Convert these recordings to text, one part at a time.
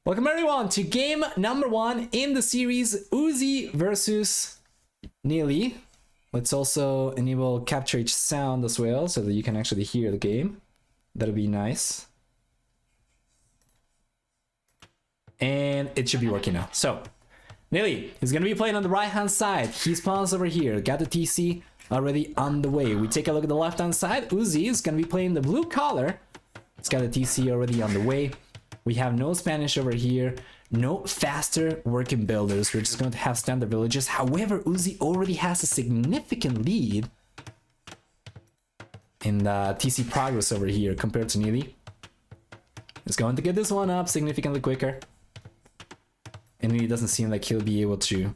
Welcome everyone to game number 1 in the series, Uzzi versus Nili. Let's also enable capture each sound as well so that you can actually hear the game. That'll be nice. And it should be working now. So, Nili is going to be playing on the right hand side. He spawns over here. Got the TC already on the way. We take a look at the left hand side. Uzzi is going to be playing the blue collar. He's got the TC already on the way. We have no Spanish over here, no faster working builders. We're just going to have standard villages. However, Uzzi already has a significant lead in the TC progress over here compared to Nili. He's going to get this one up significantly quicker. And Nili doesn't seem like he'll be able to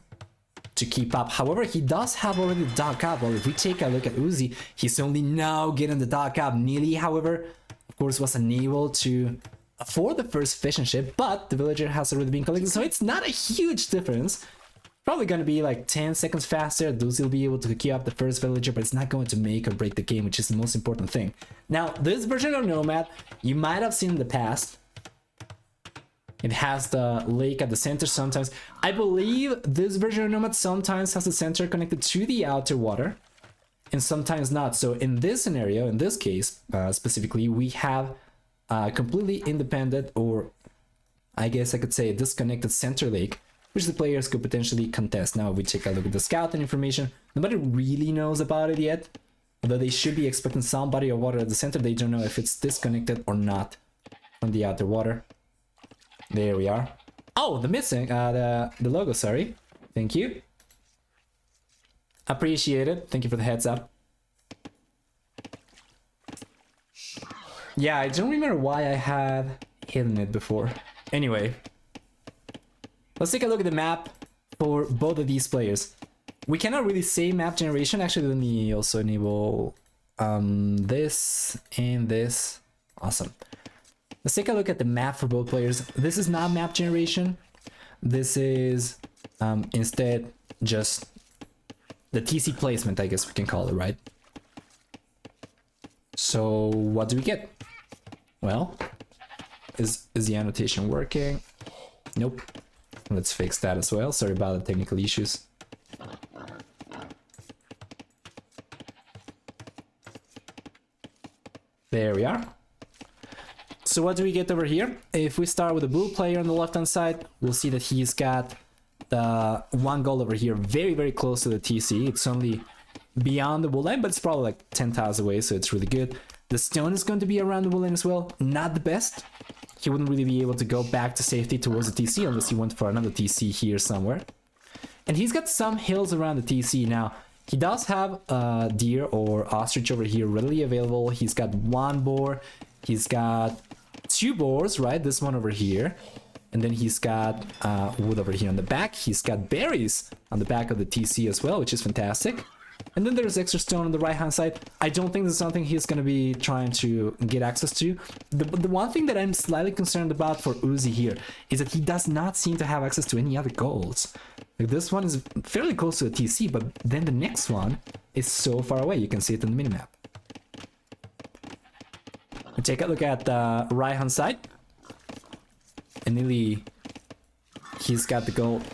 keep up. However, he does have already the dog up. Well, if we take a look at Uzzi, he's only now getting the dog up. Nili, however, of course, was unable to afford the first fishing ship, but the villager has already been collected, so it's not a huge difference. Probably going to be like 10 seconds faster. Uzzi will be able to keep up the first villager, but it's not going to make or break the game, which is the most important thing. Now, this version of Nomad, you might have seen in the past. It has the lake at the center sometimes. I believe this version of Nomad sometimes has the center connected to the outer water, and sometimes not. So in this scenario, in this case specifically, we have completely independent, or I guess I could say disconnected center lake, which the players could potentially contest. Now, if we take a look at the scouting information, nobody really knows about it yet. Although they should be expecting some body of water at the center, they don't know if it's disconnected or not from the outer water. There we are. Oh, the logo, sorry. Thank you. Appreciate it. Thank you for the heads up. Yeah, I don't remember why I had hidden it before. Anyway, let's take a look at the map for both of these players. We cannot really say map generation. Actually, let me also enable this and this. Awesome. Let's take a look at the map for both players. This is not map generation. This is instead just the TC placement, I guess we can call it, right? So what do we get? Well, is the annotation working? Nope. Let's fix that as well. Sorry about the technical issues. There we are. So what do we get over here? If we start with the blue player on the left hand side, we'll see that he's got the one goal over here very, very close to the TC. It's only beyond the wool line, but it's probably like 10 tiles away, so it's really good. The stone is going to be around the wool line as well. Not the best. He wouldn't really be able to go back to safety towards the TC unless he went for another TC here somewhere. And he's got some hills around the TC. Now, he does have deer or ostrich over here readily available. He's got one boar. He's got two boars, right? This one over here. And then he's got wood over here on the back. He's got berries on the back of the TC as well, which is fantastic. And then there's extra stone on the right hand side. I don't think this is something he's going to be trying to get access to. The one thing that I'm slightly concerned about for Uzzi here is that he does not seem to have access to any other golds. Like, this one is fairly close to the TC, but then the next one is so far away. You can see it on the minimap. We take a look at the right hand side. And Nili, he's got the gold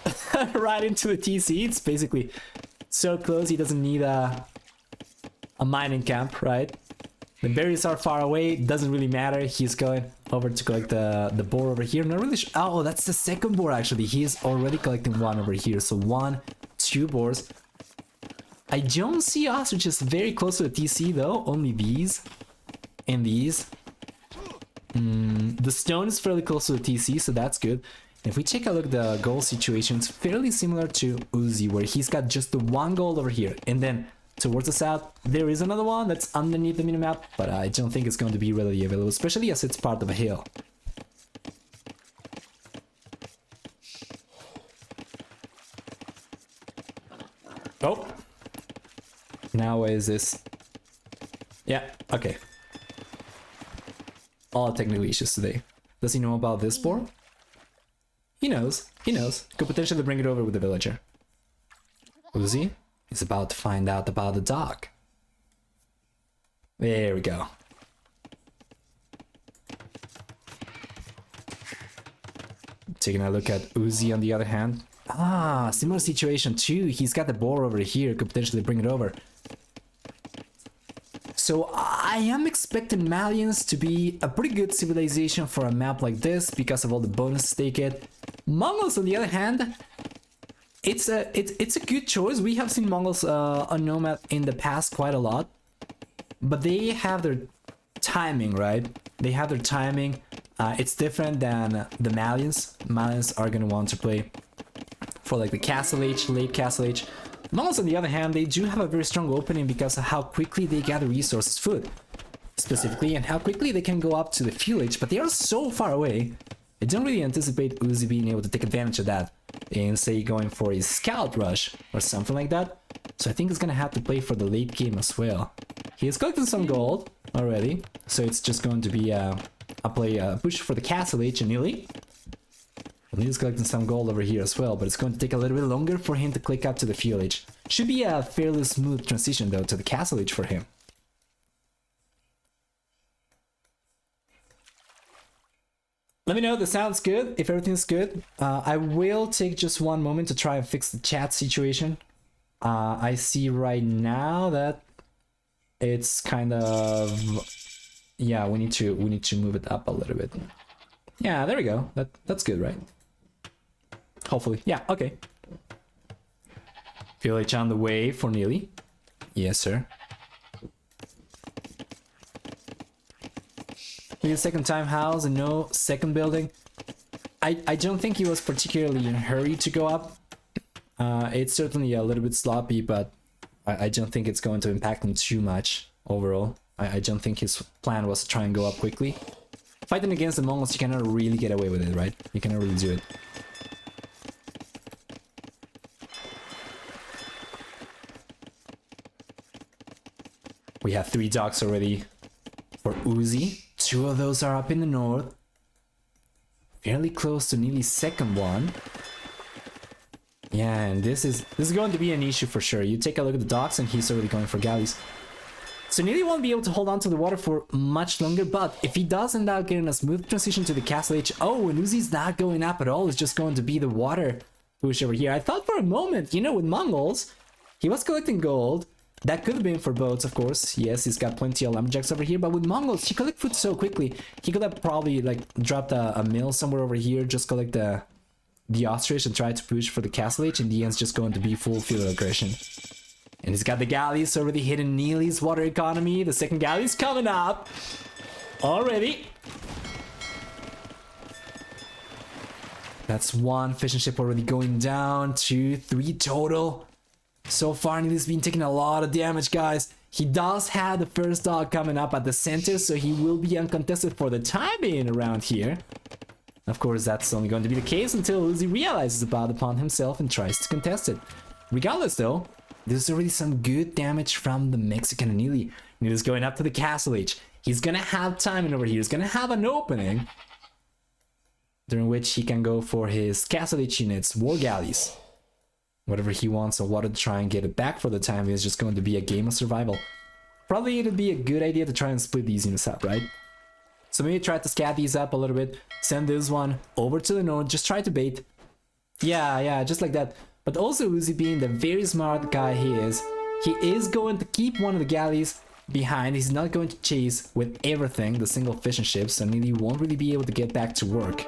right into the TC. It's basically so close, he doesn't need a mining camp, right? The berries are far away, doesn't really matter. He's going over to collect the boar over here. Not really sure. Oh, that's the second boar actually. He's already collecting one over here. So 1, 2 boars. I don't see ostriches very close to the TC though. Only these and these. The stone is fairly close to the TC, so that's good. If we take a look at the goal situation, it's fairly similar to Uzzi, where he's got just the one goal over here. And then towards the south, there is another one that's underneath the minimap, but I don't think it's going to be readily available, especially as it's part of a hill. Oh. Now is this? Yeah, okay. All technical issues today. Does he know about this boar? He knows. He knows. Could potentially bring it over with the villager. Uzzi is about to find out about the dog. There we go. Taking a look at Uzzi on the other hand. Ah, similar situation too. He's got the boar over here, could potentially bring it over. So I am expecting Malians to be a pretty good civilization for a map like this because of all the bonuses they get. Mongols on the other hand, it's a good choice. We have seen Mongols on Nomad in the past quite a lot, but they have their timing, right? They have their timing. It's different than the Malians. Malians are gonna want to play for like the Castle Age, late Castle Age. Mongols on the other hand, they do have a very strong opening because of how quickly they gather resources, food specifically, and how quickly they can go up to the fuel age, but they are so far away. I don't really anticipate Uzzi being able to take advantage of that and say going for a scout rush or something like that. So I think he's gonna have to play for the late game as well. He has collected some gold already, so it's just going to be a push for the Castle Age and Nili. He's collecting some gold over here as well, but it's going to take a little bit longer for him to click up to the fuel age. Should be a fairly smooth transition though to the Castle Age for him. Let me know if this sounds good, if everything's good. I will take just one moment to try and fix the chat situation. I see right now that it's kind of... Yeah, we need to move it up a little bit. Yeah, there we go. That's good, right? Hopefully. Yeah, okay. Fuel H on the way for Nili. Yes, sir. Maybe a second time house and no second building. I don't think he was particularly in a hurry to go up. It's certainly a little bit sloppy, but I don't think it's going to impact him too much overall. I don't think his plan was to try and go up quickly. Fighting against the Mongols, you cannot really get away with it, right? You cannot really do it. We have 3 docks already for Uzzi. 2 of those are up in the north. Fairly close to Nili's second one. Yeah, and this is going to be an issue for sure. You take a look at the docks and he's already going for galleys. So Nili won't be able to hold on to the water for much longer, but if he does end up getting a smooth transition to the Castle Age, oh, and Uzzi's not going up at all, it's just going to be the water push over here. I thought for a moment, you know, with Mongols, he was collecting gold. That could have been for boats, of course. Yes, he's got plenty of lumberjacks over here, but with Mongols, he collect food so quickly. He could have probably like dropped a mill somewhere over here, just collect the ostrich and try to push for the Castle Age. In the end, it's just going to be full field aggression. And he's got the galleys already hitting Nili's water economy. The second galley's coming up already. That's 1 fishing ship already going down. 2, 3 total. So far, Nili's been taking a lot of damage, guys. He does have the first dog coming up at the center, so he will be uncontested for the time being around here. Of course, that's only going to be the case until Uzzi realizes about the pond himself and tries to contest it. Regardless, though, there's already some good damage from the Mexican Nili. Nili's going up to the Castle Age. He's gonna have timing over here. He's gonna have an opening during which he can go for his Castle Age units, war galleys. Whatever he wants on water to try and get it back for the time is just going to be a game of survival. Probably it'd be a good idea to try and split these units up, right? So maybe try to scat these up a little bit. Send this one over to the north. Just try to bait. Yeah, just like that. But also Uzzi, being the very smart guy he is going to keep one of the galleys behind. He's not going to chase with everything, the single fishing ships, so Nili won't really be able to get back to work.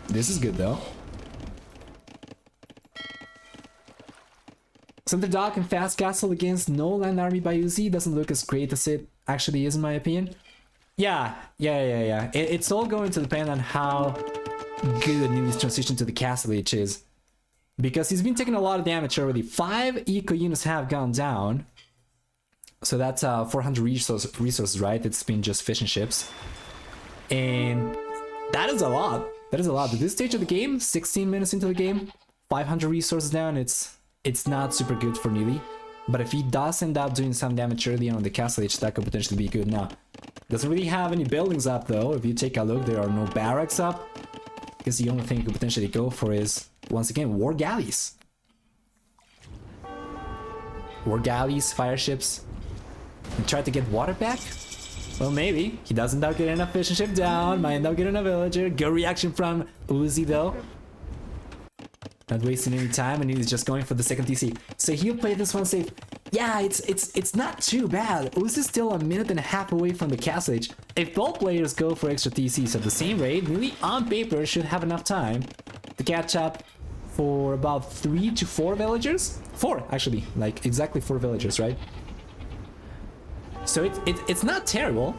This is good though. Center dock and fast castle against no land army by Uzzi doesn't look as great as it actually is in my opinion. Yeah. It's all going to depend on how good Nili's transition to the Castle Age is. Because he's been taking a lot of damage already. 5 eco units have gone down. So that's 400 resources, right? It's been just fishing ships. And that is a lot. That is a lot. At this stage of the game, 16 minutes into the game, 500 resources down, it's not super good for Nili. But if he does end up doing some damage early on the Castle Age, that could potentially be good. Now, doesn't really have any buildings up though. If you take a look, there are no barracks up. Because the only thing you could potentially go for is, once again, war galleys. War galleys, fire ships. And try to get water back? Well, maybe. He does end up getting a fishing ship down, might end up getting a villager. Good reaction from Uzzi though. Not wasting any time, and he's just going for the second TC. So he'll play this one safe. Yeah, it's not too bad. Uzzi's still 1.5 minutes away from the castle age. If both players go for extra TCs at the same rate, Nili on paper should have enough time to catch up for about 3 to 4 villagers. 4 actually, like exactly 4 villagers, right? So it's not terrible.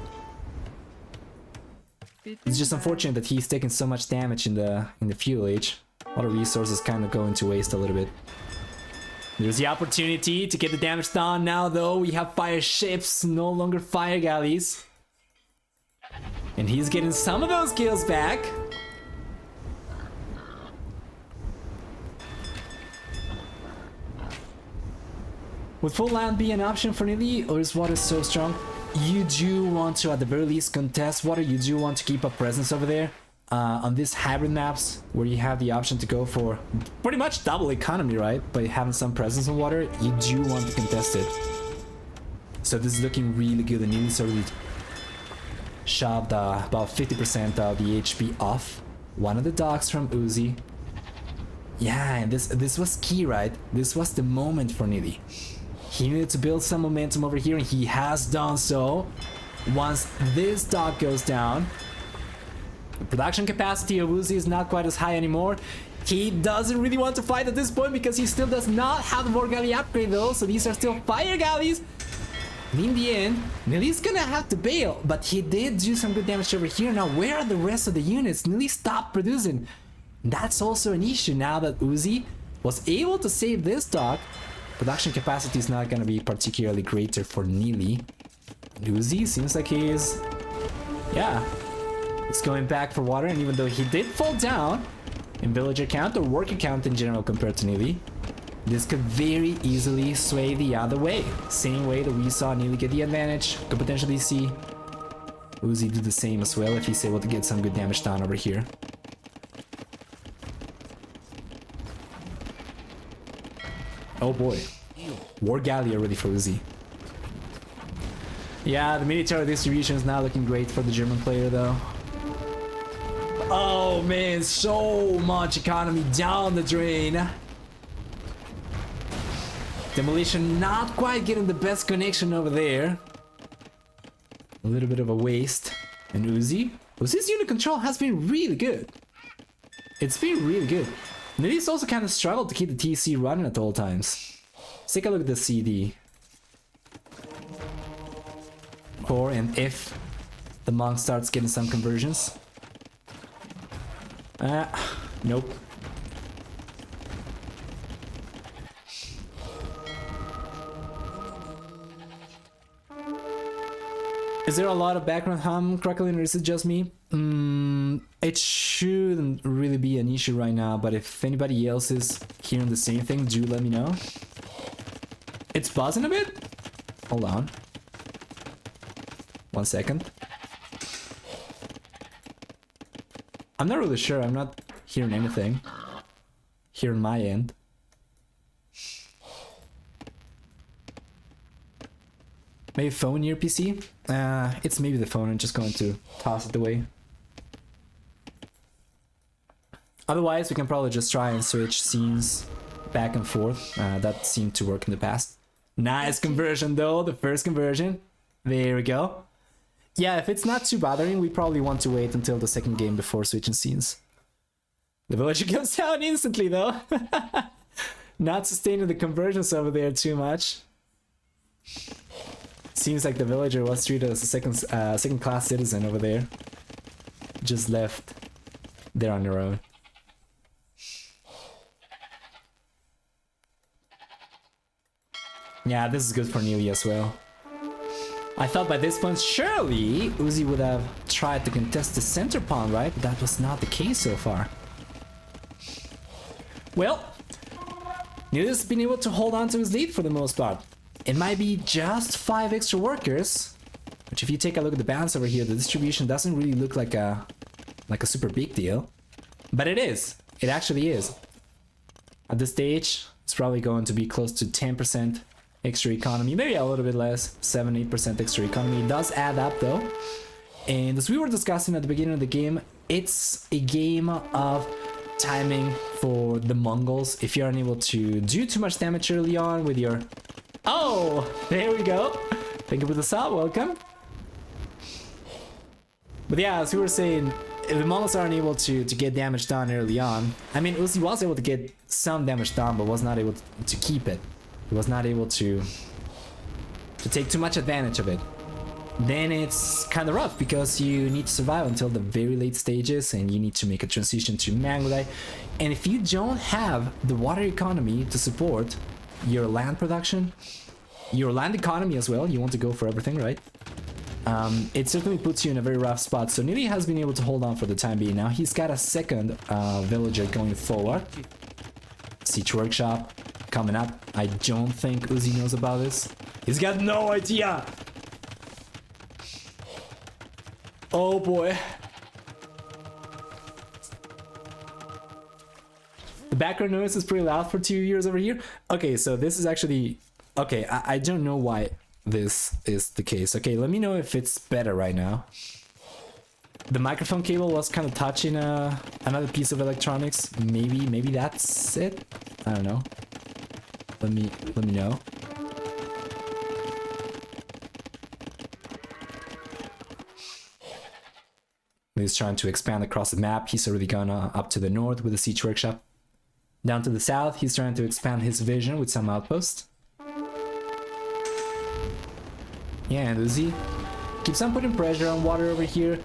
It's just unfortunate that he's taking so much damage in the fuel age. All the resources kind of going to waste a little bit. There's the opportunity to get the damage done. Now though, we have fire ships, no longer fire galleys. And he's getting some of those kills back. Would full land be an option for Nili, or is water so strong? You do want to, at the very least, contest water. You do want to keep a presence over there. On these hybrid maps, where you have the option to go for pretty much double economy, right? But having some presence on water, you do want to contest it. So this is looking really good, and Nili's already shoved about 50% of the HP off one of the dogs from Uzzi. Yeah, and this was key, right? This was the moment for Nili. He needed to build some momentum over here, and he has done so. Once this dog goes down, the production capacity of Uzzi is not quite as high anymore. He doesn't really want to fight at this point because he still does not have the war galley upgrade though, so these are still fire galleys. And in the end, Nili's gonna have to bail, but he did do some good damage over here. Now, where are the rest of the units? Nili stopped producing. That's also an issue now that Uzzi was able to save this dog. Production capacity is not gonna be particularly greater for Nili. Uzzi seems like he is... yeah. It's going back for water, and even though he did fall down in villager count or worker count in general compared to Nili, this could very easily sway the other way. Same way that we saw Nili get the advantage, could potentially see Uzzi do the same as well if he's able to get some good damage down over here. Oh boy. War galley already for Uzzi. Yeah, the military distribution is not looking great for the German player though. Oh man, so much economy down the drain. Demolition not quite getting the best connection over there. A little bit of a waste. And Uzzi's unit control has been really good. It's been really good. Nili's also kind of struggled to keep the TC running at all times. Let's take a look at the CD. Core, and if the monk starts getting some conversions. Nope. Is there a lot of background hum crackling, or is it just me? It shouldn't really be an issue right now, but if anybody else is hearing the same thing, do let me know. It's buzzing a bit? Hold on. 1 second. I'm not really sure, I'm not hearing anything here on my end. Maybe phone near PC? It's maybe the phone, I'm just going to toss it away. Otherwise, we can probably just try and switch scenes back and forth. That seemed to work in the past. Nice conversion though, the first conversion. There we go. Yeah, if it's not too bothering, we probably want to wait until the second game before switching scenes. The villager goes down instantly though. Not sustaining the conversions over there too much. Seems like the villager was treated as a second-class citizen over there. Just left there on their own. Yeah, this is good for Nili as well. I thought by this point, surely Uzzi would have tried to contest the center pawn, right? But that was not the case so far. Well, Nili's been able to hold on to his lead for the most part. It might be just 5 extra workers, which if you take a look at the balance over here, the distribution doesn't really look like a super big deal. But it is. It actually is. At this stage, it's probably going to be close to 10% extra economy, maybe a little bit less, 7-8% extra economy. It does add up though. And as we were discussing at the beginning of the game, it's a game of timing for the Mongols. If you're unable to do too much damage early on with your... Oh, there we go. Thank you for the sub, welcome. But yeah, as we were saying, if the Mongols aren't able to get damage done early on, I mean, Uzzi was able to get some damage done, but was not able to keep it. He was not able to take too much advantage of it. Then it's kind of rough because you need to survive until the very late stages and you need to make a transition to Mangudai. And if you don't have the water economy to support your land production, your land economy as well, you want to go for everything, right? It certainly puts you in a very rough spot. So Nili has been able to hold on for the time being. Now he's got a second villager going forward. Siege Workshop coming up. I don't think Uzzi knows about this. He's got no idea. Oh boy. The background noise is pretty loud for 2 years over here. Okay, so this is actually... Okay, I don't know why this is the case. Okay, let me know if it's better right now. The microphone cable was kind of touching another piece of electronics. Maybe that's it. I don't know. Let me know. He's trying to expand across the map. He's already gone up to the north with the siege workshop. Down to the south, he's trying to expand his vision with some outposts. Yeah, and Uzzi keeps on putting pressure on water over here.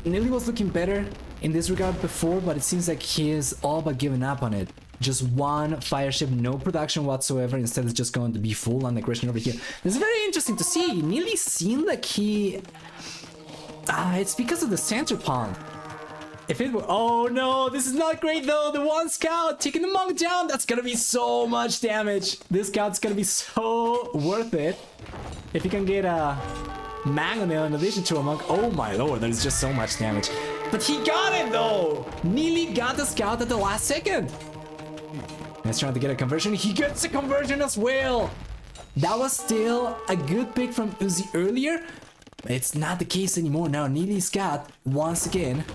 Nili was looking better in this regard before, but it seems like he is all but giving up on it. Just one fire ship, no production whatsoever. Instead, it's just going to be full on aggression over here. It's very interesting to see. Nili seemed like he... it's because of the center pond. If it were... Oh no, this is not great though. The one scout taking the monk down. That's gonna be so much damage. This scout's gonna be so worth it. If you can get a mangonel in addition to a monk. Oh my lord, there's just so much damage. But he got it though. Nili got the scout at the last second. He's trying to get a conversion. He gets a conversion as well. That was still a good pick from Uzzi earlier. It's not the case anymore. Now Nili's got, once again,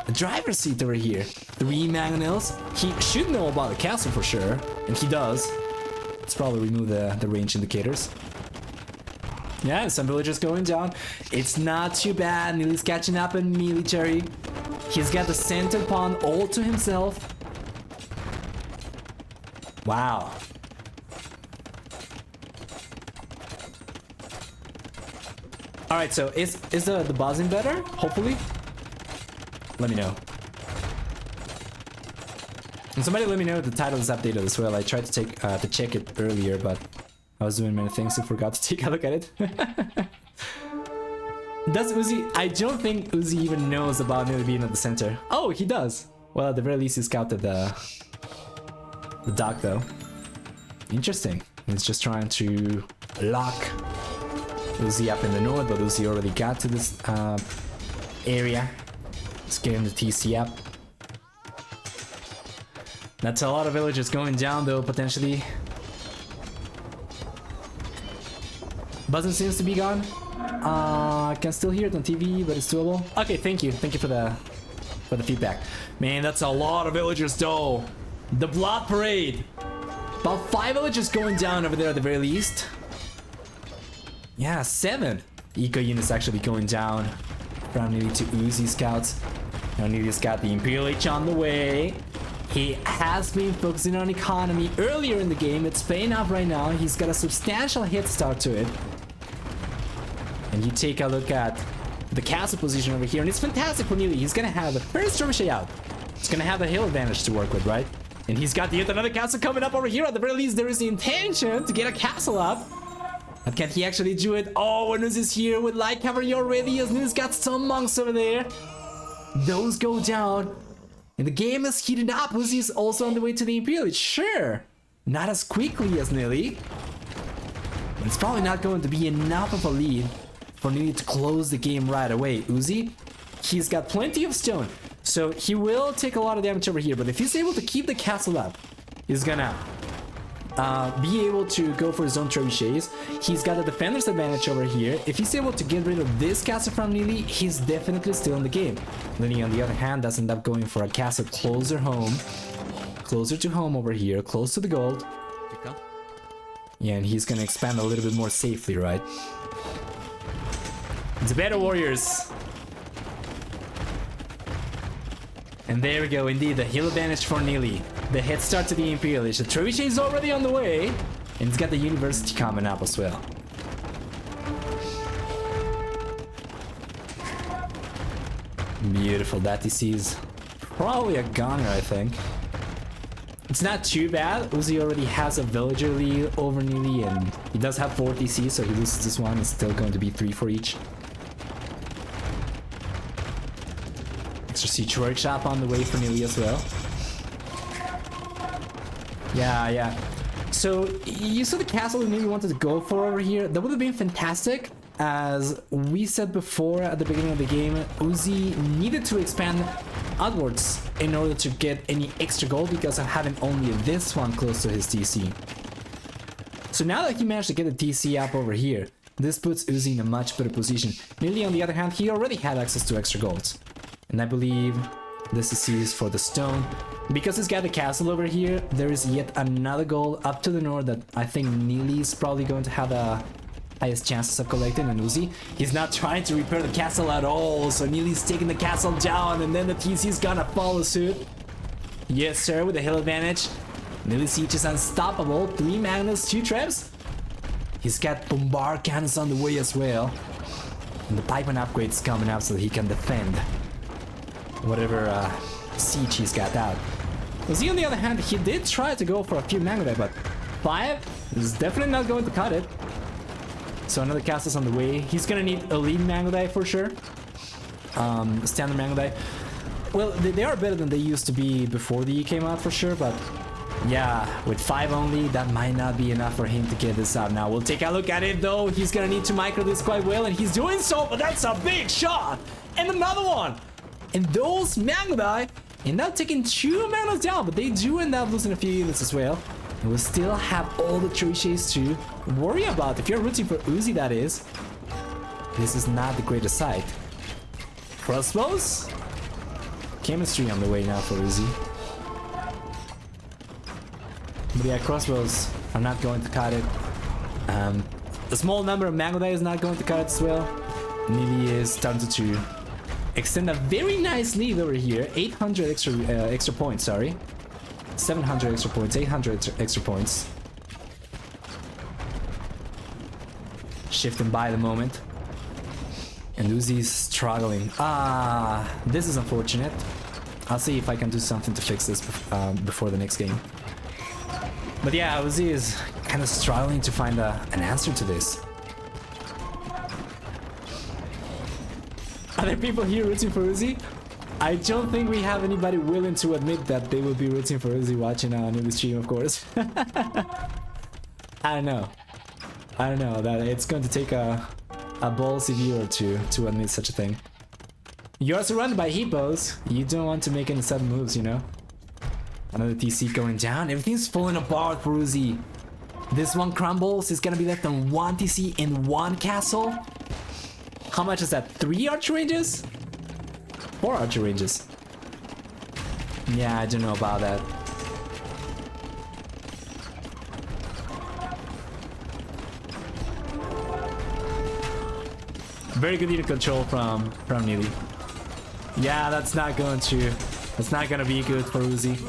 a driver's seat over here. 3 mangonels. He should know about the castle for sure. And he does. Let's probably remove the range indicators. Yeah, some villagers going down. It's not too bad. Nili's catching up in military. He's got the center pond all to himself. Wow. Alright, so is the buzzing better? Hopefully? Let me know. And somebody let me know if the title is updated as well. I tried to check it earlier, but I was doing many things and forgot to take a look at it. Does Uzzi... I don't think Uzzi even knows about Nili being at the center. Oh, he does! Well, at the very least he scouted the dock though. Interesting. He's just trying to lock Uzzi up in the north, but Uzzi already got to this area. Let's get him the TC up. That's a lot of villagers going down though, potentially. Buzzing seems to be gone. I can still hear it on TV, but it's doable. Okay, thank you for the feedback. Man, that's a lot of villagers though. The blood parade. About 5 villagers going down over there at the very least. Yeah, 7 eco units actually going down from Nili to Uzzi scouts. Now Nili's got the Imperial H on the way. He has been focusing on economy earlier in the game. It's paying off right now. He's got a substantial head start to it. And you take a look at the castle position over here, and it's fantastic for Nili. He's gonna have a very strong out. He's gonna have a hill advantage to work with, right? And he's got yet another castle coming up over here. At the very least, there is the intention to get a castle up. But can he actually do it? Oh, and Uzzi's here with light cavalry already. As Uzzi's got some monks over there. Those go down. And the game is heated up. Uzzi is also on the way to the Imperial. Sure. Not as quickly as Nili. But it's probably not going to be enough of a lead for Nili to close the game right away. Uzzi, he's got plenty of stone. So he will take a lot of damage over here. But if he's able to keep the castle up, he's gonna be able to go for his own trebuchets. He's got a defender's advantage over here. If he's able to get rid of this castle from Nili, he's definitely still in the game. Nili, on the other hand, does end up going for a castle closer home. Closer to home over here, close to the gold. Yeah, and he's gonna expand a little bit more safely, right? It's better warriors. And there we go, indeed, the heal advantage for Nili. The head start to the Imperialists. The trebuchet is already on the way. And it's got the University coming up as well. Beautiful, that TC is probably a gunner, I think. It's not too bad. Uzzi already has a villager lead over Nili, and he does have 4 TC, so he loses this one. It's still going to be 3 for each. Extra siege workshop on the way for Nili as well. Yeah. So you saw the castle that Nili wanted to go for over here. That would have been fantastic. As we said before at the beginning of the game, Uzzi needed to expand outwards in order to get any extra gold because of having only this one close to his TC. So now that he managed to get the TC up over here, this puts Uzzi in a much better position. Nili, on the other hand, he already had access to extra golds. And I believe this is seized for the stone. Because he's got the castle over here, there is yet another gold up to the north that I think Nili is probably going to have the highest chances of collecting. And Uzzi, he's not trying to repair the castle at all, so Nili's taking the castle down, and then the TC's gonna follow suit. Yes, sir, with the hill advantage. Nili siege is unstoppable. 3 Magnus, 2 Trebs. He's got bombard cannons on the way as well. And the pipeline upgrade's coming up so that he can defend whatever siege he's got out. Uzzi, on the other hand, he did try to go for a few Magnite, but 5 is definitely not going to cut it. So another castle's on the way. He's gonna need elite Magnite for sure. Standard Magnite. Well, they are better than they used to be before the E came out for sure, but yeah, with 5 only, that might not be enough for him to get this out. Now, we'll take a look at it though. He's gonna need to micro this quite well, and he's doing so, but that's a big shot! And another one! And those Magnite end up taking 2 Magnus down, but they do end up losing a few units as well. And we'll still have all the trebuchets to worry about. If you're rooting for Uzzi, that is. This is not the greatest sight. Crossbows? Chemistry on the way now for Uzzi. But yeah, crossbows are not going to cut it. A small number of Magnite is not going to cut it as well. Nili is starting to extend a very nice lead over here. 800 extra points, sorry. 700 extra points, 800 extra points. Shifting by the moment. And Uzzi's struggling. This is unfortunate. I'll see if I can do something to fix this before the next game. But yeah, Uzzi is kind of struggling to find an answer to this. Are there people here rooting for Uzzi? I don't think we have anybody willing to admit that they will be rooting for Uzzi watching in the stream, of course. I don't know. That it's going to take a ballsy viewer to admit such a thing. You're surrounded by hippos. You don't want to make any sudden moves, you know? Another TC going down. Everything's falling apart for Uzzi. This one crumbles. It's gonna be left on 1 TC in 1 castle. How much is that? 3 archer ranges? 4 archer ranges. Yeah, I don't know about that. Very good unit control from Nili. Yeah, that's not gonna be good for Uzzi.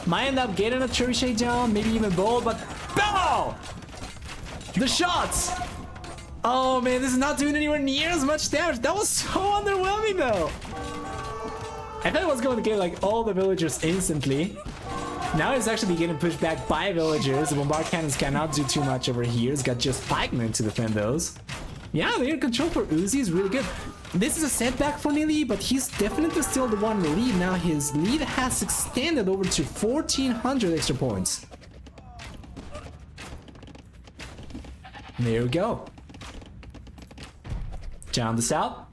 Might end up getting a trebuchet down, maybe even bold, but BAM! The shots! Oh man, this is not doing anywhere near as much damage. That was so underwhelming though. I thought it was going to get like all the villagers instantly. Now it's actually getting pushed back by villagers. The bombard cannons cannot do too much over here. It's got just pikemen to defend those. Yeah, the air control for Uzzi is really good. This is a setback for Nili, but he's definitely still the one in the lead. Now his lead has extended over to 1400 extra points. There we go. Down the south.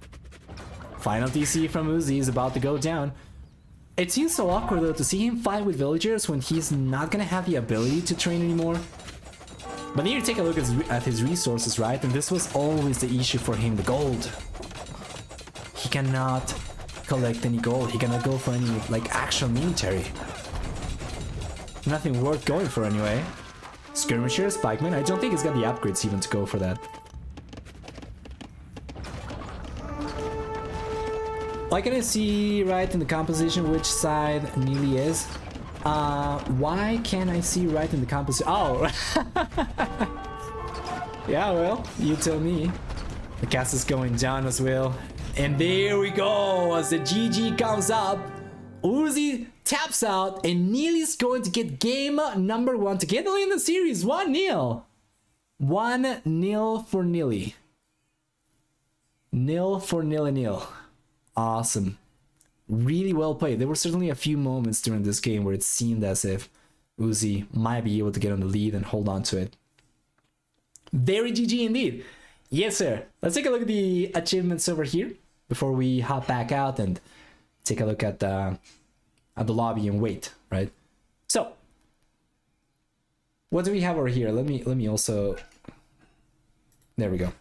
Final TC from Uzzi is about to go down. It seems so awkward though to see him fight with villagers when he's not gonna have the ability to train anymore. But then you take a look at his resources, right? And this was always the issue for him, the gold. He cannot collect any gold. He cannot go for any, like, actual military. Nothing worth going for anyway. Skirmisher, Spikeman. I don't think he's got the upgrades even to go for that. Why can I see right in the composition which side Nili is? Why can't I see right in the composition? Oh! Yeah, well, you tell me. The cast is going down as well. And there we go! As the GG comes up, Uzzi taps out, and Nili's going to get game number 1 to get the lead in the series. 1-0. 1-0 for Nili. Nil for nil. Awesome. Really well played. There were certainly a few moments during this game where it seemed as if Uzzi might be able to get on the lead and hold on to it. Very GG indeed. Yes, sir. Let's take a look at the achievements over here before we hop back out and take a look at the lobby and wait, right? So, what do we have over here? Let me also. There we go.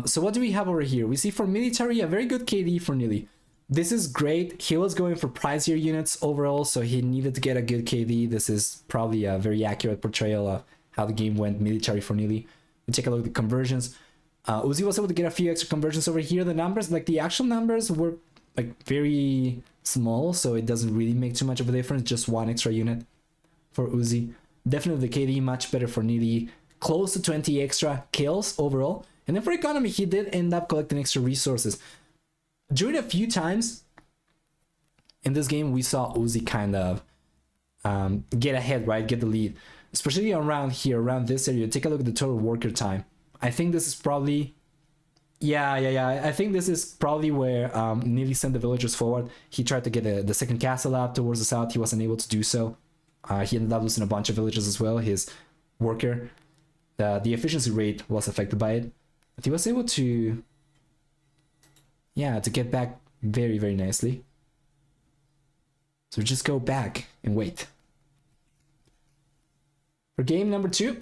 So what do we have over here? We see for military a very good KD for Nili. This is great. He was going for pricier units overall, so he needed to get a good KD. This is probably a very accurate portrayal of how the game went military for Nili. We take a look at the conversions. Uzzi was able to get a few extra conversions over here. The numbers, like the actual numbers, were like very small, so it doesn't really make too much of a difference. Just one extra unit for Uzzi. Definitely the KD much better for Nili. Close to 20 extra kills overall. And then for economy, he did end up collecting extra resources. During a few times in this game, we saw Uzzi kind of get ahead, right? Get the lead. Especially around here, around this area. Take a look at the total worker time. I think this is probably... Yeah. I think this is probably where Nili sent the villagers forward. He tried to get the second castle out towards the south. He wasn't able to do so. He ended up losing a bunch of villagers as well. His worker, the efficiency rate was affected by it. But he was able to... Yeah, to get back very, very nicely. So just go back and wait. For game number 2.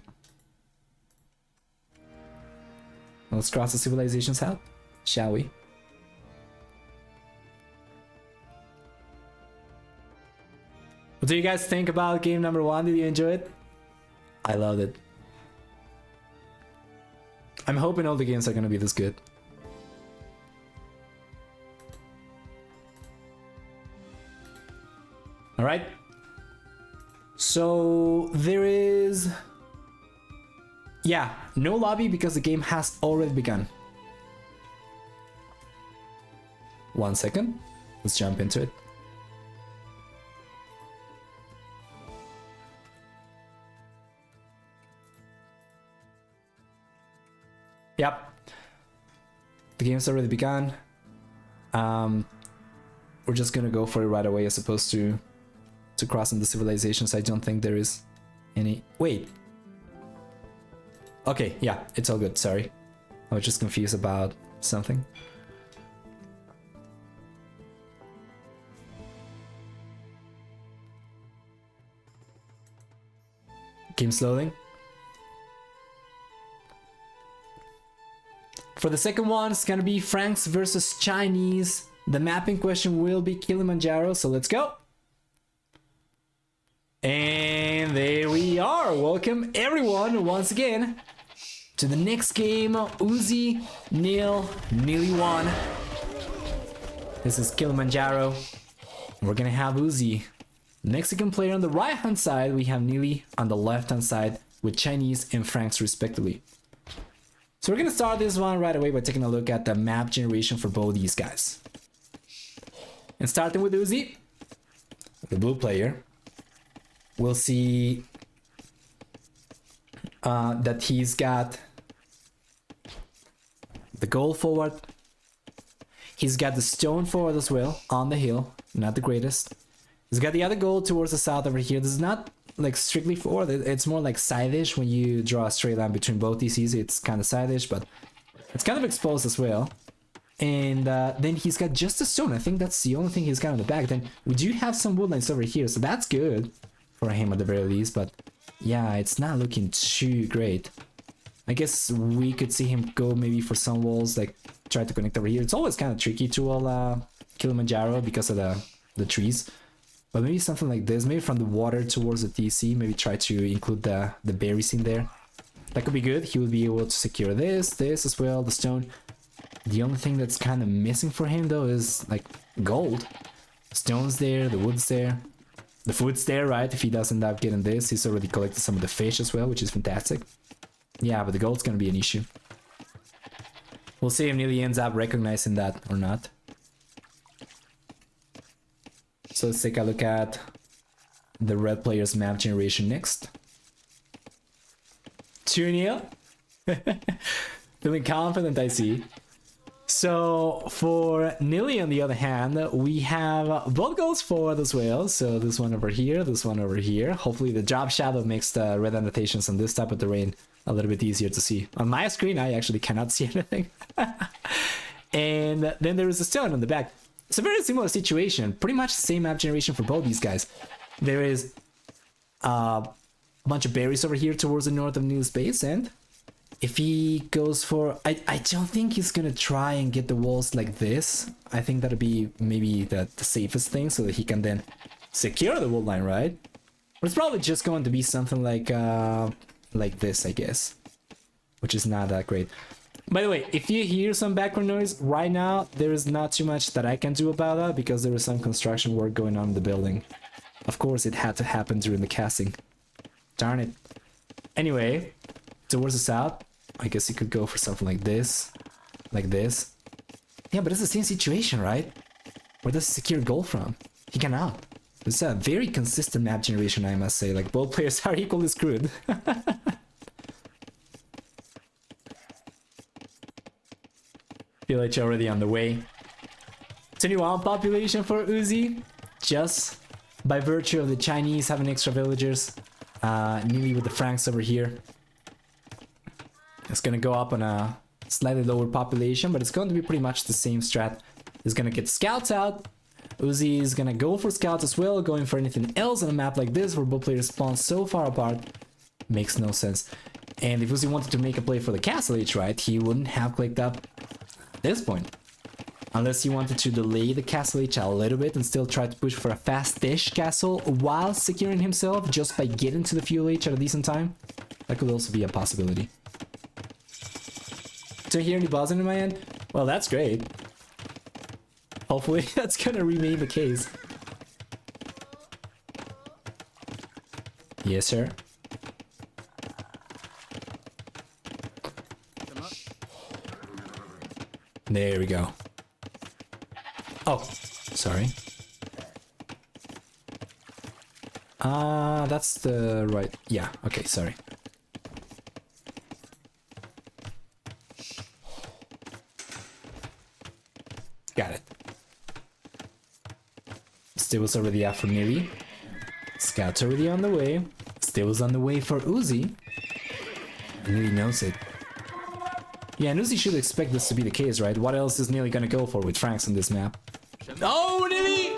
Let's cross the civilizations out, shall we? What do you guys think about game number 1? Did you enjoy it? I loved it. I'm hoping all the games are gonna be this good. Alright. So there is... Yeah, no lobby because the game has already begun. 1 second. Let's jump into it. Yep. The game's already begun. We're just gonna go for it right away as opposed to crossing the civilizations. I don't think there is any... Wait. Okay, yeah, it's all good, sorry. I was just confused about something. Game's loading. For the second one, it's gonna be Franks versus Chinese. The map in question will be Kilimanjaro, so let's go. And there we are. Welcome everyone once again to the next game. Uzzi, Nili 1. This is Kilimanjaro. We're gonna have Uzzi, Mexican player on the right hand side. We have Nili on the left hand side with Chinese and Franks respectively. So we're gonna start this one right away by taking a look at the map generation for both these guys. And starting with Uzzi, the blue player, we'll see that he's got the gold forward. He's got the stone forward as well on the hill, not the greatest. He's got the other gold towards the south over here. This is not like strictly forward, it's more like side-ish. When you draw a straight line between both DCs, it's kind of side-ish, but it's kind of exposed as well. And then he's got just a stone. I think that's the only thing he's got on the back. Then we do have some woodlands over here, so that's good for him at the very least, but yeah, it's not looking too great. I guess we could see him go maybe for some walls, like try to connect over here. It's always kind of tricky to all Kilimanjaro because of the trees. But maybe something like this, maybe from the water towards the TC, maybe try to include the berries in there. That could be good. He would be able to secure this as well, the stone. The only thing that's kind of missing for him though is like gold. Stone's there, the wood's there. The food's there, right? If he does end up getting this, he's already collected some of the fish as well, which is fantastic. Yeah, but the gold's gonna be an issue. We'll see if Nili ends up recognizing that or not. So let's take a look at the red player's map generation next. 2-0. Feeling confident, I see. So for Nili, on the other hand, we have both goals forward as well. So this one over here, this one over here. Hopefully the drop shadow makes the red annotations on this type of terrain a little bit easier to see. On my screen, I actually cannot see anything. And then there is a stone on the back. It's a very similar situation. Pretty much the same map generation for both these guys. There is a bunch of berries over here towards the north of Nili's base, and if he goes for... I don't think he's gonna try and get the walls like this. I think that'd be maybe the safest thing, so that he can then secure the wall line, right? But it's probably just going to be something like this, I guess. Which is not that great. By the way, if you hear some background noise, right now, there is not too much that I can do about that, because there is some construction work going on in the building. Of course, it had to happen during the casting. Darn it. Anyway, towards the south, I guess he could go for something like this. Like this. Yeah, but it's the same situation, right? Where does he secure gold from? He cannot. It's a very consistent map generation, I must say. Like, both players are equally screwed. Village already on the way. 21 population for Uzzi. Just by virtue of the Chinese having extra villagers. Nili with the Franks over here. It's gonna go up on a slightly lower population, but it's going to be pretty much the same strat. He's gonna get scouts out. Uzzi is gonna go for scouts as well, going for anything else on a map like this where both players spawn so far apart. Makes no sense. And if Uzzi wanted to make a play for the castle age, right, he wouldn't have clicked up at this point. Unless he wanted to delay the castle age a little bit and still try to push for a fast-ish castle while securing himself just by getting to the fuel age at a decent time. That could also be a possibility. Do I hear any buzzing in my end? Well, that's great. Hopefully that's gonna remain the case. Yes, sir. There we go. Oh, sorry. That's the right... Yeah, okay, sorry. Got it. Stable's already out for Nili. Scout's already on the way. Stable's on the way for Uzzi. Nili knows it. Yeah, and Uzzi should expect this to be the case, right? What else is Nili gonna go for with Franks on this map? Oh, Nili!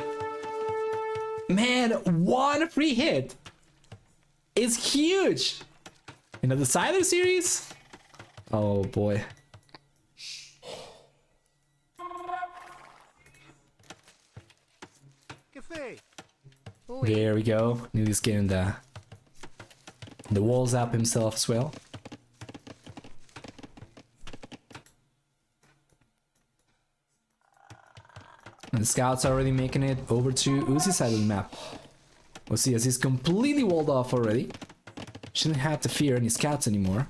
Man, one free hit is huge! In the Decider series? Oh boy. There we go. Nili's getting the walls up himself as well. And the scouts are already making it over to Uzzi's side of the map. We'll see, as he's completely walled off already. Shouldn't have to fear any scouts anymore.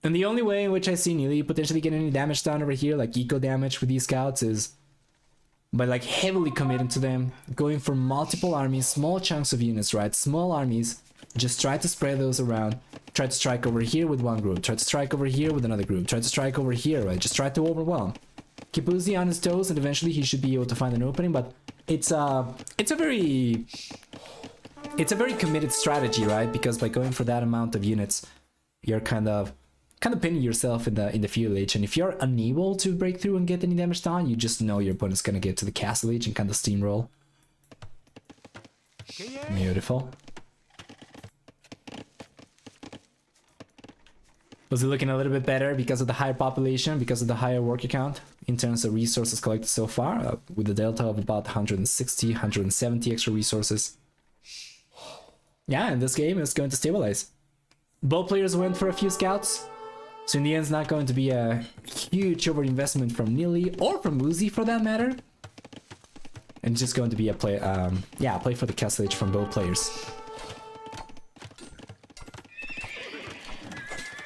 And the only way in which I see Nili potentially getting any damage done over here, like eco damage with these scouts, is by like heavily committing to them, going for multiple armies, small chunks of units, right? Small armies, just try to spread those around. Try to strike over here with one group, try to strike over here with another group, try to strike over here, right? Just try to overwhelm. Keep Uzzi on his toes, and eventually he should be able to find an opening. But it's a very committed strategy, right? Because by going for that amount of units, you're kind of pinning yourself in the fuel age. And if you're unable to break through and get any damage done, you just know your opponent's gonna get to the castle age and kind of steamroll. Beautiful. Was it looking a little bit better because of the higher population, because of the higher worker count in terms of resources collected so far, with a delta of about 160, 170 extra resources. Yeah, and this game is going to stabilize. Both players went for a few scouts, so in the end it's not going to be a huge overinvestment from Nili or from Uzzi for that matter. And it's just going to be a play, play for the Castle Age from both players.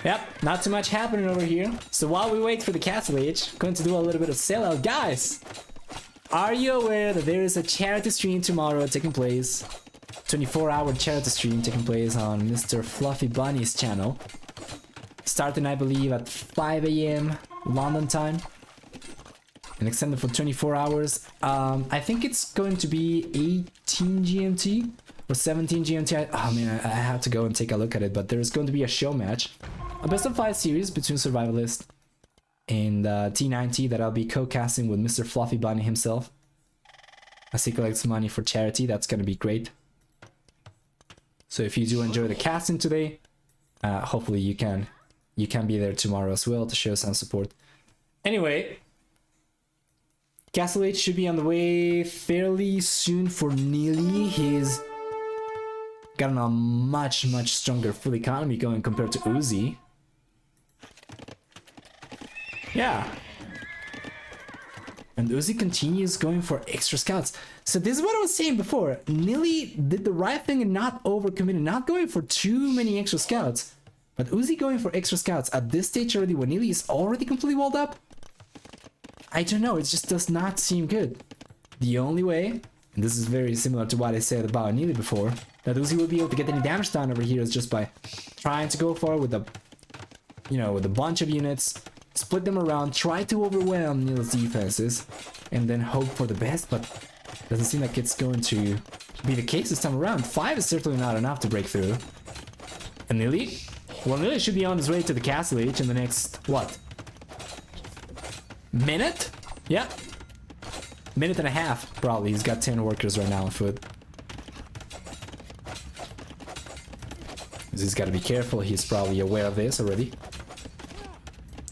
Yep, not too much happening over here. So while we wait for the Castle Age, going to do a little bit of sellout. Guys, are you aware that there is a charity stream tomorrow taking place? 24-hour charity stream taking place on Mr. Fluffy Bunny's channel. Starting, I believe, at 5 AM London time. And extended for 24 hours. I think it's going to be 18 GMT or 17 GMT. Oh man, I have to go and take a look at it. But there's going to be a show match. A best of 5 series between Survivalist and T90 that I'll be co-casting with Mr. Fluffy Bunny himself. As he collects money for charity, that's going to be great. So if you do enjoy the casting today, hopefully you can be there tomorrow as well to show some support. Anyway, Castle Age should be on the way fairly soon for Nili. He's gotten a much stronger full economy going compared to Uzzi. Yeah. And Uzzi continues going for extra scouts. So this is what I was saying before. Nili did the right thing and not overcommitted, not going for too many extra scouts. But Uzzi going for extra scouts at this stage already when Nili is already completely walled up? I don't know, it just does not seem good. The only way, and this is very similar to what I said about Nili before, that Uzzi will be able to get any damage done over here is just by trying to go for it with a, with a bunch of units, split them around, try to overwhelm Nili's defenses, and then hope for the best, but doesn't seem like it's going to be the case this time around. 5 is certainly not enough to break through. And Nili? Well, Nili should be on his way to the Castle Age in the next, what? Minute? Yeah. Minute and a half, probably. He's got 10 workers right now on foot. He's got to be careful. He's probably aware of this already.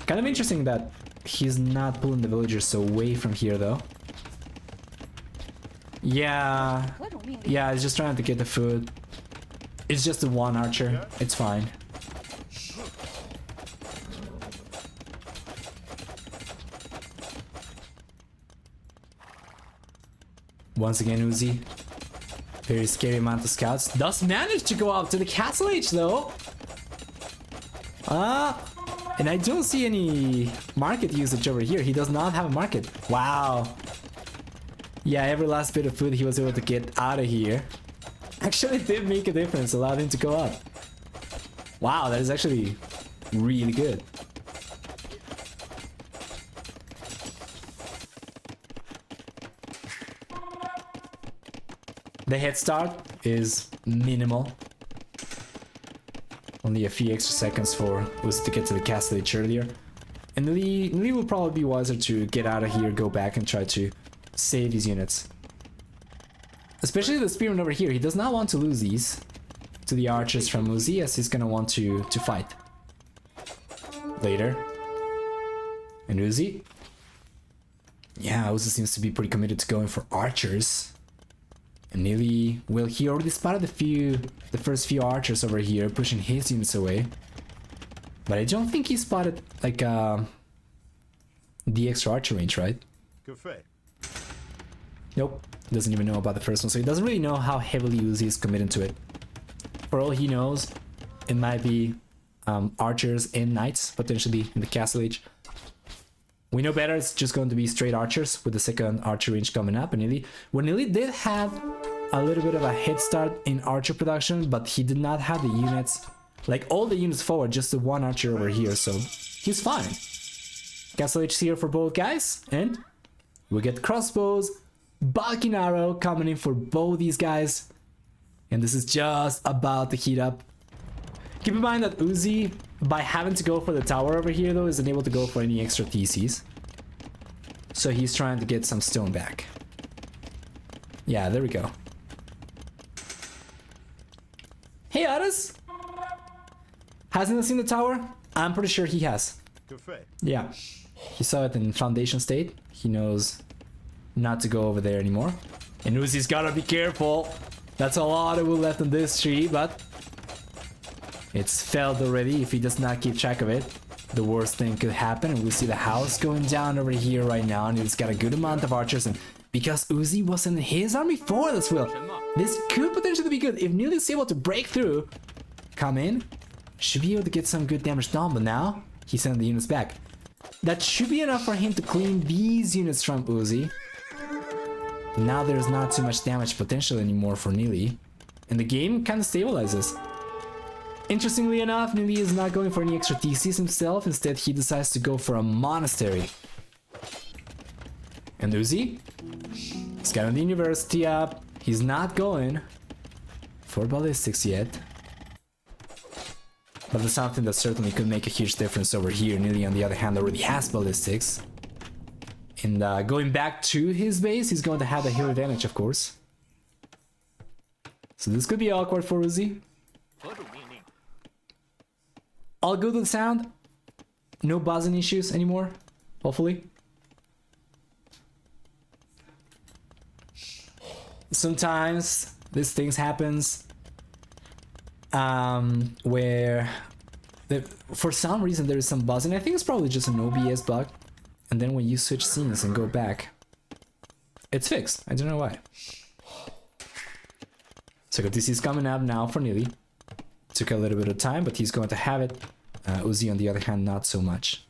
Kind of interesting that he's not pulling the villagers away from here, though. Yeah. Yeah, he's just trying to get the food. It's just the one archer. It's fine. Once again, Uzzi. Very scary amount of scouts. Does manage to go up to the Castle Age, though. And I don't see any market usage over here. He does not have a market. Wow. Yeah, every last bit of food he was able to get out of here actually did make a difference, allowed him to go up. Wow, that is actually really good. The head start is minimal. Only a few extra seconds for Uzzi to get to the Castle Age earlier. And Nili will probably be wiser to get out of here, go back and try to save these units. Especially the spearman over here. He does not want to lose these to the archers from Uzzi, as he's gonna want to fight later. And Uzzi? Yeah, Uzzi seems to be pretty committed to going for archers. And Nili, well, he already spotted the first few archers over here, pushing his units away. But I don't think he spotted, like, the extra archer range, right? Nope, doesn't even know about the first one, so he doesn't really know how heavily Uzzi is committed to it. For all he knows, it might be archers and knights, potentially, in the Castle Age. We know better, it's just going to be straight archers with the second archer range coming up. And Nili did have a little bit of a head start in archer production, but he did not have the units, like all the units forward, just the one archer over here, so he's fine. Castle Age here for both guys, and we get crossbows, bulking arrow coming in for both these guys. And this is just about to heat up. Keep in mind that Uzzi, by having to go for the tower over here though, isn't able to go for any extra TCs. So he's trying to get some stone back. Yeah, there we go. Hey Aras! Hasn't seen the tower? I'm pretty sure he has. Yeah. He saw it in foundation state. He knows not to go over there anymore. And Uzzi's gotta be careful. That's a lot of wood left on this tree, but it's felled already. If he does not keep track of it, the worst thing could happen. And we see the house going down over here right now, and he's got a good amount of archers. And because Uzzi was in his army for this will, this could potentially be good. If Nili is able to break through, come in, should be able to get some good damage done. But now he sent the units back. That should be enough for him to clean these units from Uzzi. Now there's not too much damage potential anymore for Nili, and the game kind of stabilizes. Interestingly enough, Nili is not going for any extra TCs himself. Instead, he decides to go for a monastery. And Uzzi, he's got the university up. He's not going for ballistics yet. But that's something that certainly could make a huge difference over here. Nili, on the other hand, already has ballistics. And going back to his base, he's going to have the hill advantage, of course. So this could be awkward for Uzzi. All good with sound. No buzzing issues anymore, hopefully. Sometimes these things happens where for some reason there is some buzzing. I think it's probably just an OBS bug. And then when you switch scenes and go back, it's fixed. I don't know why. So this is coming up now for Nili. Took a little bit of time, but he's going to have it. Uzzi, on the other hand, not so much.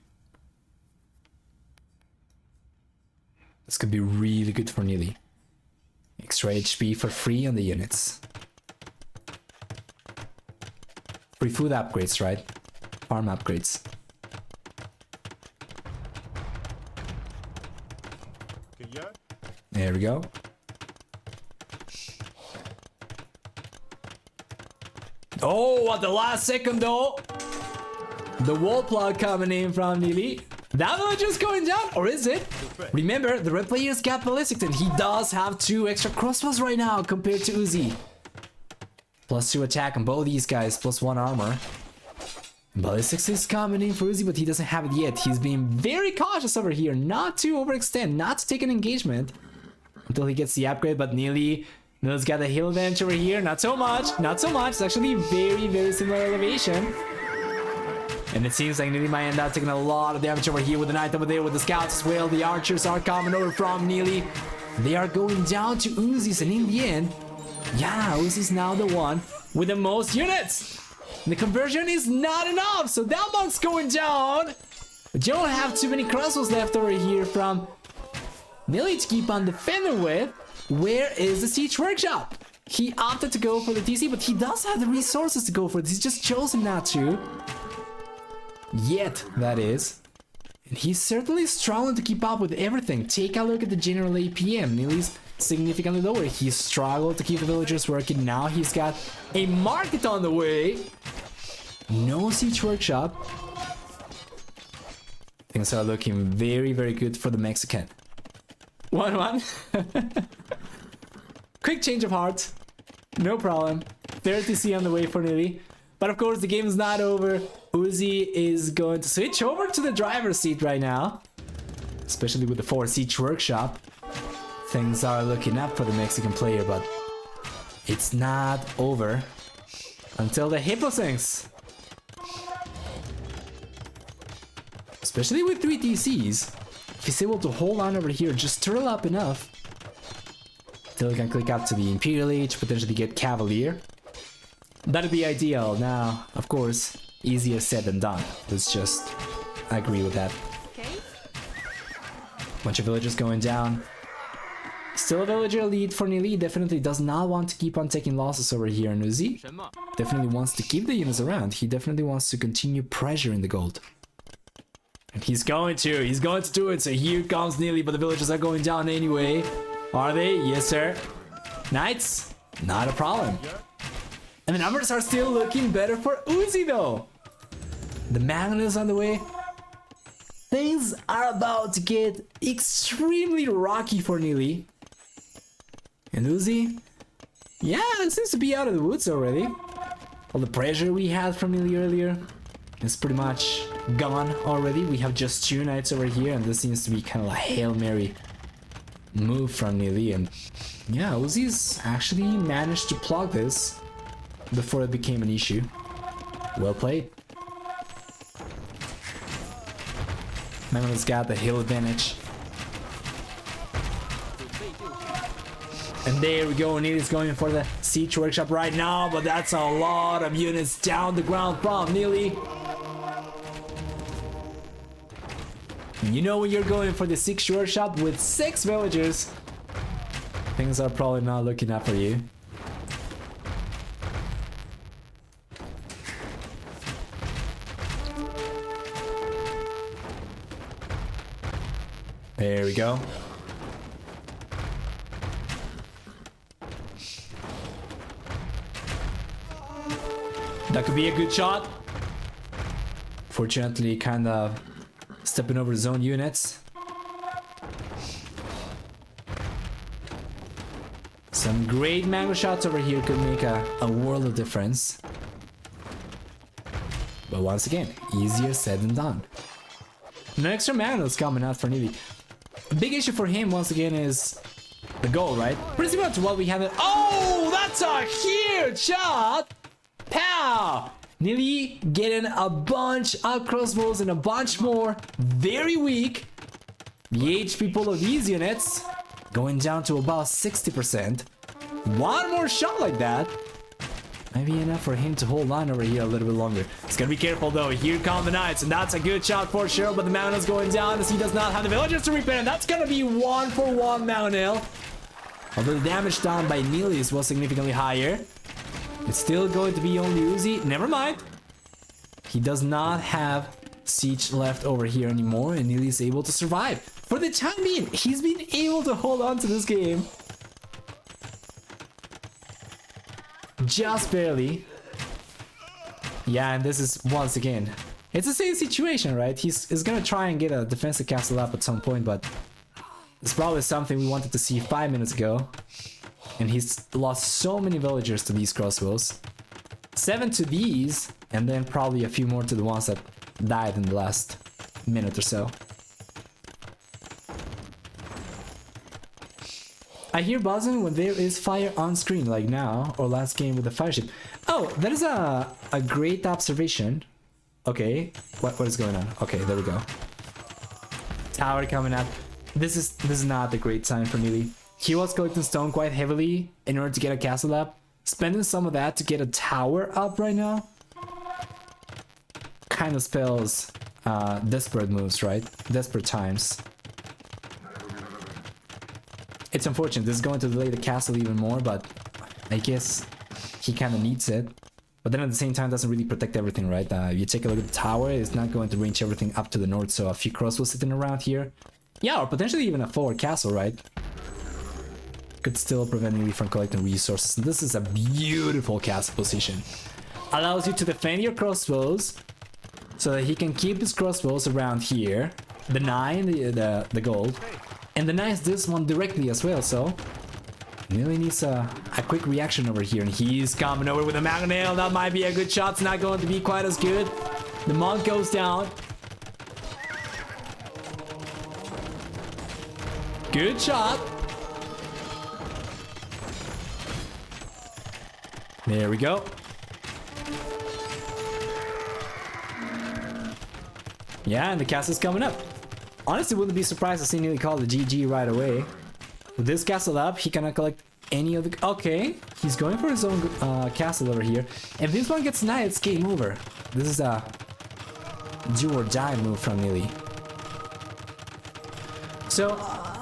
This could be really good for Nili. Extra HP for free on the units. Free food upgrades, right? Farm upgrades. There we go. Oh, at the last second though, the wall plug coming in from Nili. That village is going down, or is it? Remember, the red player's got ballistics, and he does have 2 extra crossbows right now compared to Uzzi. +2 attack on both these guys, +1 armor. Ballistics is coming in for Uzzi, but he doesn't have it yet. He's being very cautious over here, not to overextend, not to take an engagement until he gets the upgrade. But Nili's got a hill advantage over here. Not so much, not so much. It's actually very, very similar elevation. And it seems like Nili might end up taking a lot of damage over here with the knight over there with the scouts as well. The archers are coming over from Nili. They are going down to Uzzi's, and in the end, yeah, Uzzi's now the one with the most units. The conversion is not enough, so that monk's going down. But you don't have too many crossbows left over here from Nili to keep on defending with. Where is the siege workshop? He opted to go for the TC, but he does have the resources to go for it. He's just chosen not to. Yet, that is. And he's certainly struggling to keep up with everything. Take a look at the general APM. Nili's significantly lower. He struggled to keep the villagers working. Now he's got a market on the way. No siege workshop. Things are looking very, very good for the Mexican. 1-1. Quick change of heart. No problem. 30C on the way for Nili. But of course, the game is not over. Uzzi is going to switch over to the driver's seat right now. Especially with the 4 siege workshop. Things are looking up for the Mexican player, but it's not over until the Hippo sings. Especially with 3 TCs, if he's able to hold on over here, just turtle up enough till he can click up to the Imperial Age, potentially get Cavalier. That'd be ideal. Now, of course, easier said than done. Let's just agree with that. Okay. Bunch of villagers going down. Still a villager lead for Nili. Definitely does not want to keep on taking losses over here. And Uzzi definitely wants to keep the units around. He definitely wants to continue pressuring the gold. And he's going to do it. So here comes Nili, but the villagers are going down anyway. Are they? Yes, sir. Knights? Not a problem. And the numbers are still looking better for Uzzi, though. The Magnet is on the way. Things are about to get extremely rocky for Nili. And Uzzi? Yeah, it seems to be out of the woods already. All the pressure we had from Nili earlier is pretty much gone already. We have just 2 knights over here, and this seems to be kind of a Hail Mary move from Nili. And yeah, Uzzi's actually managed to plug this before it became an issue. Well played. Magnus got the hill advantage. And there we go, Nili's going for the siege workshop right now, but that's a lot of units down the ground from Nili. You know, when you're going for the siege workshop with 6 villagers, things are probably not looking up for you. There we go. That could be a good shot. Fortunately, kind of stepping over zone units. Some great mango shots over here could make a world of difference. But once again, easier said than done. No extra mana is coming out for Nili. A big issue for him once again is the goal, right? Pretty much what we have. Oh, that's a huge shot! Pow! Nili getting a bunch of crossbows and a bunch more. Very weak. The HP pool of these units going down to about 60%. One more shot like that might be enough for him to hold on over here a little bit longer. He's gonna be careful though. Here come the knights, and that's a good shot for sure, but the Mountain's going down as he does not have the villagers to repair, and that's gonna be 1-for-1 Mountain. Although the damage done by Nili's was significantly higher. It's still going to be only Uzzi. Never mind. He does not have siege left over here anymore, and Nili is able to survive. For the time being, he's been able to hold on to this game. Just barely. Yeah, and this is once again, it's the same situation, right? He's gonna try and get a defensive castle up at some point, but it's probably something we wanted to see 5 minutes ago. And he's lost so many villagers to these crossbows. 7 to these, and then probably a few more to the ones that died in the last minute or so. I hear buzzing when there is fire on screen, like now, or last game with the fire ship. Oh, that is a great observation. Okay, what is going on? Okay, there we go. Tower coming up. This is not a great sign for Nili. He was collecting stone quite heavily in order to get a castle up. Spending some of that to get a tower up right now kind of spells desperate moves, right? Desperate times. It's unfortunate. This is going to delay the castle even more, but I guess he kind of needs it. But then at the same time, doesn't really protect everything, right? If you take a look at the tower, it's not going to range everything up to the north, so a few crossbows sitting around here. Yeah, or potentially even a forward castle, right? Could still prevent Nili from collecting resources. And this is a beautiful castle position. Allows you to defend your crossbows so that he can keep his crossbows around here. The 9, the gold. And denies this one directly as well, so Nili needs a quick reaction over here. And he's coming over with a mangonel. That might be a good shot. It's not going to be quite as good. The monk goes down. Good shot. There we go. Yeah, and the castle's coming up. Honestly, wouldn't be surprised to see Nili call the GG right away. With this castle up, he cannot collect any of the... Okay, he's going for his own castle over here. If this one gets knight, it's game over. This is a do or die move from Nili. So,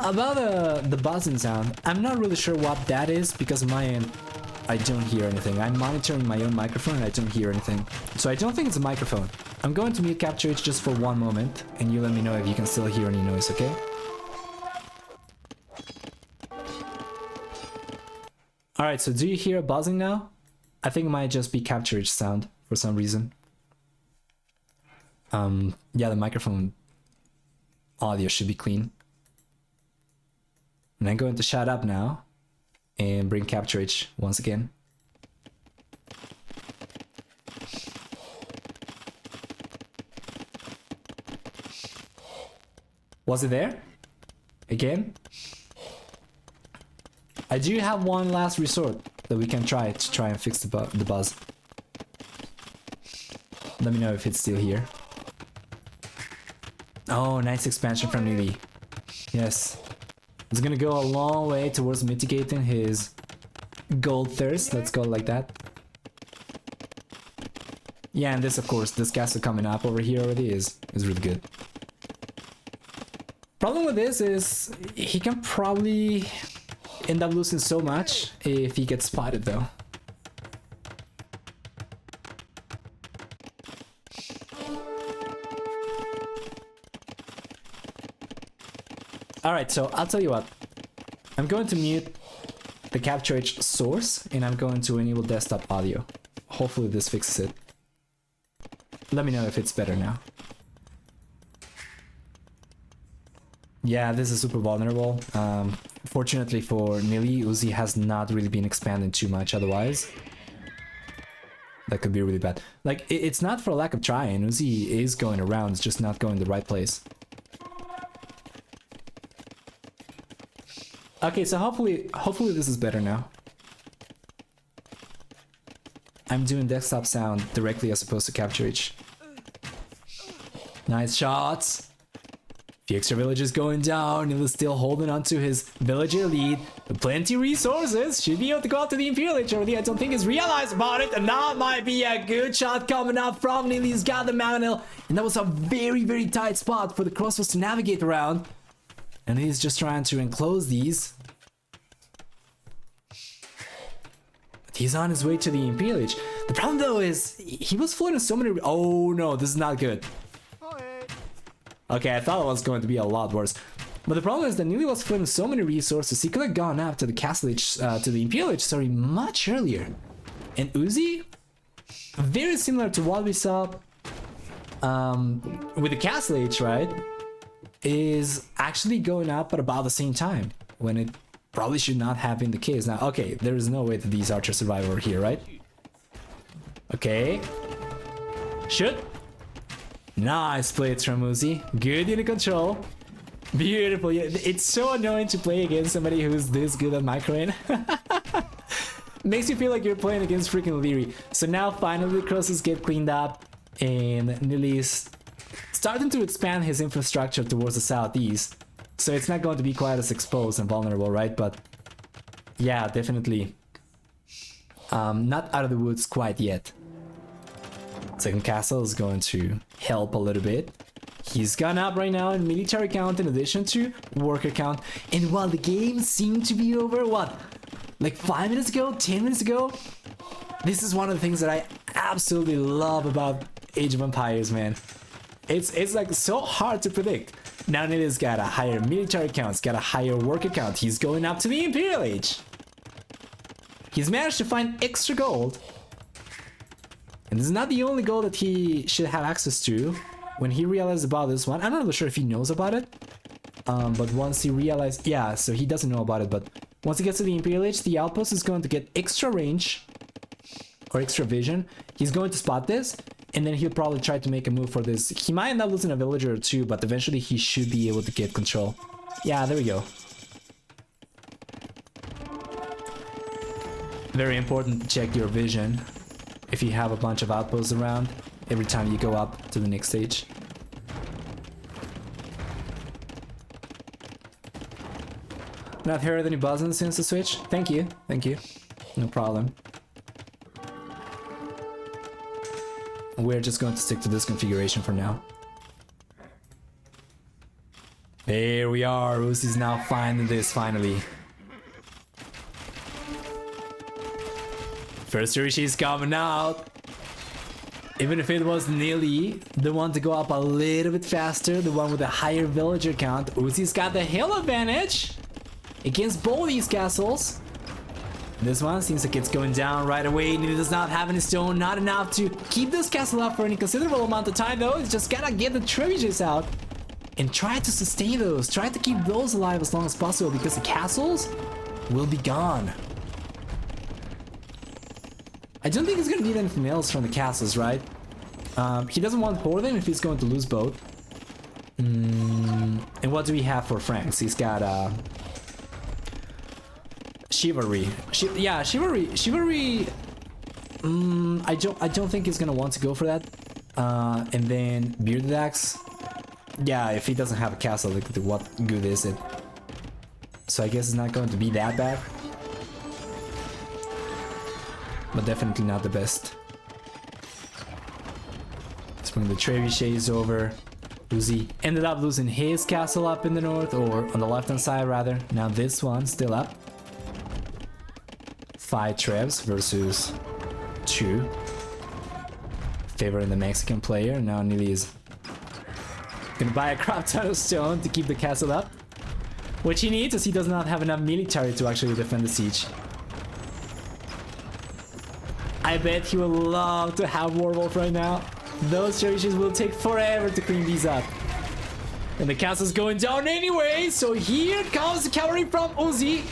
about the buzzing sound, I'm not really sure what that is because on my end, I don't hear anything. I'm monitoring my own microphone and I don't hear anything. So I don't think it's a microphone. I'm going to mute capture it just for one moment and you let me know if you can still hear any noise, okay? Alright, so do you hear a buzzing now? I think it might just be capture sound for some reason. Yeah, the microphone audio should be clean. And I'm going to shut up now and bring capture H once again. Was it there? Again? I do have one last resort that we can try to try and fix the buzz. Let me know if it's still here. Oh, nice expansion from Nili. Yes. It's gonna go a long way towards mitigating his gold thirst. Let's go like that. Yeah, and this, of course, this castle coming up over here already is really good. Problem with this is he can probably end up losing so much if he gets spotted, though. Alright, so I'll tell you what. I'm going to mute the Capture H source and I'm going to enable desktop audio. Hopefully this fixes it. Let me know if it's better now. Yeah, this is super vulnerable. Fortunately for Nili, Uzzi has not really been expanding too much otherwise. That could be really bad. Like, it's not for lack of trying. Uzzi is going around, it's just not going the right place. Okay, so hopefully this is better now. I'm doing desktop sound directly as opposed to Capture H. Nice shots. The extra village is going down. Nili is still holding on to his villager lead. Plenty resources. Should be able to go up to the Imperial Age already. I don't think he's realized about it. And that might be a good shot coming up from Nili. He's got the Mangonel. And that was a very, very tight spot for the crossbows to navigate around. And he's just trying to enclose these. But he's on his way to the Imperial Age. The problem though is he was floating so many. Oh no, this is not good. Okay, I thought it was going to be a lot worse. But the problem is that Nili was floating so many resources, he could have gone up to the Castle Age, to the Imperial Age, sorry, much earlier. And Uzzi, very similar to what we saw with the Castle Age, right? Is actually going up at about the same time, when it probably should not have been the case. Now, okay, there is no way that these archers survive over here, right? Okay. Should. Nice plays from Uzzi. Good unit control. Beautiful. Yeah, it's so annoying to play against somebody who's this good at microing. Makes you feel like you're playing against freaking Leary. So now finally the crosses get cleaned up and Nili's starting to expand his infrastructure towards the southeast. So it's not going to be quite as exposed and vulnerable, right? But yeah, definitely not out of the woods quite yet. Second castle is going to help a little bit. He's gone up right now in military count in addition to worker count. And while the game seemed to be over, what? Like 5 minutes ago? 10 minutes ago? This is one of the things that I absolutely love about Age of Empires, man. It's like so hard to predict. Now Nili's got a higher military count, he's got a higher worker count. He's going up to the Imperial Age. He's managed to find extra gold. And this is not the only gold that he should have access to. When he realized about this one, I'm not really sure if he knows about it. But once he realized, yeah, so he doesn't know about it, but once he gets to the Imperial Age, the outpost is going to get extra range or extra vision. He's going to spot this, and then he'll probably try to make a move for this. He might end up losing a villager or two, but eventually he should be able to get control. Yeah, there we go. Very important to check your vision if you have a bunch of outposts around every time you go up to the next stage. Not heard any buzzing since the switch? Thank you, thank you. No problem. We're just going to stick to this configuration for now. There we are, Uzzi's now finding this finally. First Rishi's coming out. Even if it was Nili, the one to go up a little bit faster, the one with a higher villager count, Uzzi's got the hill advantage against both these castles. This one seems like it's going down right away. Nili does not have any stone, not enough to keep this castle up for any considerable amount of time though. He's just gotta get the trebuchets out and try to sustain those, try to keep those alive as long as possible because the castles will be gone. I don't think he's gonna need anything else from the castles, right? He doesn't want Horden if he's going to lose both. And And what do we have for Franks? He's got Chivalry. Chivalry. I don't think he's gonna want to go for that. And then Bearded Axe. Yeah, if he doesn't have a castle, like, what good is it? So I guess it's not going to be that bad. But definitely not the best. Let's bring the trebuchets over. Uzzi ended up losing his castle up in the north, or on the left hand side rather. Now this one still up. 5 trebs versus 2. Favoring the Mexican player. Now Nili is gonna buy a crap ton of stone to keep the castle up, which he needs as he does not have enough military to actually defend the siege. I bet he would love to have Warwolf right now. Those trebuchets will take forever to clean these up. And the castle's going down anyway, so here comes the cavalry from Uzzi.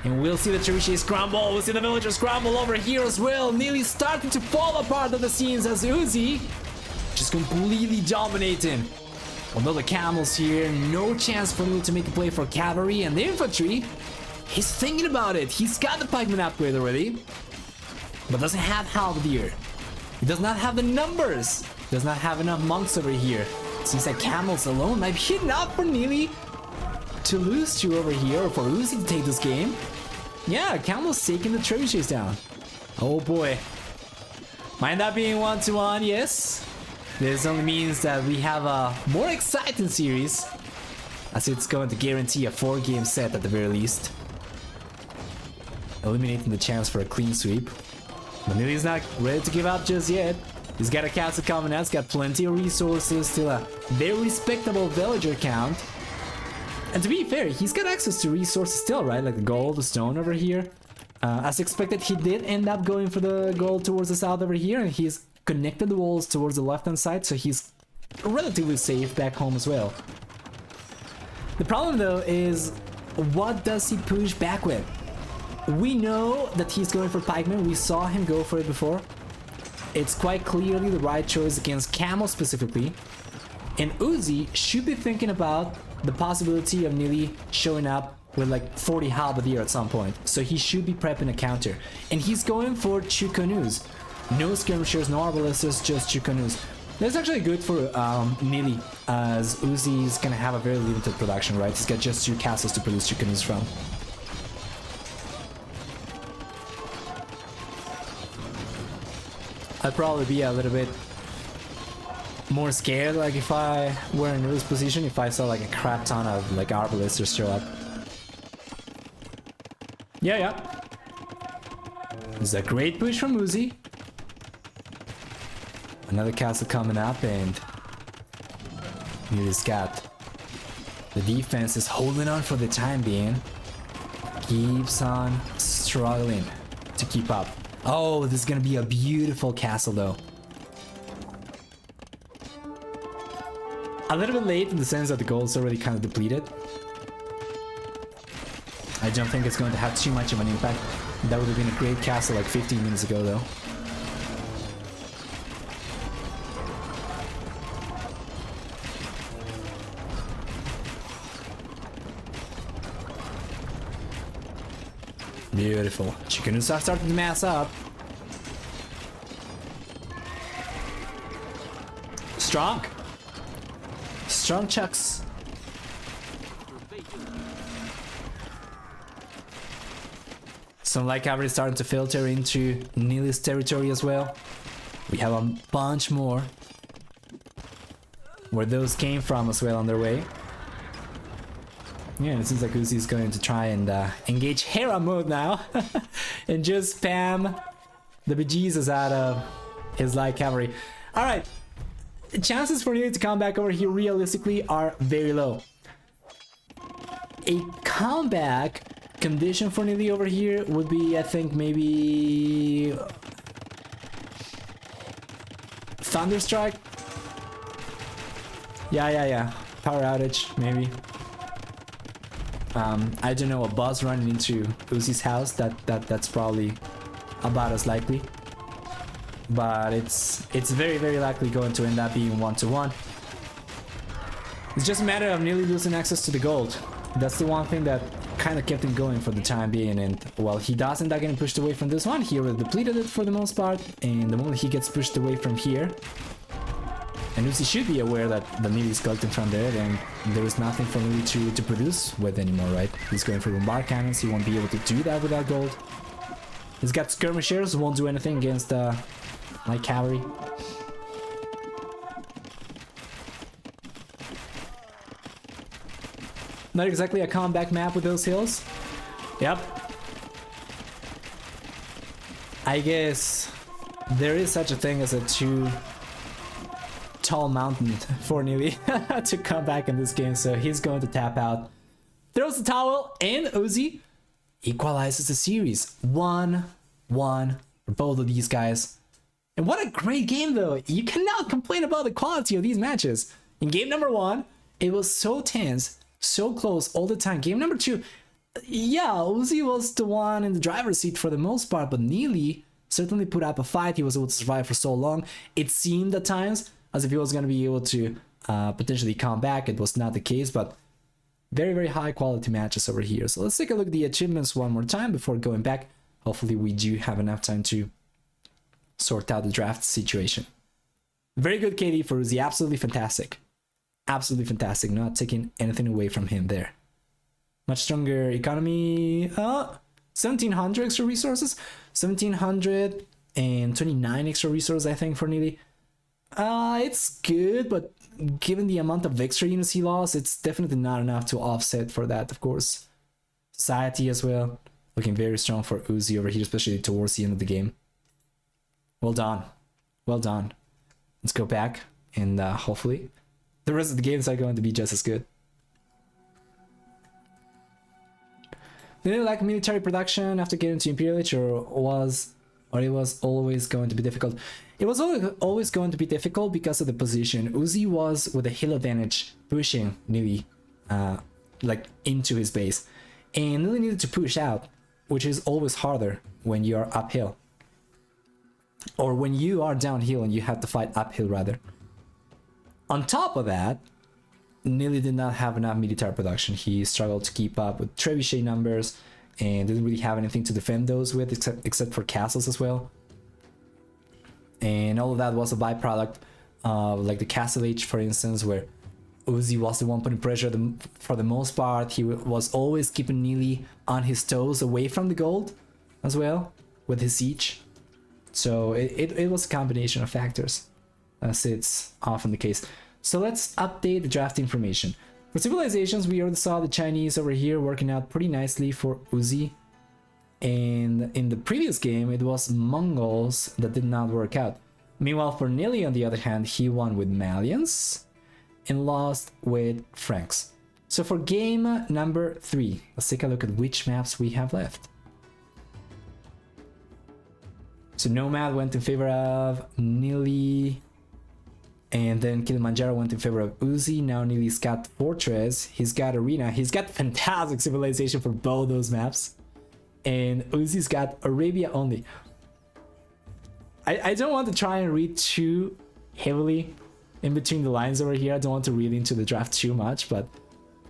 And we'll see the trebuchets scramble, we'll see the villagers scramble over here as well. Nearly starting to fall apart at the scenes as Uzzi just completely dominating. Although the camels here, no chance for Nili to make a play for cavalry and the infantry. He's thinking about it, he's got the pikeman upgrade already, but doesn't have halberdier. He does not have the numbers, does not have enough monks over here. Seems like camels alone might be enough for Nili to lose to over here, or for Uzzi to take this game. Yeah, camels taking the trebuchets down. Oh boy. Mind that being 1-1, yes. This only means that we have a more exciting series, as it's going to guarantee a 4-game set at the very least, eliminating the chance for a clean sweep. But Nili's not ready to give up just yet. He's got a castle coming out, he's got plenty of resources, still a very respectable villager count. And to be fair, he's got access to resources still, right? Like the gold, the stone over here. As expected, he did end up going for the gold towards the south over here, and he's connected the walls towards the left-hand side, so he's relatively safe back home as well. The problem, though, is what does he push back with? We know that he's going for pikemen. We saw him go for it before. It's quite clearly the right choice against camel specifically. And Uzzi should be thinking about the possibility of Nili showing up with like 40 halberdier at some point. So he should be prepping a counter. And he's going for 2 canoes. No skirmishers, no arbalesters, just 2 canoes. That's actually good for Nili, as Uzzi is gonna have a very limited production, right? He's got just 2 castles to produce 2 canoes from. I'd probably be a little bit more scared, like if I were in Nili's position, if I saw like a crap ton of like arbalesters show up. Yeah. This is a great push from Uzzi. Another castle coming up, and Nili's got the defense is holding on for the time being. Keeps on struggling to keep up. Oh, this is gonna be a beautiful castle though. A little bit late in the sense that the gold's already kind of depleted. I don't think it's going to have too much of an impact. That would have been a great castle like 15 minutes ago though. Beautiful. Chickens are starting to mass up. Strong. Strong chucks. Some light cavalry starting to filter into Nili's territory as well. We have a bunch more where those came from as well on their way. Yeah, and it seems like Uzzi is going to try and engage Hera mode now and just spam the bejesus out of his light cavalry. Alright, the chances for Nili to come back over here realistically are very low. A comeback condition for Nili over here would be, I think, maybe Thunderstrike. Yeah. Power outage, maybe. I don't know, a boss running into Uzzi's house, that's probably about as likely. But it's very likely going to end up being 1-1. It's just a matter of nearly losing access to the gold. That's the one thing that kind of kept him going for the time being, and well, he does end up getting pushed away from this one. He already depleted it for the most part, and the moment he gets pushed away from here, and Uzzi should be aware that the Nili is collecting from there, then there is nothing for Nili to produce with anymore, right? He's going for bombard cannons, he won't be able to do that without gold. He's got skirmishers, won't do anything against light cavalry. Not exactly a comeback map with those hills. Yep. I guess there is such a thing as a too tall mountain for Nili to come back in this game, so he's going to tap out. Throws the towel, and Uzzi equalizes the series. 1-1 for both of these guys. And what a great game, though. You cannot complain about the quality of these matches. In game number 1, it was so tense, so close all the time. Game number 2, yeah, Uzzi was the one in the driver's seat for the most part, but Nili certainly put up a fight. He was able to survive for so long. It seemed at times as if he was going to be able to potentially come back. It was not the case, but very, very high quality matches over here. So let's take a look at the achievements one more time before going back. Hopefully we do have enough time to sort out the draft situation. Very good KD for Uzzi, absolutely fantastic. Absolutely fantastic, not taking anything away from him there. Much stronger economy, 1700 extra resources, 1729 extra resources I think for Nili. It's good, but given the amount of extra units he lost, it's definitely not enough to offset for that, of course. Society as well, looking very strong for Uzzi over here, especially towards the end of the game. Well done. Well done. Let's go back, and hopefully the rest of the games are going to be just as good. Did you like military production after getting to Imperial Age, or it was always going to be difficult? It was always going to be difficult because of the position. Uzzi was with a hill advantage pushing Nili like into his base, and Nili needed to push out, which is always harder when you're uphill, or when you are downhill and you have to fight uphill rather. On top of that, Nili did not have enough military production. He struggled to keep up with trebuchet numbers and didn't really have anything to defend those with except for castles as well. And all of that was a byproduct of like the Castle Age, for instance, where Uzzi was the one putting pressure for the most part. He was always keeping Nili on his toes away from the gold as well with his siege. So it was a combination of factors, as it's often the case. So let's update the draft information. For civilizations, we already saw the Chinese over here working out pretty nicely for Uzzi. And in the previous game, it was Mongols that did not work out. Meanwhile, for Nili, on the other hand, he won with Malians and lost with Franks. So for game number 3, let's take a look at which maps we have left. So Nomad went in favor of Nili, and then Kilimanjaro went in favor of Uzzi. Now Nili's got Fortress, he's got Arena, he's got fantastic civilization for both those maps. And Uzzi's got Arabia only. I don't want to try and read too heavily in between the lines over here. I don't want to read into the draft too much, but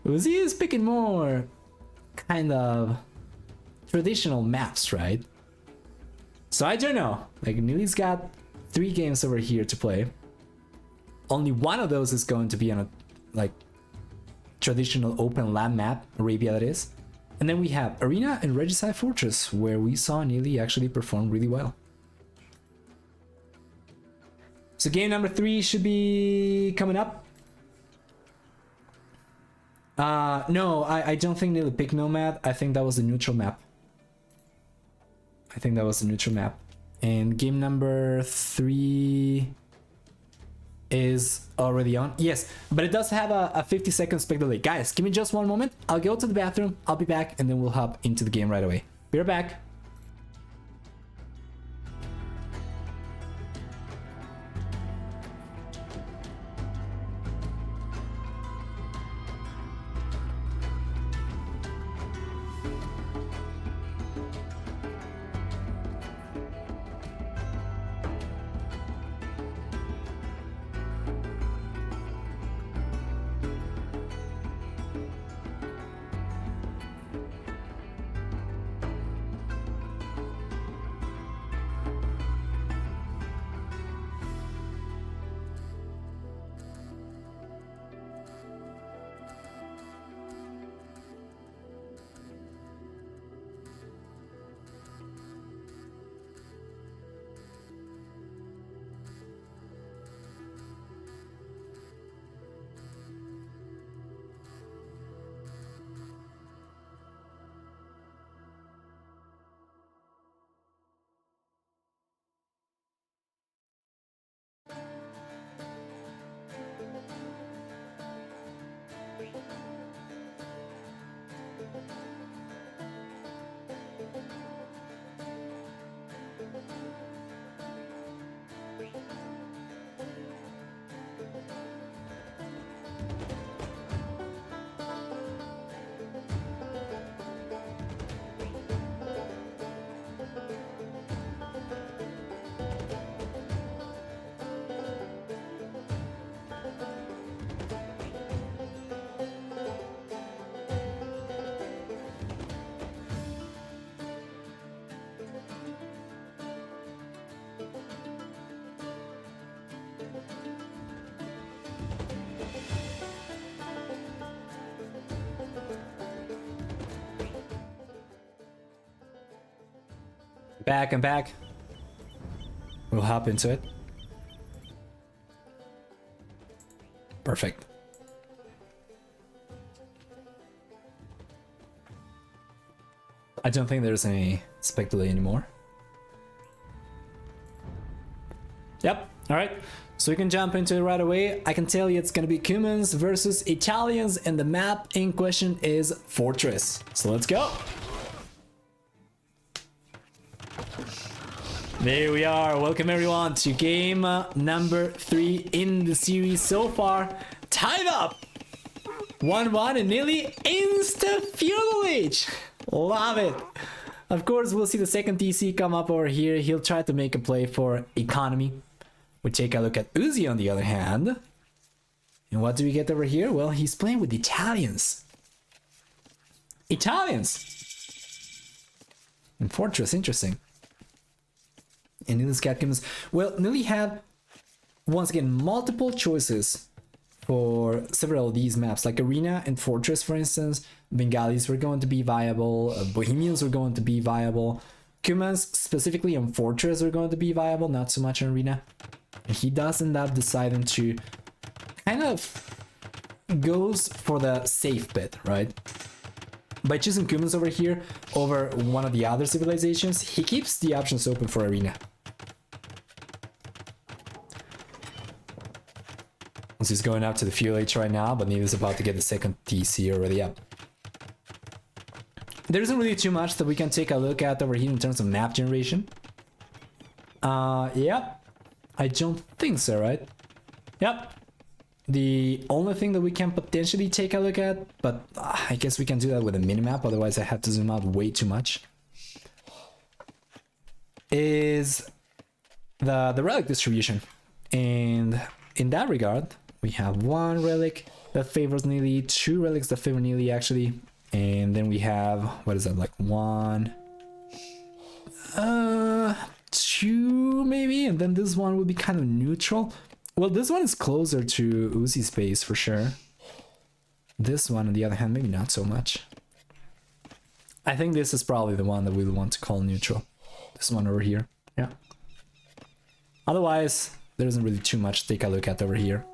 Uzzi is picking more kind of traditional maps, right? So I don't know. Like, Nili's got 3 games over here to play. Only one of those is going to be on a like traditional open land map, Arabia that is. And then we have Arena and Regicide Fortress, where we saw Nili actually perform really well. So game number 3 should be coming up. No, I don't think Nili picked Nomad. I think that was the neutral map. And game number 3 is already on. Yes, but it does have a 50-second spec delay. Guys, give me just one moment. I'll go to the bathroom, I'll be back, and then we'll hop into the game right away. Be right back. Back and back. We'll hop into it. Perfect. I don't think there's any spec delay anymore. Yep, alright. So we can jump into it right away. I can tell you it's gonna be Cumans versus Italians, and the map in question is Fortress. So let's go. There we are. Welcome everyone to game number 3 in the series so far. Tied up 1-1 and Nili insta-feudal age. Love it. Of course, we'll see the second TC come up over here. He'll try to make a play for economy. We take a look at Uzzi on the other hand. And what do we get over here? Well, he's playing with Italians. Italians! In Fortress, interesting. And Nili's cat comes. Well, Nili had, once again, multiple choices for several of these maps, like Arena and Fortress, for instance. Bengalis were going to be viable, Bohemians were going to be viable, Cumans specifically on Fortress were going to be viable, not so much on Arena. And he does end up deciding to kind of goes for the safe bet, right? By choosing Cumans over here over one of the other civilizations, he keeps the options open for Arena. He's going up to the Fuel H right now, but Nili's about to get the second TC already up. There isn't really too much that we can take a look at over here in terms of map generation. Yep. I don't think so, right? Yep. The only thing that we can potentially take a look at, but I guess we can do that with a minimap, otherwise I have to zoom out way too much, is the relic distribution. And in that regard, we have one relic that favors Nili, 2 relics that favor Nili actually, and then we have, what is that, like 1, 2 maybe, and then this one will be kind of neutral. Well, this one is closer to Uzzi's base for sure. This one, on the other hand, maybe not so much. I think this is probably the one that we'll want to call neutral. This one over here, yeah. Otherwise, there isn't really too much to take a look at over here.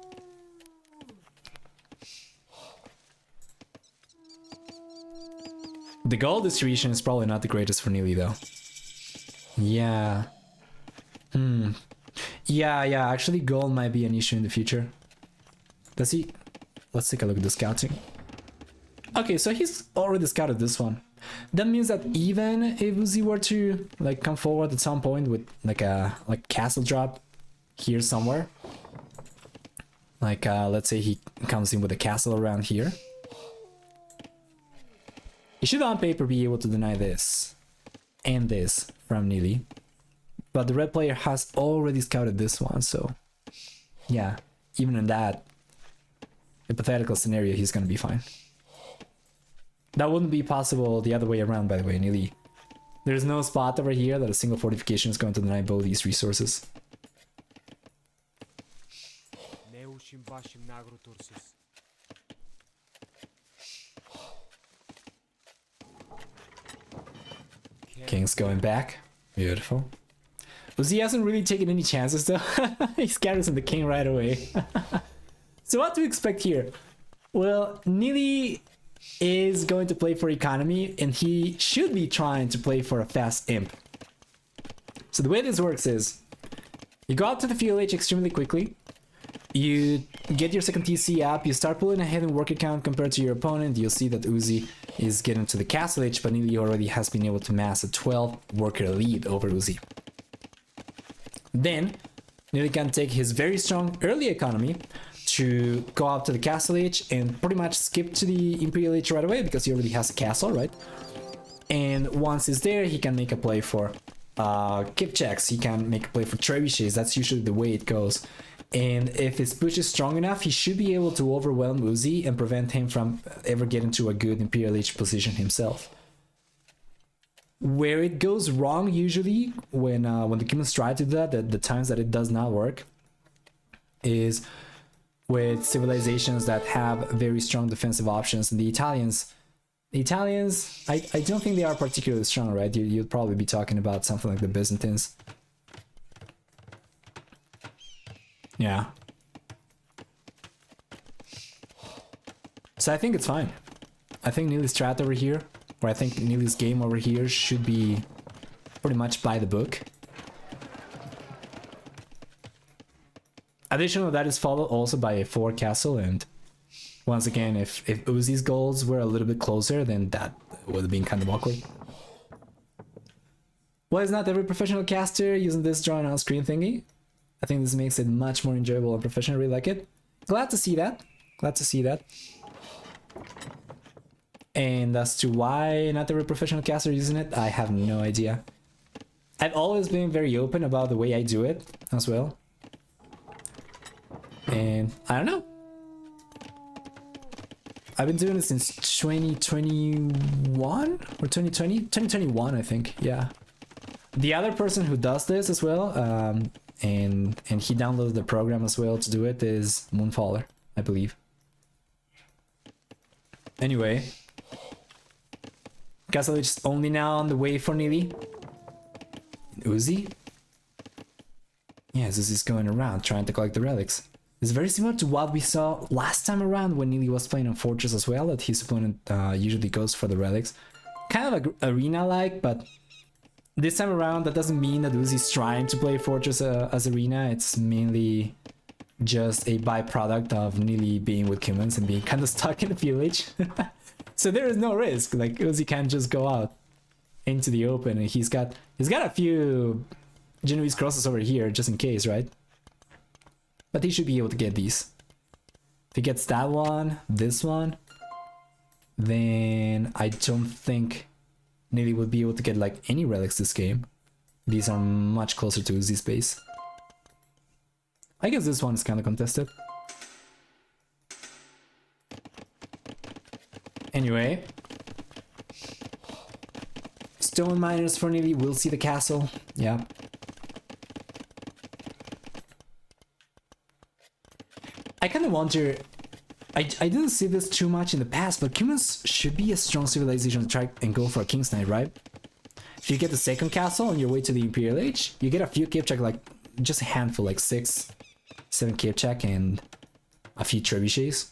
The gold distribution is probably not the greatest for Nili though. Yeah. Yeah, actually gold might be an issue in the future. Let's see. Let's take a look at the scouting. Okay, so he's already scouted this one. That means that even if Uzzi were to like come forward at some point with like a castle drop here somewhere, like let's say he comes in with a castle around here, he should on paper be able to deny this and this from Nili. But the red player has already scouted this one, so yeah, even in that hypothetical scenario, he's gonna be fine. That wouldn't be possible the other way around, by the way, Nili. There's no spot over here that a single fortification is going to deny both these resources. King's going back. Beautiful. Uzzi hasn't really taken any chances though. He scatters in the king right away. So what to expect here? Well, Nili is going to play for economy and he should be trying to play for a fast imp. So the way this works is you go out to the FLH extremely quickly, you get your second TC up, you start pulling ahead in worker count compared to your opponent. You'll see that Uzzi is getting to the castle H, but Nili already has been able to mass a 12 worker lead over Uzzi. Then Nili can take his very strong early economy to go up to the castle H and pretty much skip to the Imperial H right away because he already has a castle, right? And once he's there, he can make a play for Kipchaks, he can make a play for trebuchets. That's usually the way it goes. And if his push is strong enough, he should be able to overwhelm Uzzi and prevent him from ever getting to a good Imperial H position himself. Where it goes wrong usually when the Cumans try to do that, the times that it does not work, is with civilizations that have very strong defensive options. And the Italians The Italians, I don't think they are particularly strong, right? You'd probably be talking about something like the Byzantines. Yeah. So I think it's fine. I think Nili's strat over here, or I think Nili's game over here should be pretty much by the book. Additional that is followed also by a 4 castle, and once again, if Uzzi's goals were a little bit closer, then that would have been kind of awkward. Why is not every professional caster using this drawn on screen thingy? I think this makes it much more enjoyable and professional. I really like it. Glad to see that. Glad to see that. And as to why not every professional caster using it, I have no idea. I've always been very open about the way I do it as well. And I don't know. I've been doing it since 2021 or 2020? 2021, I think. Yeah. The other person who does this as well, and he downloaded the program as well to do it, is Moonfaller, I believe. Anyway, Castle is only now on the way for Nili. Uzzi? Yes, Uzzi's going around trying to collect the relics. It's very similar to what we saw last time around when Nili was playing on Fortress as well, that his opponent usually goes for the relics. Kind of like arena-like, but this time around that doesn't mean that Uzzi's trying to play Fortress as arena. It's mainly just a byproduct of Nili being with humans and being kind of stuck in the village. So there is no risk. Like, Uzzi can just go out into the open, and he's got a few Genoese crosses over here just in case, right? But he should be able to get these. If he gets that one, this one, then I don't think Nili would be able to get like any relics this game. These are much closer to Uzzi's base. I guess this one is kind of contested. Anyway, stone miners for Nili. We'll see the castle. Yeah. I kind of wonder, I didn't see this too much in the past, but humans should be a strong civilization to try and go for a King's Knight, right? If you get the second castle on your way to the Imperial Age, you get a few cape check, like just a handful, like 6, 7 cape check and a few trebuchets.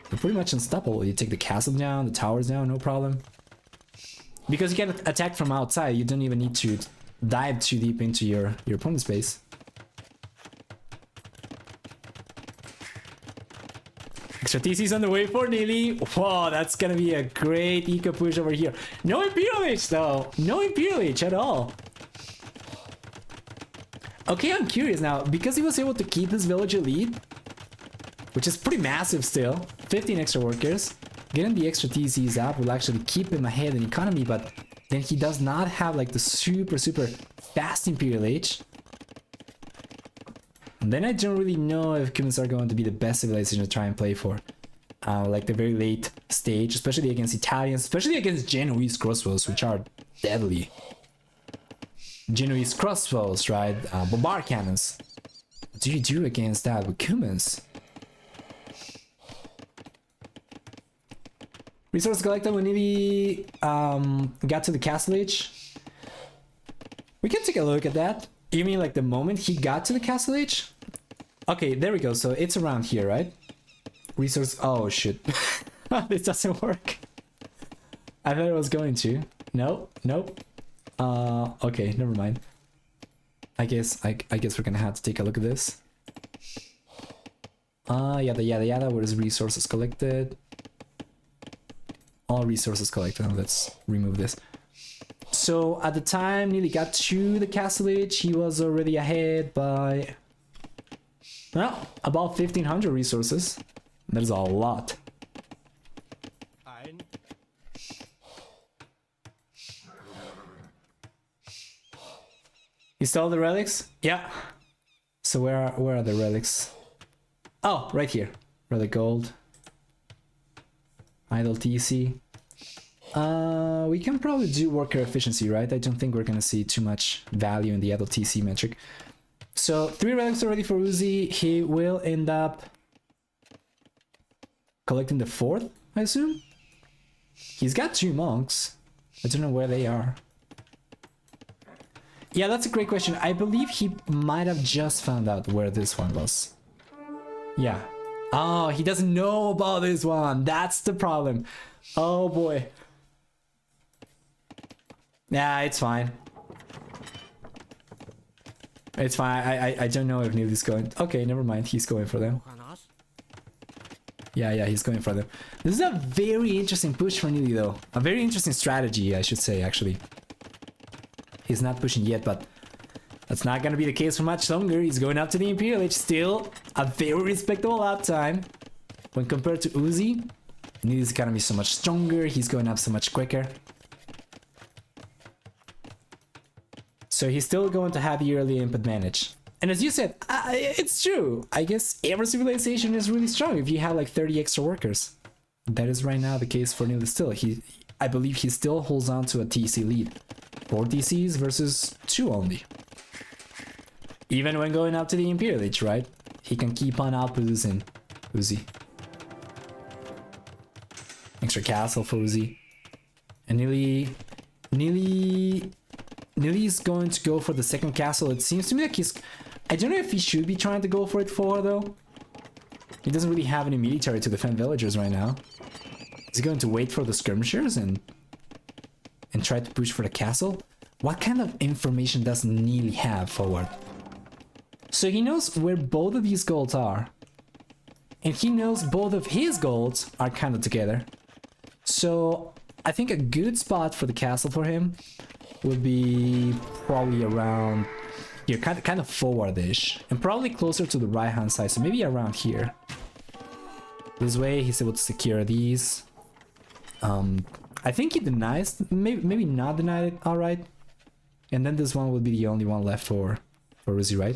You're pretty much unstoppable. You take the castle down, the towers down, no problem. Because you get attacked from outside, you don't even need to dive too deep into your opponent's base. Extra TC's on the way for Nili. Whoa, that's gonna be a great eco push over here. No Imperial Age though. No Imperial Age at all. Okay, I'm curious now. Because he was able to keep this village elite, which is pretty massive still, 15 extra workers, getting the extra TCs up will actually keep him ahead in economy, but then he does not have like the super fast Imperial Age. And then I don't really know if humans are going to be the best civilization to try and play for. Like the very late stage, especially against Italians, especially against Genoese crossbows, which are deadly. Genoese crossbows, right? Bombard cannons. What do you do against that with humans? Resource collected when Nili got to the castle age. We can take a look at that. You mean like the moment he got to the castle age? Okay, there we go. So it's around here, right? Resource. Oh shit, this doesn't work. I thought it was going to. No, nope. Okay, never mind. I guess we're gonna have to take a look at this. Yada. Where's resources collected? All resources collected. Let's remove this. So at the time Nili got to the castle age, he was already ahead by, well, about 1500 resources. That is a lot. You stole the relics? Yeah. So where are the relics? Oh, right here. Relic gold. Idle TC. We can probably do worker efficiency, right? I don't think we're gonna see too much value in the idle TC metric. So 3 relics already for Uzzi. He will end up collecting the 4th, I assume. He's got 2 monks. I don't know where they are. Yeah, that's a great question. I believe he might have just found out where this one was. Yeah. Oh, he doesn't know about this one. That's the problem. Oh boy. Yeah, it's fine. It's fine. I don't know if Nili's going. Okay, never mind. He's going for them. Yeah, he's going for them. This is a very interesting push for Nili, though. A very interesting strategy, I should say, actually. He's not pushing yet, but that's not gonna be the case for much longer. He's going up to the Imperial Age. Still a very respectable uptime. When compared to Uzzi, Nili's economy is so much stronger. He's going up so much quicker. So he's still going to have the early imp advantage. And as you said, it's true. I guess every civilization is really strong if you have like 30 extra workers. That is right now the case for Nili still. I believe he still holds on to a TC lead. 4 TCs versus 2 only. Even when going up to the Imperial Age, right? He can keep on outproducing Uzzi. Extra castle for Uzzi. And Nili's going to go for the second castle. It seems to me like he's... I don't know if he should be trying to go for it for, though. He doesn't really have any military to defend villagers right now. Is he going to wait for the skirmishers and try to push for the castle? What kind of information does Nili have forward? So he knows where both of these golds are. And he knows both of his golds are kind of together. So I think a good spot for the castle for him would be probably around here, kind of forward-ish. And probably closer to the right-hand side, so maybe around here. This way he's able to secure these. I think he denies, maybe not denied it outright. And then this one would be the only one left for Uzzi, right?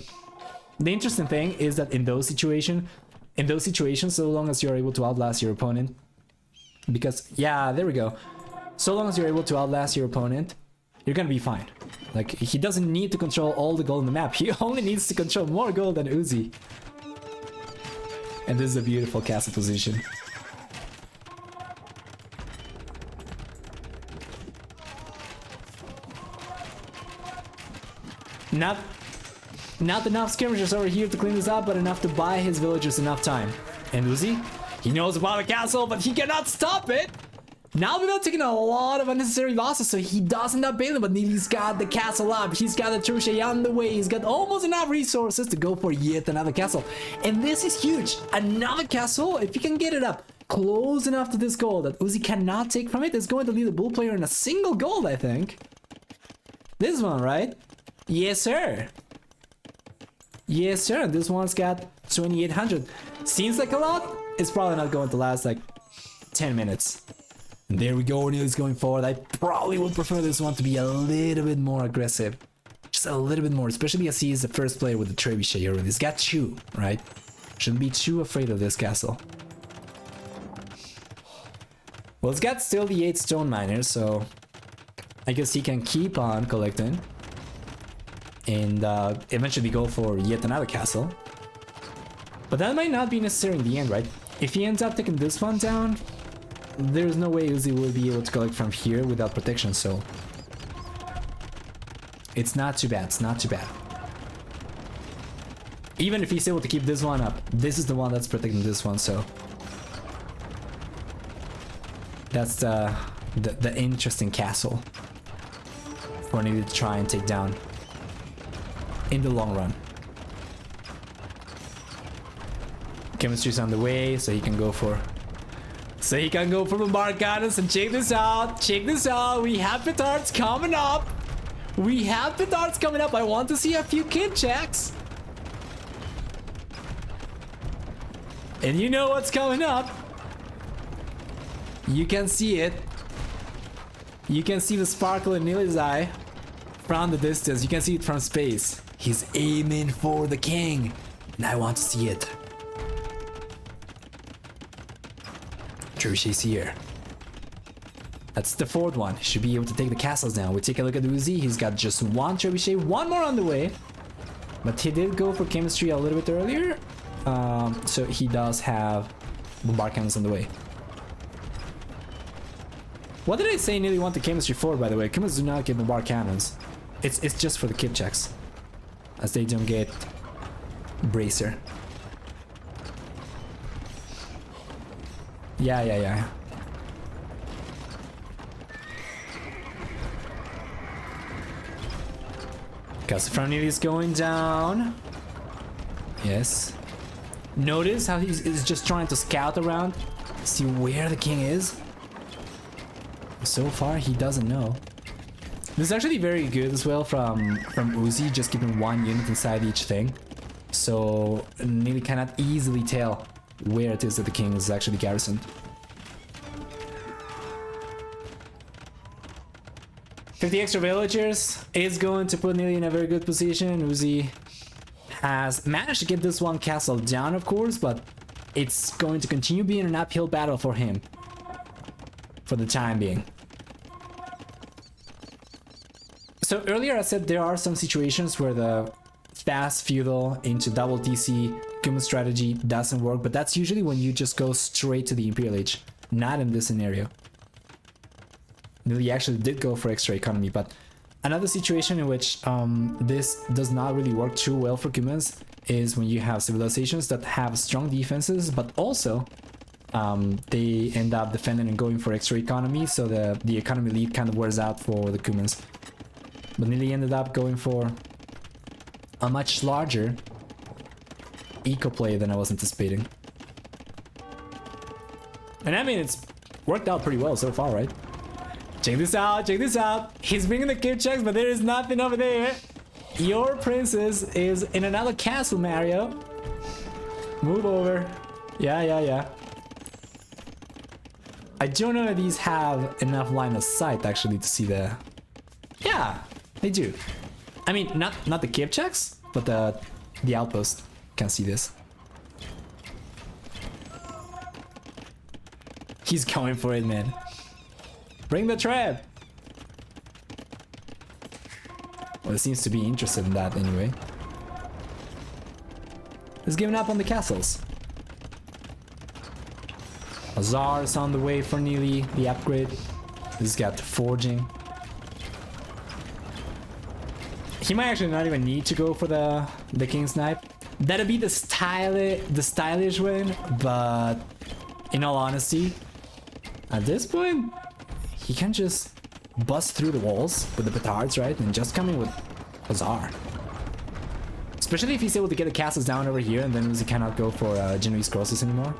The interesting thing is that in those situations, so long as you're able to outlast your opponent, because, yeah, there we go. So long as you're able to outlast your opponent, you're gonna be fine. Like, he doesn't need to control all the gold on the map. He only needs to control more gold than Uzzi. And this is a beautiful castle position. Not enough skirmishers over here to clean this up, but enough to buy his villagers enough time. And Uzzi, he knows about the castle, but he cannot stop it! Now without taking a lot of unnecessary losses, so he does end up bailing, but Nili's got the castle up, he's got the trebuchet on the way, he's got almost enough resources to go for yet another castle. And this is huge! Another castle, if he can get it up close enough to this gold that Uzzi cannot take from it, is going to leave the bull player in a single gold, I think. This one, right? Yes, sir. Yes, sir. This one's got 2,800. Seems like a lot. It's probably not going to last like 10 minutes. And there we go. Nili's going forward. I probably would prefer this one to be a little bit more aggressive. Just a little bit more, especially as he is the first player with the trebuchet already. He's got 2, right? Shouldn't be too afraid of this castle. Well, it's got still the 8 stone miners, so I guess he can keep on collecting. And eventually go for yet another castle. But that might not be necessary in the end, right? If he ends up taking this one down, there's no way Uzzi will be able to collect from here without protection, so... It's not too bad, it's not too bad. Even if he's able to keep this one up, this is the one that's protecting this one, so... That's the interesting castle for Nili to try and take down in the long run. Chemistry's on the way, so he can go for bombard guidance. And check this out, we have petards coming up. I want to see a few kid checks. And you know what's coming up. You can see it. You can see the sparkle in Nili's eye from the distance. You can see it from space. He's aiming for the king, and I want to see it. Trebuchet's here. That's the 4th one. He should be able to take the castles now. We take a look at Uzzi. He's got just 1 trebuchet, 1 more on the way. But he did go for chemistry a little bit earlier. So he does have bombard cannons on the way. What did I say Nili want the chemistry for, by the way? Kumans do not get bombard cannons. It's just for the kip checks. As they don't get bracer. Yeah. Castle from Nili is going down. Yes. Notice how he's just trying to scout around, see where the king is. So far, he doesn't know. This is actually very good as well from Uzzi, just keeping one unit inside each thing. So Nili cannot easily tell where it is that the king is actually garrisoned. 50 extra villagers is going to put Nili in a very good position. Uzzi has managed to get this one castle down, of course, but it's going to continue being an uphill battle for him for the time being. So earlier I said there are some situations where the fast feudal into double TC Kuma strategy doesn't work, but that's usually when you just go straight to the Imperial Age, not in this scenario. Nili actually did go for extra economy, but another situation in which this does not really work too well for Kumans is when you have civilizations that have strong defenses, but also they end up defending and going for extra economy, so the economy lead kind of wears out for the Kumans. But Nili ended up going for a much larger eco play than I was anticipating. And I mean, it's worked out pretty well so far, right? Check this out, check this out. He's bringing the kip checks, but there is nothing over there. Your princess is in another castle, Mario. Move over. Yeah. I don't know if these have enough line of sight actually to see the... Yeah, they do. I mean, not the kip checks, but the outpost can see this. He's going for it, man. Bring the trap! Well, it seems to be interested in that anyway. He's giving up on the castles. Azar is on the way for Nili, the upgrade. He's got forging. He might actually not even need to go for the King Snipe. That'd be the stylish win, but in all honesty, at this point, he can just bust through the walls with the petards, right? And just come in with Azar. Especially if he's able to get the castles down over here and then he cannot go for Genoese crosses anymore.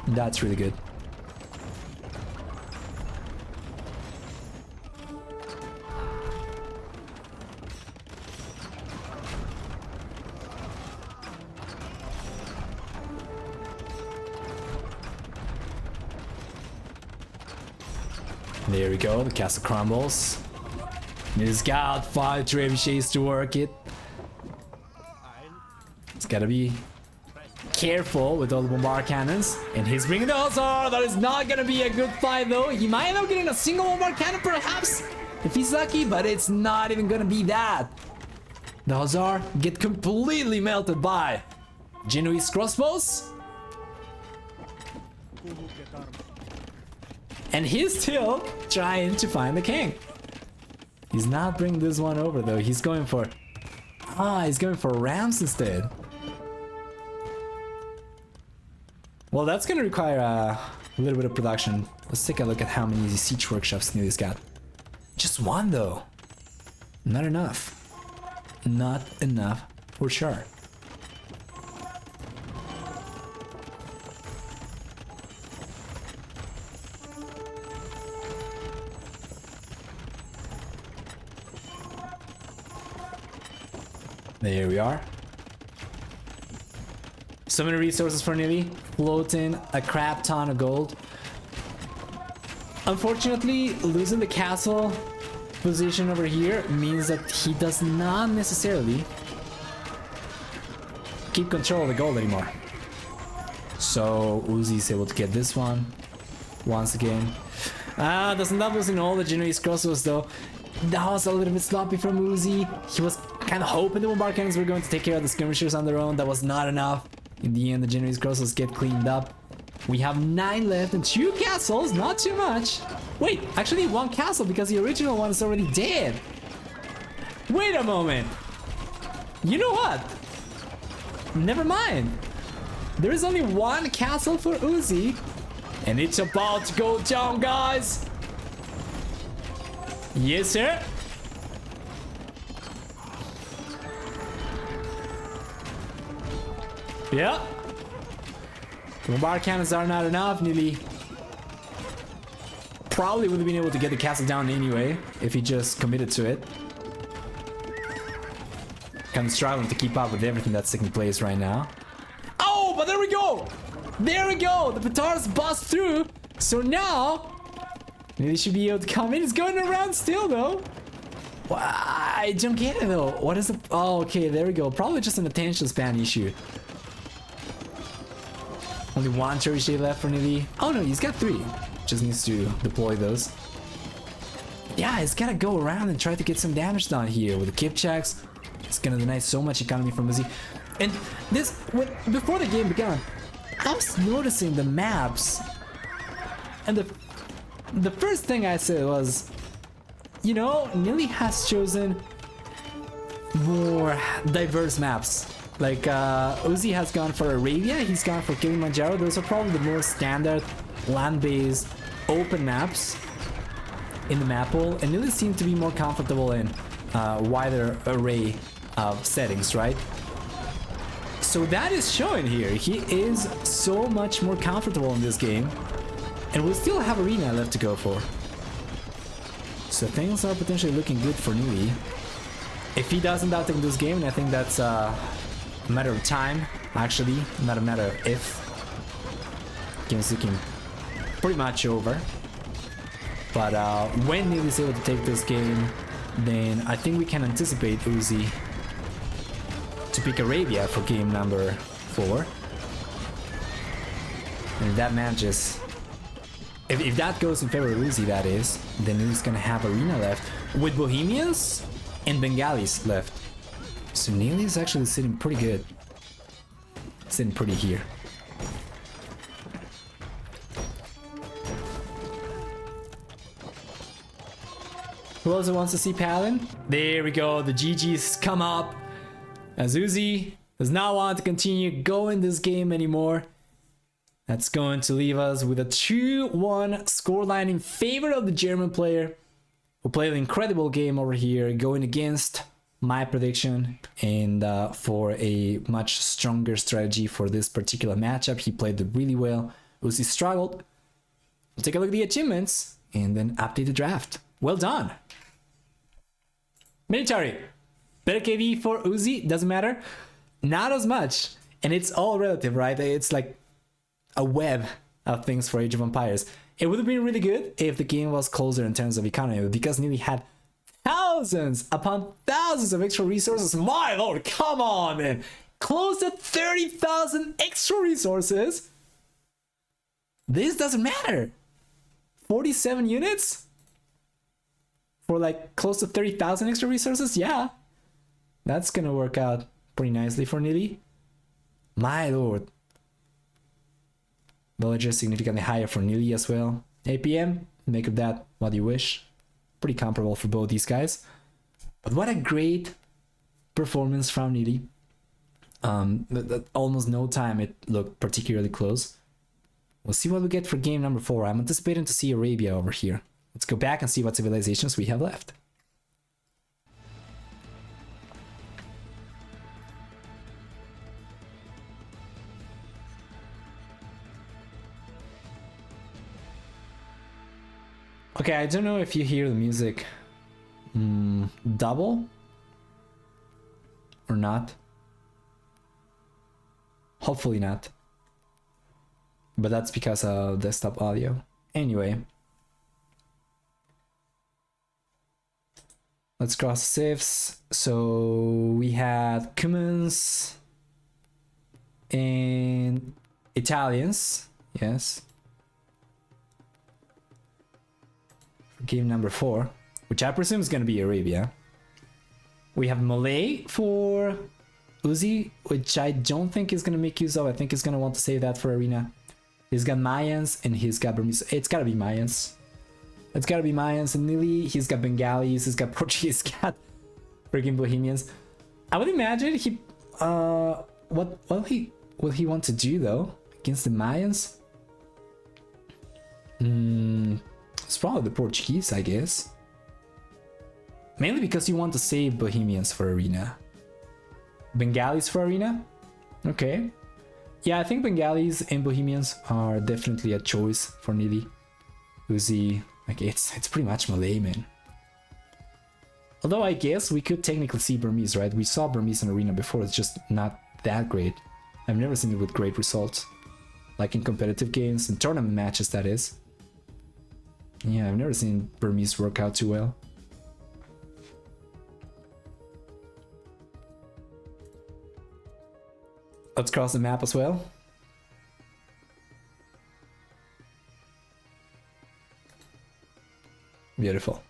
That's really good. There we go, the castle crumbles. He's got 5 trebuchets to work it. It's gotta be careful with all the bombard cannons. And he's bringing the Hussar. That is not gonna be a good fight though. He might end up getting a single bombard cannon perhaps, if he's lucky, but it's not even gonna be that. The Hussar get completely melted by Genoese crossbows. And he's still trying to find the king. He's not bringing this one over though. He's going for... he's going for rams instead. Well, that's gonna require a little bit of production. Let's take a look at how many siege workshops Nili's got. Just one though. Not enough. Not enough for sure. There we are. So many resources for Nili, floating a crap ton of gold. Unfortunately, losing the castle position over here means that he does not necessarily keep control of the gold anymore. So Uzzi is able to get this one once again. Doesn't end up losing all the Genoese crossbows though. That was a little bit sloppy from Uzzi. He was kind of hoping the bombard cannons were going to take care of the skirmishers on their own. That was not enough. In the end, the Genoese crossbows get cleaned up. We have 9 left and 2 castles, not too much. Wait, actually one castle because the original one is already dead. Wait a moment. You know what? Never mind. There is only one castle for Uzzi. And it's about to go down, guys. Yes, sir. Yeah. Bar cannons are not enough, Nili. Probably would have been able to get the castle down anyway if he just committed to it. Kind of struggling to keep up with everything that's taking place right now. Oh, but there we go! There we go! The petards bust through. So now, Nili should be able to come in. It's going around still, though. Well, I don't get it, though. What is the... Oh, okay, there we go. Probably just an attention span issue. Only one cherry shade left for Nili. Oh, no, he's got 3. Just needs to deploy those. Yeah, he's gotta go around and try to get some damage done here with the kip checks. It's gonna deny so much economy from Uzzi. And this, before the game began, I was noticing the maps. And the first thing I said was, you know, Nili has chosen more diverse maps. Like, Uzzi has gone for Arabia, he's gone for Kilimanjaro. Those are probably the more standard land-based open maps in the map pool. And Nili seemed to be more comfortable in wider array of settings, right? So that is showing here. He is so much more comfortable in this game. And we'll still have arena left to go for. So things are potentially looking good for Nili. If he doesn't outtake this game, and I think that's a matter of time, actually, not a matter of if. Game's looking pretty much over. But when Nili is able to take this game, then I think we can anticipate Uzzi to pick Arabia for game number 4. And if that manages, if that goes in favor of Uzzi, that is, then Nili's gonna have arena left with Bohemians and Bengalis left. So Nili is actually sitting pretty good. Sitting pretty here. Who also wants to see Palin? There we go, the GG's come up. As Uzzi does not want to continue going this game anymore. That's going to leave us with a 2-1 scoreline in favor of the German player, who played an incredible game over here, going against my prediction and for a much stronger strategy for this particular matchup. He played it really well. Uzzi struggled. We'll take a look at the achievements and then update the draft. Well done. Military. Better KV for Uzzi, doesn't matter. Not as much. And it's all relative, right? It's like a web of things for Age of Empires. It would have been really good if the game was closer in terms of economy, but because Nili had thousands upon thousands of extra resources. My lord, come on, man. Close to 30,000 extra resources. This doesn't matter. 47 units? For like close to 30,000 extra resources? Yeah. That's gonna work out pretty nicely for Nili. My lord. Villager significantly higher for Nili as well. APM, make of that what you wish. Pretty comparable for both these guys. But what a great performance from Nili. Almost no time it looked particularly close. We'll see what we get for game number 4. I'm anticipating to see Arabia over here. Let's go back and see what civilizations we have left. Okay, I don't know if you hear the music double or not. Hopefully not. But that's because of desktop audio. Anyway. Let's cross civs. So we had Cumans and Italians. Yes. Game number 4, which I presume is going to be Arabia. We have Malay for Uzzi, which I don't think he's going to make use of. I think he's going to want to save that for Arena. He's got Mayans and he's got Burmese. It's got to be Mayans. It's gotta be Mayans and Nili. He's got Bengalis, he's got Portuguese, he's got freaking Bohemians. I would imagine he what will he want to do though against the Mayans? It's probably the Portuguese, I guess. Mainly because you want to save Bohemians for Arena. Bengalis for Arena? Okay. Yeah, I think Bengalis and Bohemians are definitely a choice for Nili. Uzzi, like it's pretty much Malay, man. Although I guess we could technically see Burmese, right? We saw Burmese in Arena before, it's just not that great. I've never seen it with great results. Like in competitive games, in tournament matches that is. Yeah, I've never seen Burmese work out too well. Let's cross the map as well. Beautiful.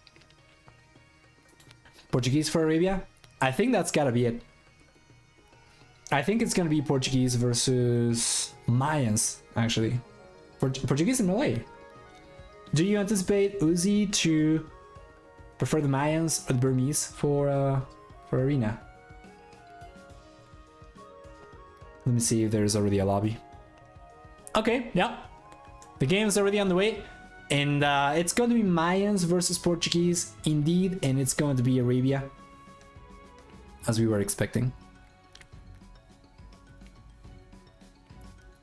Portuguese for Arabia? I think that's gotta be it. I think it's gonna be Portuguese versus Mayans, actually. Portuguese and Malay. Do you anticipate Uzzi to prefer the Mayans or the Burmese for Arena? Let me see if there's already a lobby. Okay, yeah. The game is already on the way. And it's going to be Mayans versus Portuguese, indeed. And it's going to be Arabia, as we were expecting.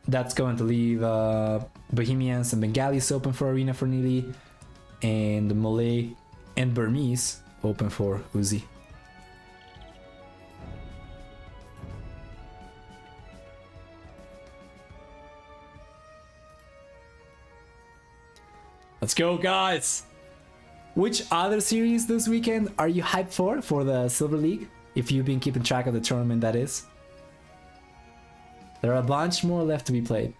That's going to leave Bohemians and Bengalis open for Arena for Nili. And Malay and Burmese open for Uzzi. Let's go, guys! Which other series this weekend are you hyped for the Silver League? If you've been keeping track of the tournament, that is. There are a bunch more left to be played.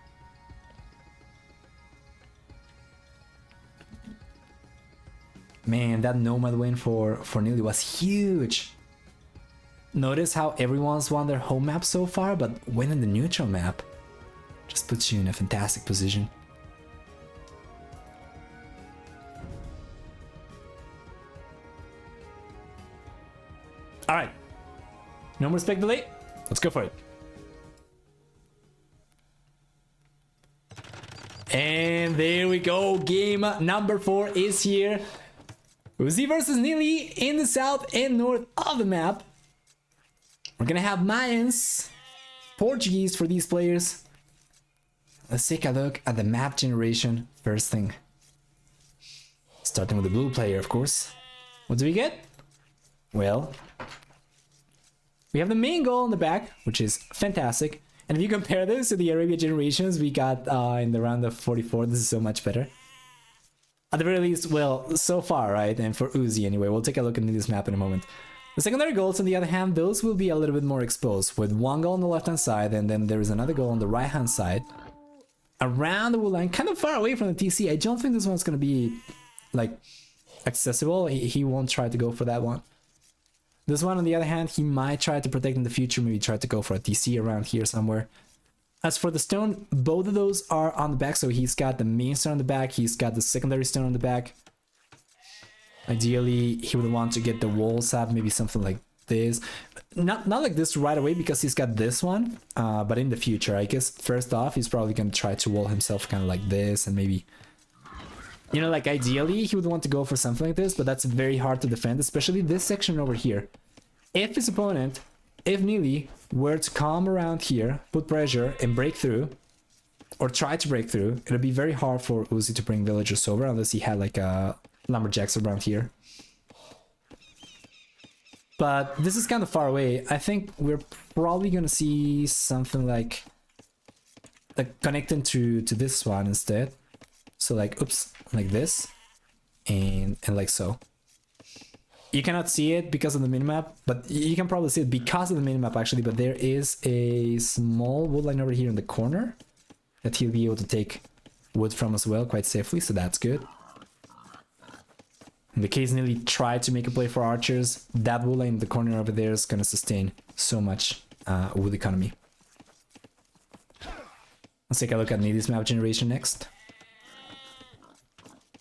Man, that Nomad win for Nili was huge. Notice how everyone's won their home map so far, but winning the neutral map just puts you in a fantastic position. Alright, no more spec delay, let's go for it. And there we go, game number 4 is here. Uzzi versus Nili in the south and north of the map. We're gonna have Mayans, Portuguese for these players. Let's take a look at the map generation first thing. Starting with the blue player, of course. What do we get? Well, we have the main goal in the back, which is fantastic. And if you compare this to the Arabia generations we got in the round of 44, this is so much better. At the very least, well, so far, right? And for Uzzi anyway, we'll take a look at this map in a moment. The secondary goals, on the other hand, those will be a little bit more exposed, with one goal on the left-hand side, and then there is another goal on the right-hand side. Around the wood line, kind of far away from the TC. I don't think this one's going to be, like, accessible. He won't try to go for that one. This one, on the other hand, he might try to protect in the future, maybe try to go for a TC around here somewhere. As for the stone, both of those are on the back, so he's got the main stone on the back, he's got the secondary stone on the back. Ideally, he would want to get the walls up, maybe something like this. Not like this right away, because he's got this one, but in the future, I guess, first off, he's probably going to try to wall himself kind of like this, and maybe... You know, like ideally, he would want to go for something like this, but that's very hard to defend, especially this section over here. If his opponent, if Nili, were to come around here, put pressure, and break through, or try to break through, it would be very hard for Uzzi to bring villagers over, unless he had like lumberjacks around here. But this is kind of far away. I think we're probably going to see something like connecting to this one instead. So like, oops, like this, and like so. You cannot see it because of the minimap, but you can probably see it because of the minimap actually, but there is a small wood line over here in the corner that he'll be able to take wood from as well quite safely, so that's good. In the case Nili tried to make a play for archers, that wood line in the corner over there is going to sustain so much wood economy. Let's take a look at Nili's map generation next.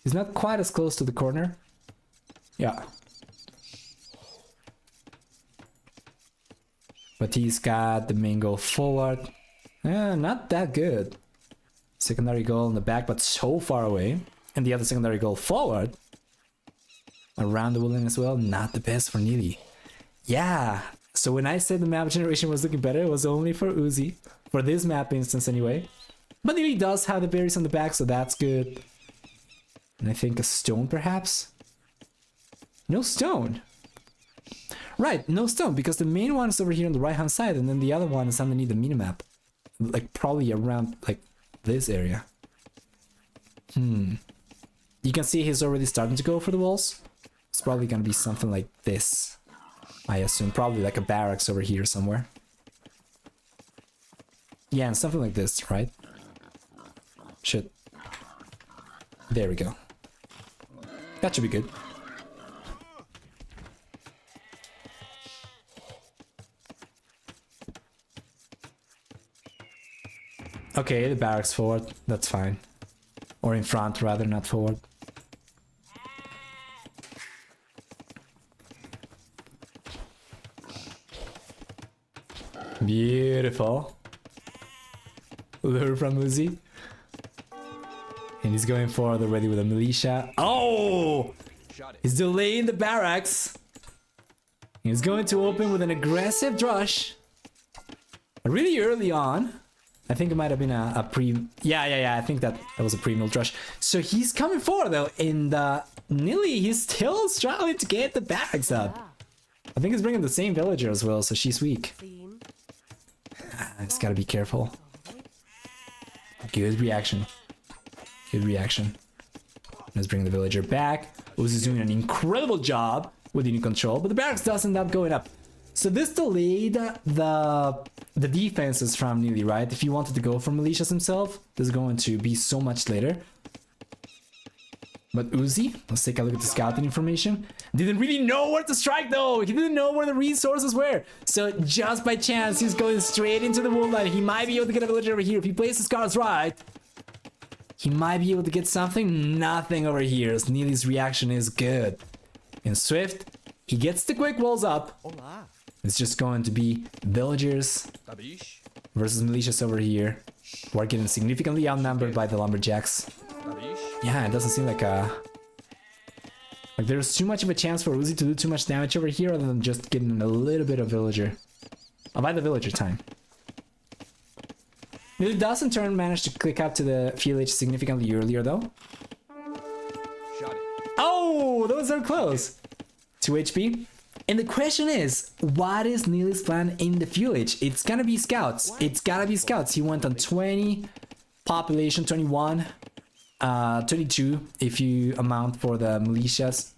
He's not quite as close to the corner. Yeah. But he's got the main goal forward. Not that good. Secondary goal in the back, but so far away. And the other secondary goal forward. Around the woodland as well. Not the best for Nili. Yeah. So when I said the map generation was looking better, it was only for Uzzi. For this map instance anyway. But Nili does have the berries on the back, so that's good. And I think a stone perhaps? No stone. Right, no stone, because the main one is over here on the right hand side, and then the other one is underneath the minimap. Like probably around like this area. You can see he's already starting to go for the walls. It's probably gonna be something like this, I assume. Probably like a barracks over here somewhere. Yeah, and something like this, right? Shit. There we go. That should be good. Okay, the barracks forward. That's fine. Or in front, rather, not forward. Beautiful. Lure from Uzzi. And he's going forward already with a militia. Oh! He's delaying the barracks. He's going to open with an aggressive drush. Really early on. I think it might have been a pre... Yeah, I think that was a pre-mill drush. So he's coming forward though. And Nili, he's still struggling to get the barracks up. I think he's bringing the same villager as well, so she's weak. I just gotta be careful. Good reaction. Good reaction. Let's bring the villager back. Uzzi's doing an incredible job with unit control, but the barracks does end up going up. So this delayed the defenses from Nili, right? If he wanted to go for militias himself, this is going to be so much later. But Uzzi, let's take a look at the scouting information. Didn't really know where to strike though. He didn't know where the resources were. So just by chance, he's going straight into the woodland. He might be able to get a villager over here. If he plays his cards right, he might be able to get something. Nothing over here. So Nili's reaction is good. And Swift, he gets the quick walls up. It's just going to be villagers versus militias over here, who are getting significantly outnumbered by the lumberjacks. Yeah, it doesn't seem like there's too much of a chance for Uzzi to do too much damage over here other than just getting a little bit of villager. I'll buy the villager time. Nili does in turn manage to click up to the field significantly earlier though. Oh, those are close. 2 HP. And the question is, what is Nili's plan in the village? It's gonna be scouts. It's gotta be scouts. He went on 20 population, 21. 22 if you amount for the militias,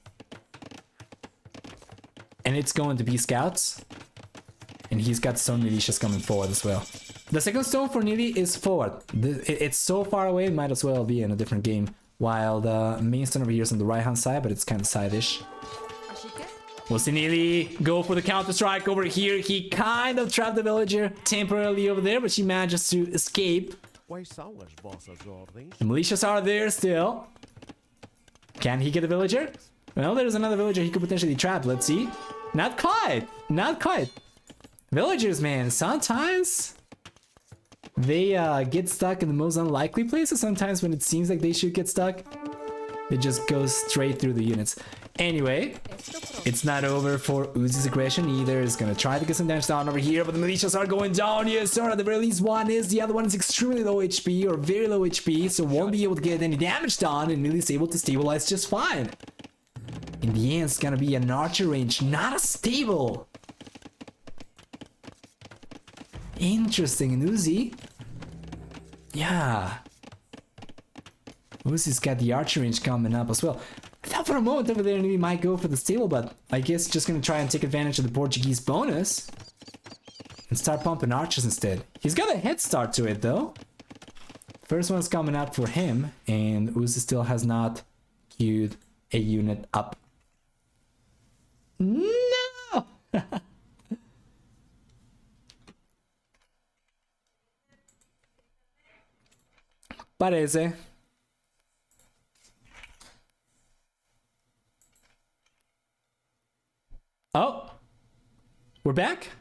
and it's going to be scouts, and he's got some militias coming forward as well. The second stone for Nili is forward. It's so far away, it might as well be in a different game, while the main stone over here is on the right hand side, but it's kind of side-ish. We'll see Nili go for the counter strike over here. He kind of trapped the villager temporarily over there, but she manages to escape. The militias are there still. Can he get a villager? Well, there's another villager he could potentially trap. Let's see. Not quite. Not quite. Villagers, man, sometimes they get stuck in the most unlikely places. Sometimes when it seems like they should get stuck, they just go straight through the units. Anyway, it's not over for Uzzi's aggression either. He's gonna try to get some damage down over here, but the militias are going down. Yes, sir. At the very least, one is. The other one is extremely low HP or very low HP, so won't be able to get any damage done, and Nili's able to stabilize just fine. In the end, it's gonna be an archer range, not a stable. Interesting. And Uzzi, yeah, Uzzi's got the archer range coming up as well. I thought for a moment over there Nili might go for the stable, but I guess just gonna try and take advantage of the Portuguese bonus and start pumping archers instead. He's got a head start to it though. First one's coming up for him, and Uzzi still has not queued a unit up. No! Parece. We're back?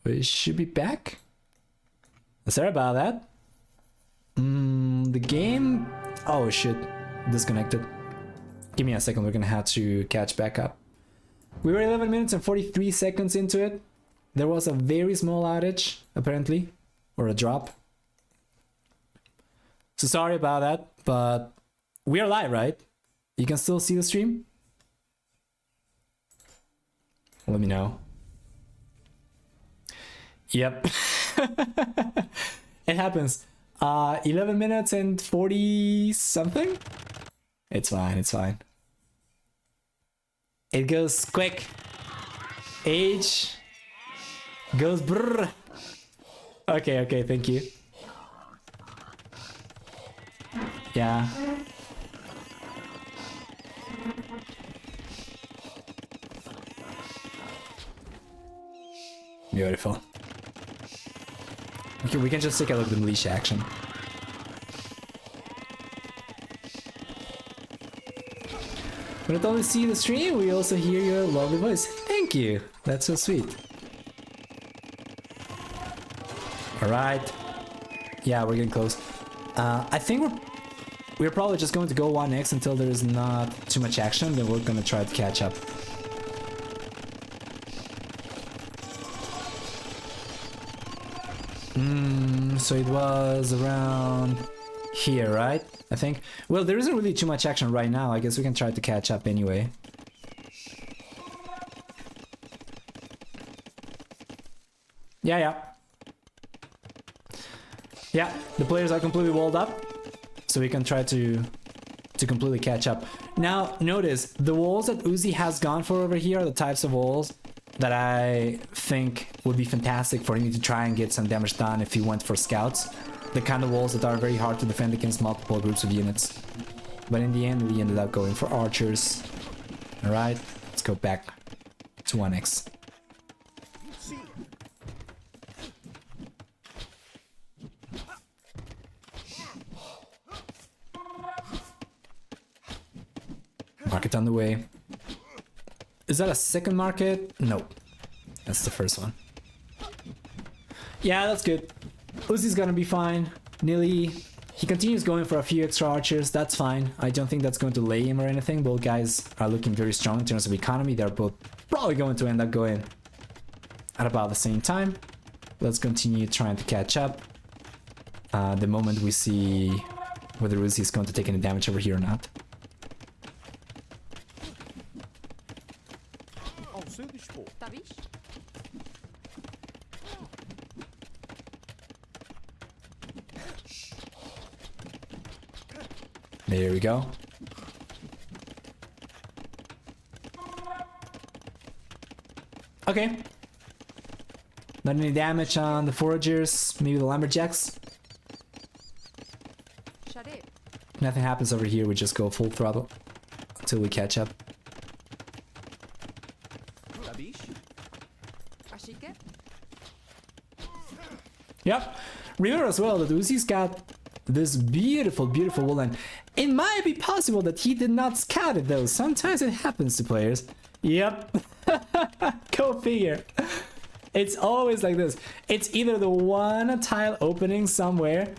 We should be back? Sorry about that. The game... Oh shit, disconnected. Give me a second, we're gonna have to catch back up. We were 11 minutes and 43 seconds into it. There was a very small outage, apparently, or a drop. So sorry about that, but we are live, right? You can still see the stream? Let me know. Yep. It happens. 11 minutes and 40 something? It's fine, it's fine. It goes quick. Age goes brrr. Okay, okay, thank you. Yeah. Beautiful. Okay, we can just take a look at the Nili action. We not only see the stream, we also hear your lovely voice. Thank you. That's so sweet. Alright. Yeah, we're getting close. I think we're probably just going to go 1x until there is not too much action, then we're gonna try to catch up. So it was around here, right? I think. Well, there isn't really too much action right now. I guess we can try to catch up anyway. Yeah. Yeah, the players are completely walled up. So we can try to completely catch up. Now, notice, the walls that Uzzi has gone for over here are the types of walls that I think would be fantastic for him to try and get some damage done if he went for scouts. The kind of walls that are very hard to defend against multiple groups of units. But in the end, we ended up going for archers. Alright, let's go back to 1x. Market on the way. Is that a second market? No. That's the first one. Yeah, that's good. Uzzi's gonna be fine. Nili, he continues going for a few extra archers. That's fine. I don't think that's going to lay him or anything. Both guys are looking very strong in terms of economy. They're both probably going to end up going at about the same time. Let's continue trying to catch up. The moment we see whether Uzzi is going to take any damage over here or not. There we go. Okay. Not any damage on the foragers, maybe the lumberjacks. Nothing happens over here, we just go full throttle until we catch up. Yep. Remember as well that Uzzi's got this beautiful, beautiful woodland. It might be possible that he did not scout it though. Sometimes it happens to players. Yep. Go figure. It's always like this. It's either the one tile opening somewhere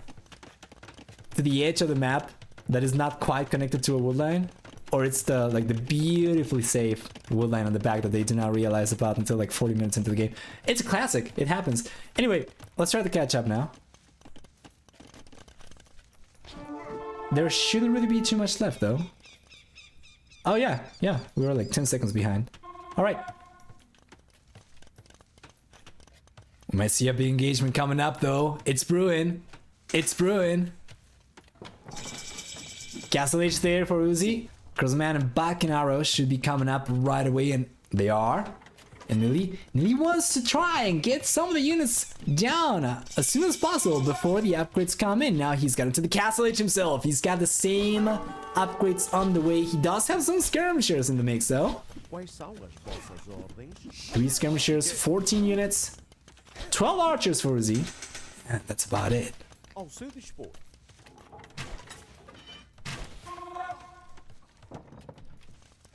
to the edge of the map that is not quite connected to a woodline, or it's the the beautifully safe woodline on the back that they do not realize about until like 40 minutes into the game. It's a classic. It happens. Anyway, let's try to catch up now. There shouldn't really be too much left though. Oh yeah, we were like 10 seconds behind. Alright. We might see a big engagement coming up though. It's brewing. It's brewing. Castle H there for Uzzi. Crossman and Bak and Arrow should be coming up right away, and they are. And Nili wants to try and get some of the units down as soon as possible before the upgrades come in. Now he's got into the Castle Age himself. He's got the same upgrades on the way. He does have some skirmishers in the mix though. 3 skirmishers, 14 units, 12 archers for Uzzi. And that's about it.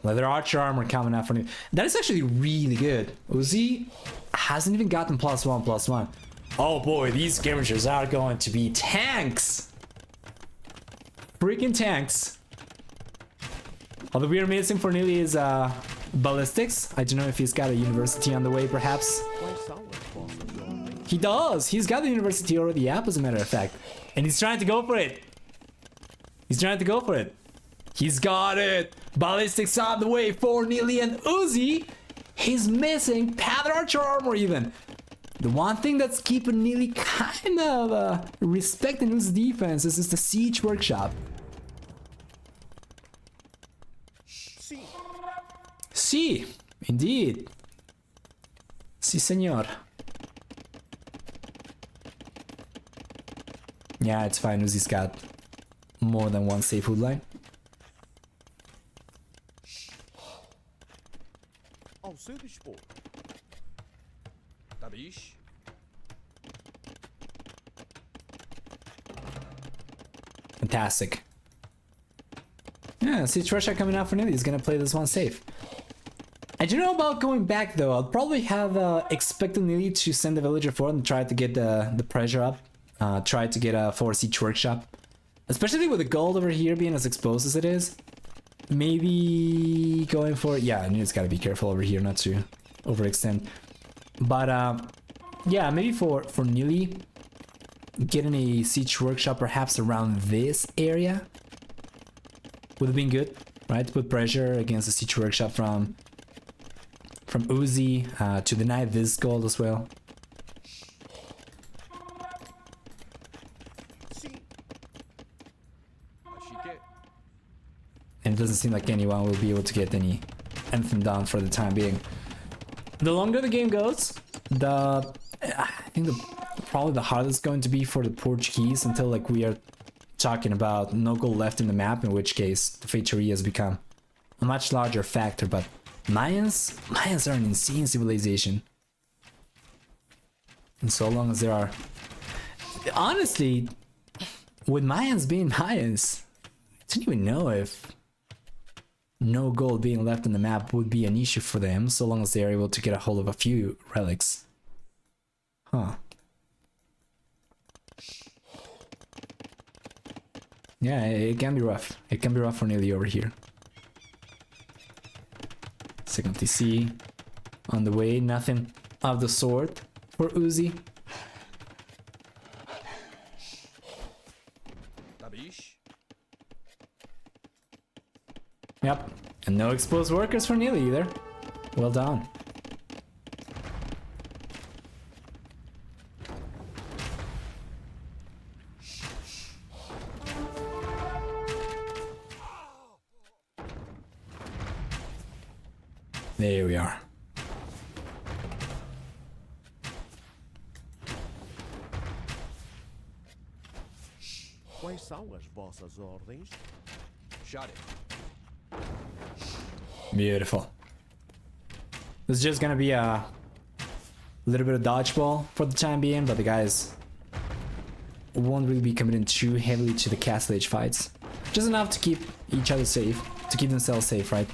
Leather archer armor coming out for Nili. That is actually really good. Uzzi hasn't even gotten +1/+1. Oh boy, these skirmishers are going to be tanks. Freaking tanks. All that we are missing for Nili is ballistics. I don't know if he's got a university on the way, perhaps. He does. He's got the university already up, as a matter of fact. And he's trying to go for it. He's trying to go for it. He's got it. Ballistics on the way for Nili and Uzzi. He's missing Panther Archer armor even. The one thing that's keeping Nili kind of respecting Uzzi's defense is the siege workshop. Sí, indeed. Sí, señor. Yeah, it's fine. Uzzi's got more than one safe food line. Fantastic. Yeah, see Trisha coming out for Nili. He's gonna play this one safe. I don't know about going back though. I'll probably have expected Nili to send the villager forward and try to get the pressure up. Try to get a 4 siege workshop. Especially with the gold over here being as exposed as it is. Maybe going for... Yeah, Nili's gotta be careful over here not to overextend. But yeah, maybe for Nili, getting a siege workshop perhaps around this area would have been good, right? To put pressure against the siege workshop from Uzzi, to deny this gold as well. And it doesn't seem like anyone will be able to get anything done for the time being. The longer the game goes, I think probably the hardest going to be for the Portuguese until like we are talking about no gold left in the map, in which case the Feitoria has become a much larger factor. But Mayans are an insane civilization. And so long as there are... Honestly, with Mayans being Mayans, I don't even know if no gold being left on the map would be an issue for them, so long as they are able to get a hold of a few relics. Huh. Yeah, it can be rough. It can be rough for Nili over here. Second TC on the way. Nothing of the sort for Uzzi. Yep, and no exposed workers for Nili either. Well done. There we are. Quais são as vossas ordens? Shot it. Beautiful. This is just gonna be a little bit of dodgeball for the time being, but the guys won't really be committing too heavily to the castle age fights. Just enough to keep each other safe, to keep themselves safe, right?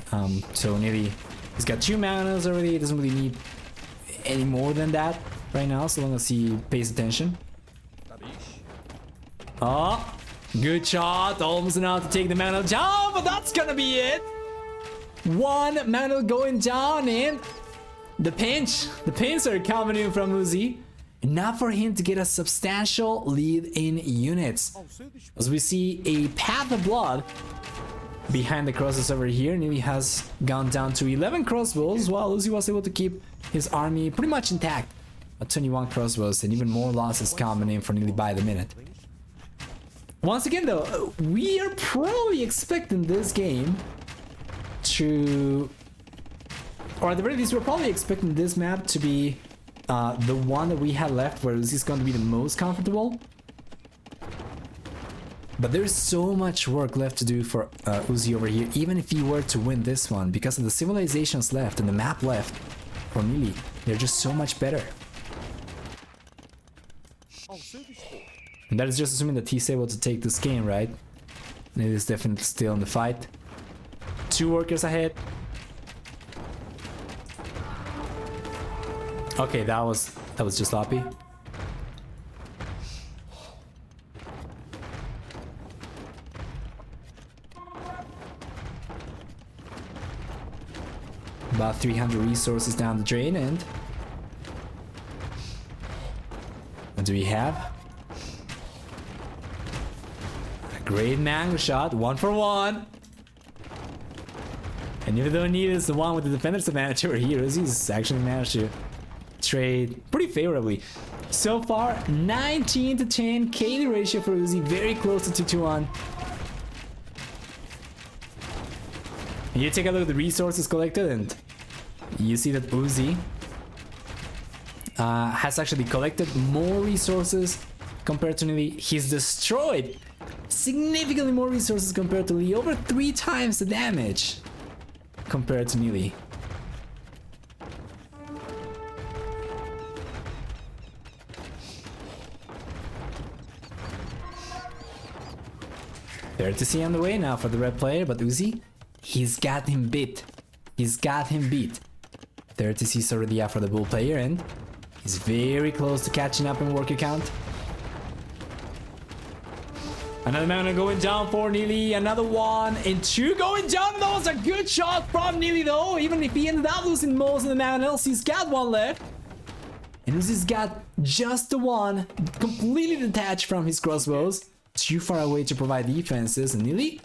So Nili, he's got 2 manas already. He doesn't really need any more than that right now, so long as he pays attention. Oh, good shot. Almost enough to take the mana down, but that's gonna be it. 1 mana going down, and the pinch are coming in from Uzzi. Enough for him to get a substantial lead in units. As we see a path of blood behind the crosses over here. Nili has gone down to 11 crossbows, while Uzzi was able to keep his army pretty much intact at 21 crossbows, and even more losses coming in for Nili by the minute. Once again though, we are probably expecting this game to... Or at the very least, we're probably expecting this map to be the one that we had left, where Uzzi's going to be the most comfortable. But there's so much work left to do for Uzzi over here, even if he were to win this one, because of the civilizations left and the map left for Nili. They're just so much better. And that is just assuming that he's able to take this game, right? Nili is definitely still in the fight. 2 workers ahead. Okay, that was just sloppy. About 300 resources down the drain, and what do we have? A great mango shot, 1 for 1. And even though Nili is the one with the defender's advantage over here, Uzzi's actually managed to trade pretty favorably. So far, 19 to 10 KD ratio for Uzzi, very close to 2 to 1. And you take a look at the resources collected, and you see that Uzzi has actually collected more resources compared to Nili. He's destroyed significantly more resources compared to Nili, over 3 times the damage compared to Nili. There to see on the way now for the red player, but Uzzi, he's got him beat. He's got him beat. There to see already out for the bull player, and he's very close to catching up in worker count. Another mana going down for Nili, another 1 and 2 going down. That was a good shot from Nili though, even if he ended up losing most of the mana else, he's got 1 left. And Uzzi's got just the 1, completely detached from his crossbows, too far away to provide defenses. And Nili,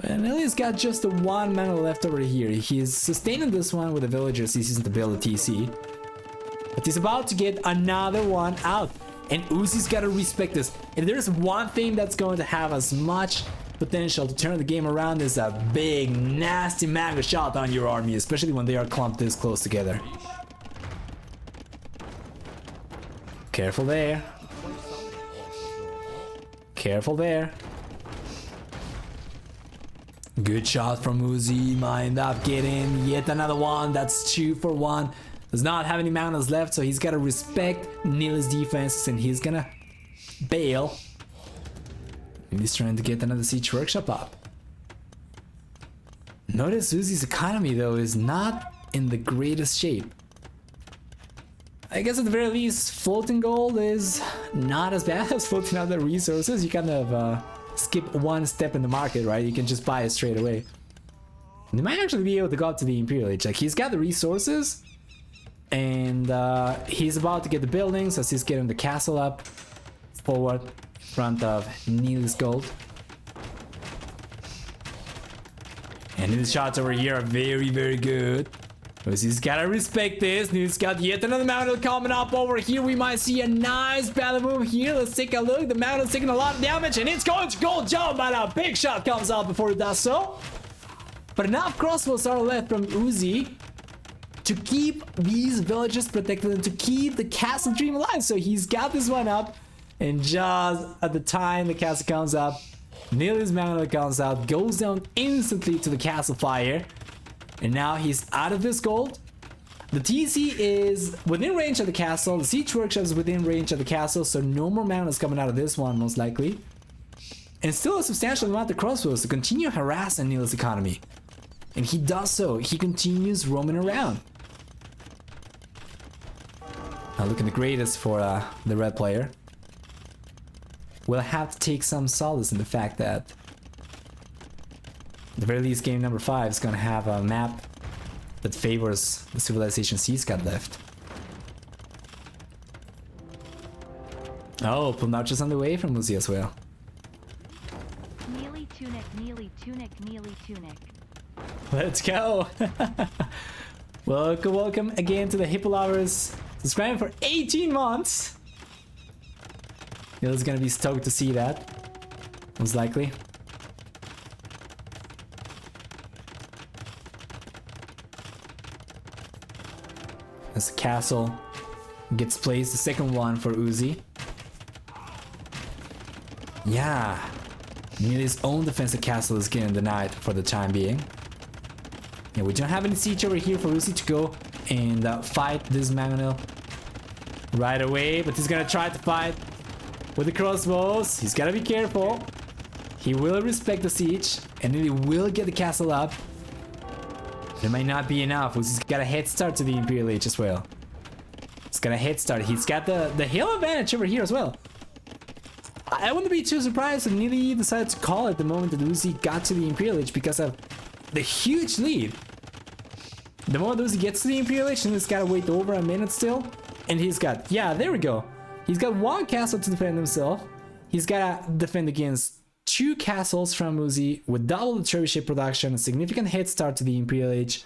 well, Nili's got just the 1 mana left over here. He's sustaining this one with the villagers he's using to build a TC. But he's about to get another 1 out. And Uzzi's gotta respect this. If there's one thing that's going to have as much potential to turn the game around, is a big, nasty manga shot on your army, especially when they are clumped this close together. Careful there. Careful there. Good shot from Uzzi. Might up getting yet another 1. That's 2 for 1. Does not have any manas left, so he's got to respect Nili's defenses, and he's gonna bail. And he's trying to get another siege workshop up. Notice Uzzi's economy though is not in the greatest shape. I guess at the very least, floating gold is not as bad as floating other resources. You kind of skip 1 step in the market, right? You can just buy it straight away. And he might actually be able to go up to the Imperial Age. Like, he's got the resources, and he's about to get the buildings as he's getting the castle up forward in front of Nili's gold. And his shots over here are very, very good. Because he's gotta respect this. He's got yet another mountain coming up over here. We might see a nice battle move here. Let's take a look. The mountain's taking a lot of damage, and it's going to go down, but a big shot comes out before it does so. But enough crossbows are left from Uzzi to keep these villages protected and to keep the castle dream alive. So he's got this one up, and just at the time the castle comes up, Nili's mountain comes out, goes down instantly to the castle fire. And now he's out of this gold. The TC is within range of the castle. The siege workshop is within range of the castle, so no more mana is coming out of this one, most likely. And still a substantial amount of crossbows to continue harassing Nili's economy. And he does so. He continues roaming around. Now looking the greatest for the red player. We'll have to take some solace in the fact that at the very least, game number 5 is going to have a map that favors the civilization he's got left. Oh, Plumnouch on the way from Uzzi as well. Nili tunic, Nili tunic, Nili tunic. Let's go! Welcome, welcome again to the Hippo Lovers. Subscribing for 18 months. Nili's going to be stoked to see that. Most likely. As the castle gets placed, the second one for Uzzi. Yeah, Nili's own defensive castle is getting denied for the time being. Yeah, we don't have any siege over here for Uzzi to go and fight this Mangonel right away, but he's gonna try to fight with the crossbows. He's gotta be careful. He will respect the siege, and Nili will get the castle up. It might not be enough. Uzzi's got a head start to the Imperial Age as well. He's got a head start. He's got the hill advantage over here as well. I wouldn't be too surprised if Nili decided to call it the moment that Uzzi got to the Imperial Age because of the huge lead. The moment Uzzi gets to the Imperial Age, and he's gotta wait over a minute still. And he's got, yeah, there we go. He's got one castle to defend himself. He's gotta defend against 2 castles from Uzzi with double the trebuchet production, a significant head start to the Imperial Age,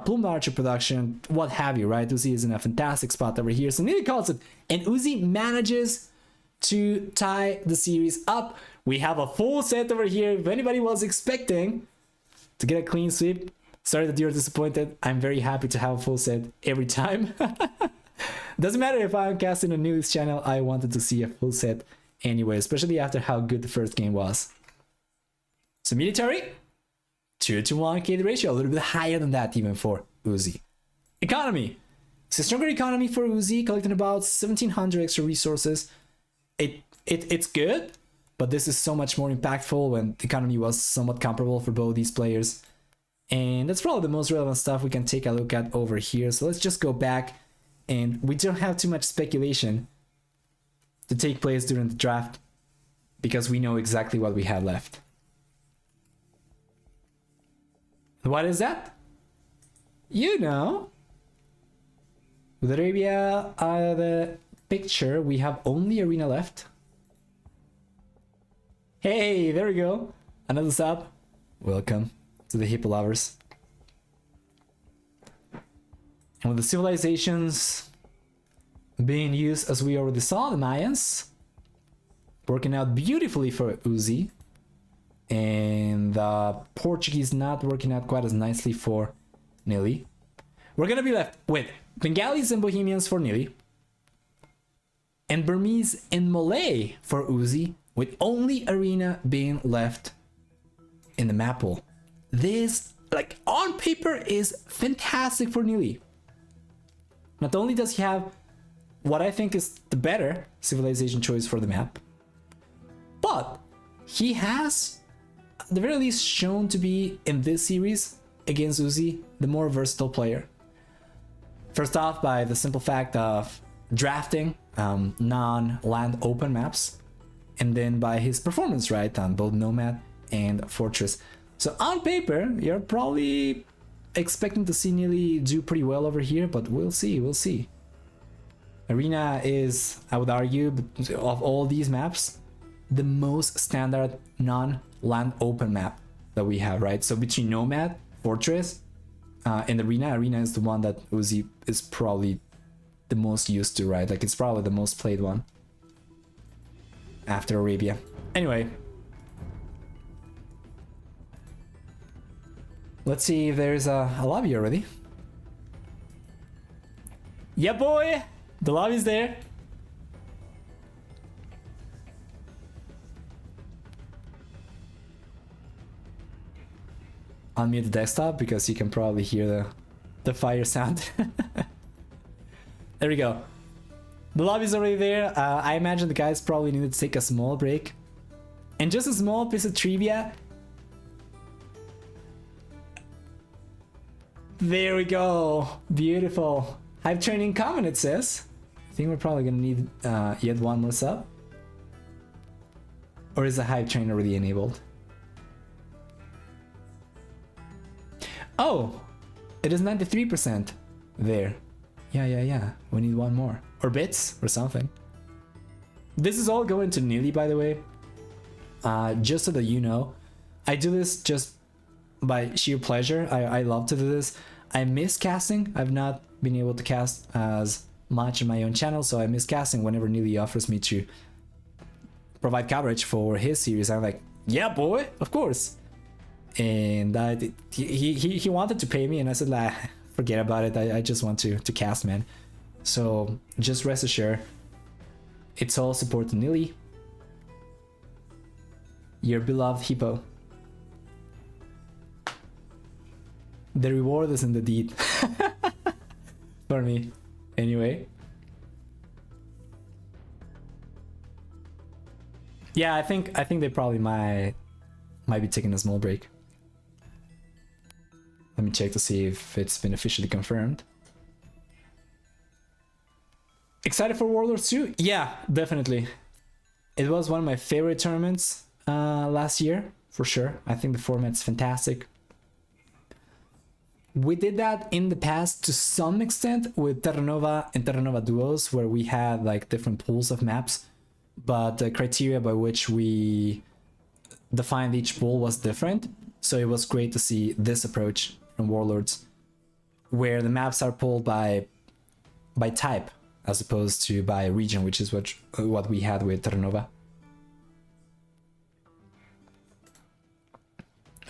plumed archer production, what have you, right? Uzzi is in a fantastic spot over here. So Nili calls it, and Uzzi manages to tie the series up. We have a full set over here. If anybody was expecting to get a clean sweep, sorry that you're disappointed. I'm very happy to have a full set every time. Doesn't matter if I'm casting on Nili's channel, I wanted to see a full set anyway, especially after how good the first game was. So military, 2-to-1 KD ratio, a little bit higher than that even for Uzzi. Economy, it's a stronger economy for Uzzi, collecting about 1700 extra resources. It's good, but this is so much more impactful when the economy was somewhat comparable for both these players. And that's probably the most relevant stuff we can take a look at over here. So let's just go back, and we don't have too much speculation to take place during the draft because we know exactly what we have left. What is that? You know, with Arabia out of the picture, we have only Arena left. Hey, there we go. Another sub. Welcome to the Hippo lovers. And with the civilizations being used as we already saw, the Mayans working out beautifully for Uzzi, and the Portuguese not working out quite as nicely for Nili. We're gonna be left with Bengalis and Bohemians for Nili, and Burmese and Malay for Uzzi, with only Arena being left in the map pool. This, like, on paper is fantastic for Nili. Not only does he have what I think is the better civilization choice for the map, but he has, at the very least, shown to be, in this series against Uzzi, the more versatile player. First off, by the simple fact of drafting non-land open maps, and then by his performance, right, on both Nomad and Fortress. So on paper, you're probably expecting to see Nili do pretty well over here, but we'll see. Arena is, I would argue, of all these maps, the most standard non-land open map that we have, right? So between Nomad, Fortress, and Arena is the one that Uzzi is probably the most used to, right? Like, it's probably the most played one after Arabia. Anyway, let's see if there's a lobby already. Yeah, boy! The lobby's there. Unmute the desktop because you can probably hear the fire sound. There we go. The lobby's already there. I imagine the guys probably needed to take a small break. And just a small piece of trivia. There we go. Beautiful. Hype training common, it says. I think we're probably gonna need yet one more sub. Or is the hype train already enabled? Oh, it is 93% there. Yeah. We need one more. Or bits or something. This is all going to Nili, by the way. Just so that you know. I do this just by sheer pleasure. I love to do this. I miss casting. I've not been able to cast as much on my own channel, so I miss casting whenever Nili offers me to provide coverage for his series. I'm like, yeah, boy, of course. And he wanted to pay me, and I said, nah, forget about it. I just want to cast, man. So just rest assured, it's all support to Nili, your beloved hippo. The reward is in the deed. For me, anyway. Yeah, I think they probably might be taking a small break. Let me check to see if it's been officially confirmed. Excited for Warlords 2? Yeah, definitely. It was one of my favorite tournaments last year, for sure. I think the format's fantastic. We did that in the past to some extent with Terra Nova and Terra Nova Duos, where we had like different pools of maps, but the criteria by which we defined each pool was different. So it was great to see this approach from Warlords, where the maps are pulled by type as opposed to by region, which is what we had with Terra Nova.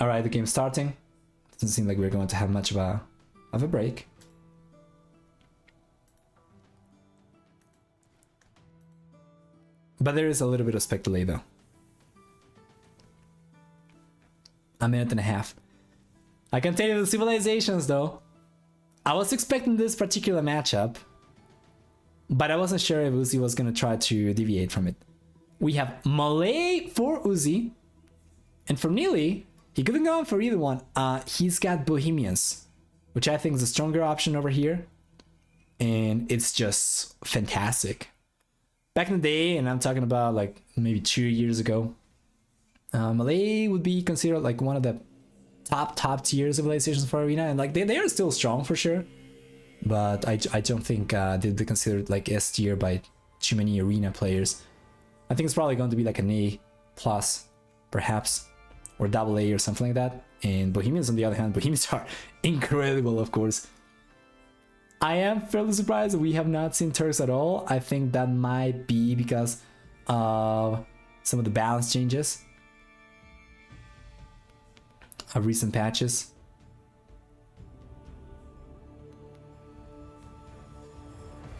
All right, the game's starting. Doesn't seem like we're going to have much of a break. But there is a little bit of spec delay though. A minute and a half. I can tell you the civilizations though. I was expecting this particular matchup, but I wasn't sure if Uzzi was gonna try to deviate from it. We have Malay for Uzzi, and for Nili, he couldn't go for either one. He's got Bohemians, which I think is a stronger option over here. And it's just fantastic. Back in the day, and I'm talking about like maybe 2 years ago, Malay would be considered like one of the top tier civilizations for Arena. And like they are still strong for sure. But I don't think they'd be considered like S tier by too many Arena players. I think it's probably going to be like an A plus, perhaps. Or double A or something like that. And Bohemians on the other hand, Bohemians are incredible, of course. I am fairly surprised that we have not seen Turks at all. I think that might be because of some of the balance changes of recent patches.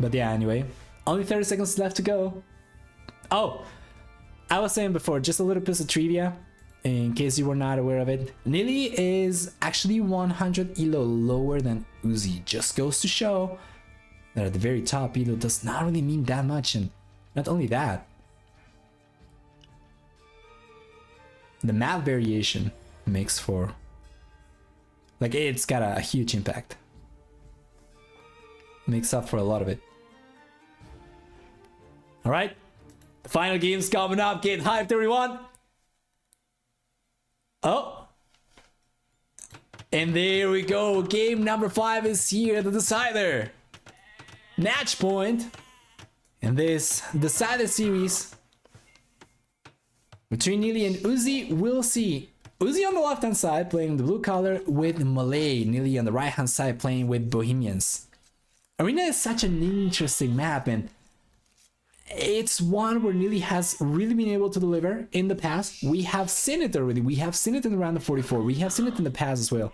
But yeah, anyway, only 30 seconds left to go. Oh, I was saying before, just a little piece of trivia. In case you were not aware of it, Nili is actually 100 elo lower than Uzzi. Just goes to show that at the very top, elo does not really mean that much. And not only that, the map variation makes for, like, it's got a huge impact. Makes up for a lot of it. All right, the final game's coming up. Get hyped, everyone. Oh, and there we go. Game number 5 is here, the decider. Match point. And this decider series between Nili and Uzzi, we'll see Uzzi on the left hand side playing the blue color with Malay, Nili on the right hand side playing with Bohemians. Arena is such an interesting map, and it's one where Nili has really been able to deliver in the past. We have seen it already. We have seen it in the round of 44. We have seen it in the past as well.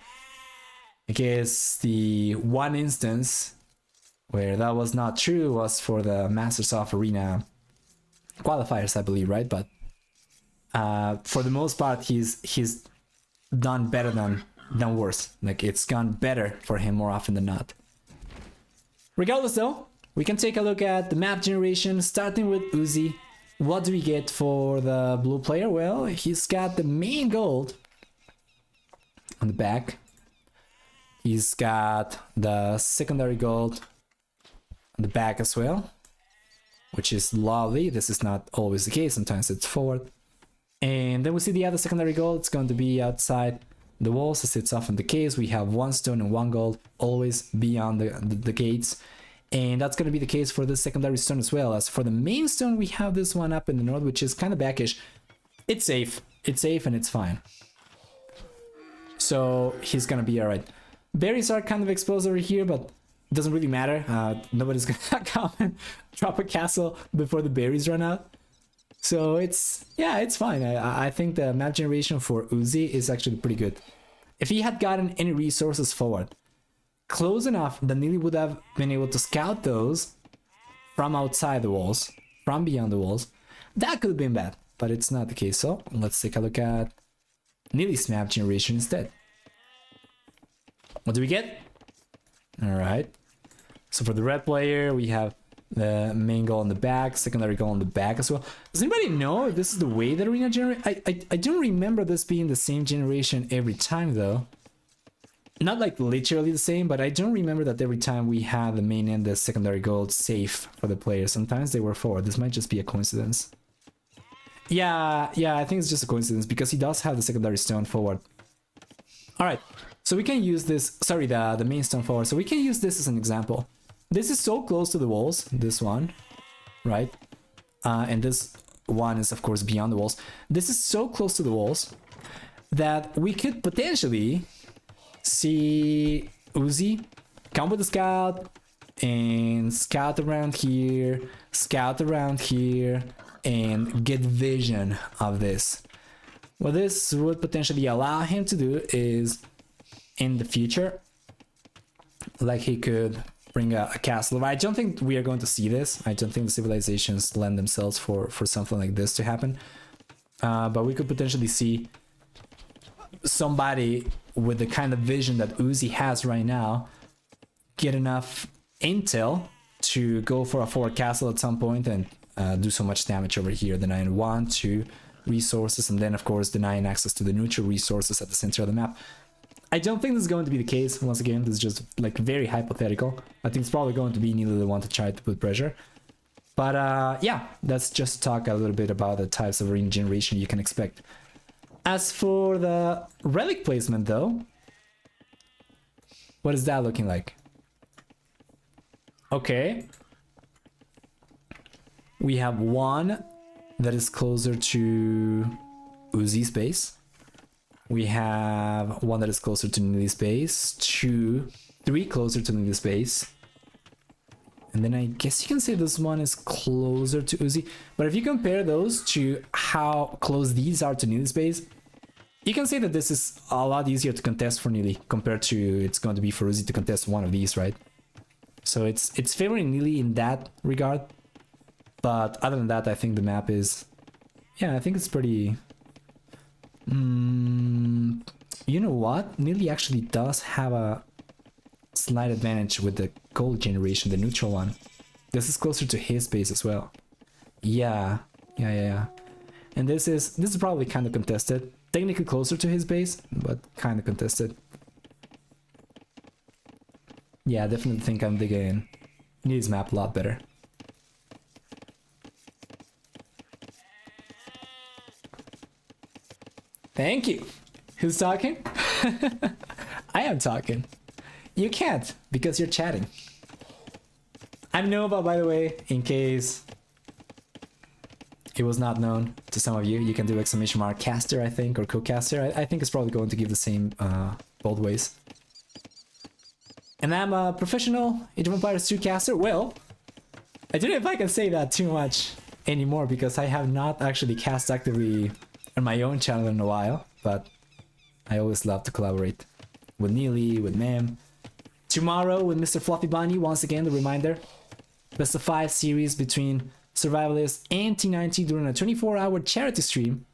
I guess the one instance where that was not true was for the Masters of Arena qualifiers, I believe, right? But for the most part, he's done better than worse. Like, it's gone better for him more often than not. Regardless though, we can take a look at the map generation, starting with Uzzi. What do we get for the blue player? Well, he's got the main gold on the back. He's got the secondary gold on the back as well, which is lovely. This is not always the case. Sometimes it's forward. And then we see the other secondary gold. It's going to be outside the walls, as it's often the case. We have 1 stone and 1 gold always beyond the gates. And that's going to be the case for the secondary stone as well. As for the main stone, we have this one up in the north, which is kind of backish. It's safe. It's safe and it's fine. So he's going to be all right. Berries are kind of exposed over here, but it doesn't really matter. Nobody's going to come and drop a castle before the berries run out. So it's fine. I think the map generation for Uzzi is actually pretty good. If he had gotten any resources forward, close enough that Nili would have been able to scout those from outside the walls, from beyond the walls, that could have been bad, but it's not the case. So let's take a look at Nili's map generation instead. What do we get? All right. So for the red player, we have the main goal on the back, secondary goal on the back as well. Does anybody know if this is the way that Arena generate? I don't remember this being the same generation every time though. not like literally the same, but I don't remember that every time we had the main and the secondary gold safe for the player. Sometimes they were forward. This might just be a coincidence. Yeah, I think it's just a coincidence because he does have the secondary stone forward. All right, so we can use this, sorry, the main stone forward. So we can use this as an example. This is so close to the walls, this one, right? And this one is of course beyond the walls. This is so close to the walls that we could potentially see Uzzi come with the scout and scout around here, and get vision of this. What this would potentially allow him to do is, in the future, like he could bring a castle. I don't think we are going to see this. I don't think the civilizations lend themselves for something like this to happen. But we could potentially see somebody with the kind of vision that Uzzi has right now get enough intel to go for a forward castle at some point and do so much damage over here, denying 1, 2 resources, and then of course denying access to the neutral resources at the center of the map. I don't think this is going to be the case. Once again, this is just like very hypothetical. I think it's probably going to be Nili the one to try to put pressure. But yeah, let's just talk a little bit about the types of arena generation you can expect. As for the relic placement though, what is that looking like? Okay. We have one that is closer to Uzzi's base. We have one that is closer to Nili's base, 2, 3 closer to Nili's base. And then I guess you can say this one is closer to Uzzi. But if you compare those to how close these are to Nili's base, you can say that this is a lot easier to contest for Nili compared to it's going to be for Uzzi to contest one of these, right? So it's favoring Nili in that regard. But other than that, I think the map is... yeah, I think it's pretty... you know what? Nili actually does have a slight advantage with the gold generation, the neutral one. This is closer to his base as well. Yeah. And this is probably kind of contested. Technically closer to his base, but kind of contested. Yeah, I definitely think I'm digging Nili's map a lot better. Thank you. Who's talking? I am talking. You can't, because you're chatting. I'm Nova, by the way, in case it was not known to some of you. You can do exclamation mark caster, I think, or co-caster. I think it's probably going to give the same both ways. And I'm a professional Age of Empires 2 caster. Well, I don't know if I can say that too much anymore, because I have not actually cast actively on my own channel in a while, but I always love to collaborate with Nili, with Mem. Tomorrow with Mr. Fluffy Bunny, once again, the reminder. Best of 5 series between Survivalists and T90 during a 24-hour charity stream.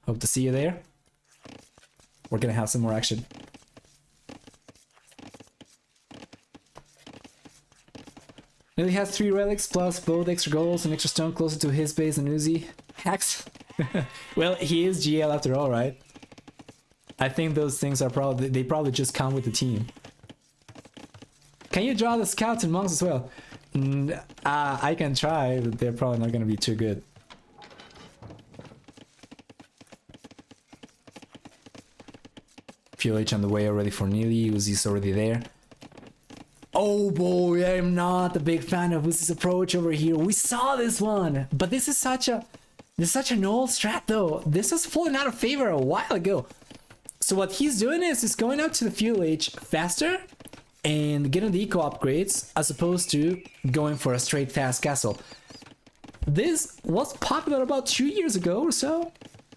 Hope to see you there. We're gonna have some more action. Nili has 3 relics plus both extra goals and extra stone closer to his base than Uzzi. Hacks. Well, he is GL after all, right? I think those things are they probably just come with the team. Can you draw the scouts and monks as well? I can try, but they're probably not gonna be too good. PLH on the way already for Nili. Uzzi's already there. Oh boy, I'm not a big fan of Uzzi's approach over here. We saw this one, but this is such an old strat though. This was falling out of favor a while ago. So what he's doing is he's going out to the fuel age faster and getting the eco upgrades as opposed to going for a straight fast castle. This was popular about 2 years ago or so,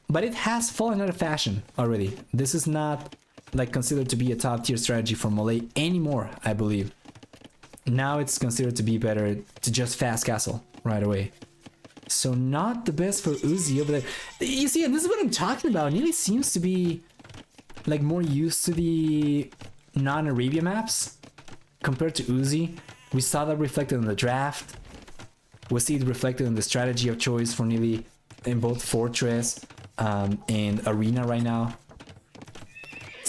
but it has fallen out of fashion already. This is not like considered to be a top tier strategy for Mole anymore, I believe. Now it's considered to be better to just fast castle right away. So not the best for Uzzi over there. You see, and this is what I'm talking about. Nili seems to be like more used to the non-Arabia maps compared to Uzzi. We saw that reflected in the draft. We see it reflected in the strategy of choice for Nili in both Fortress and Arena right now.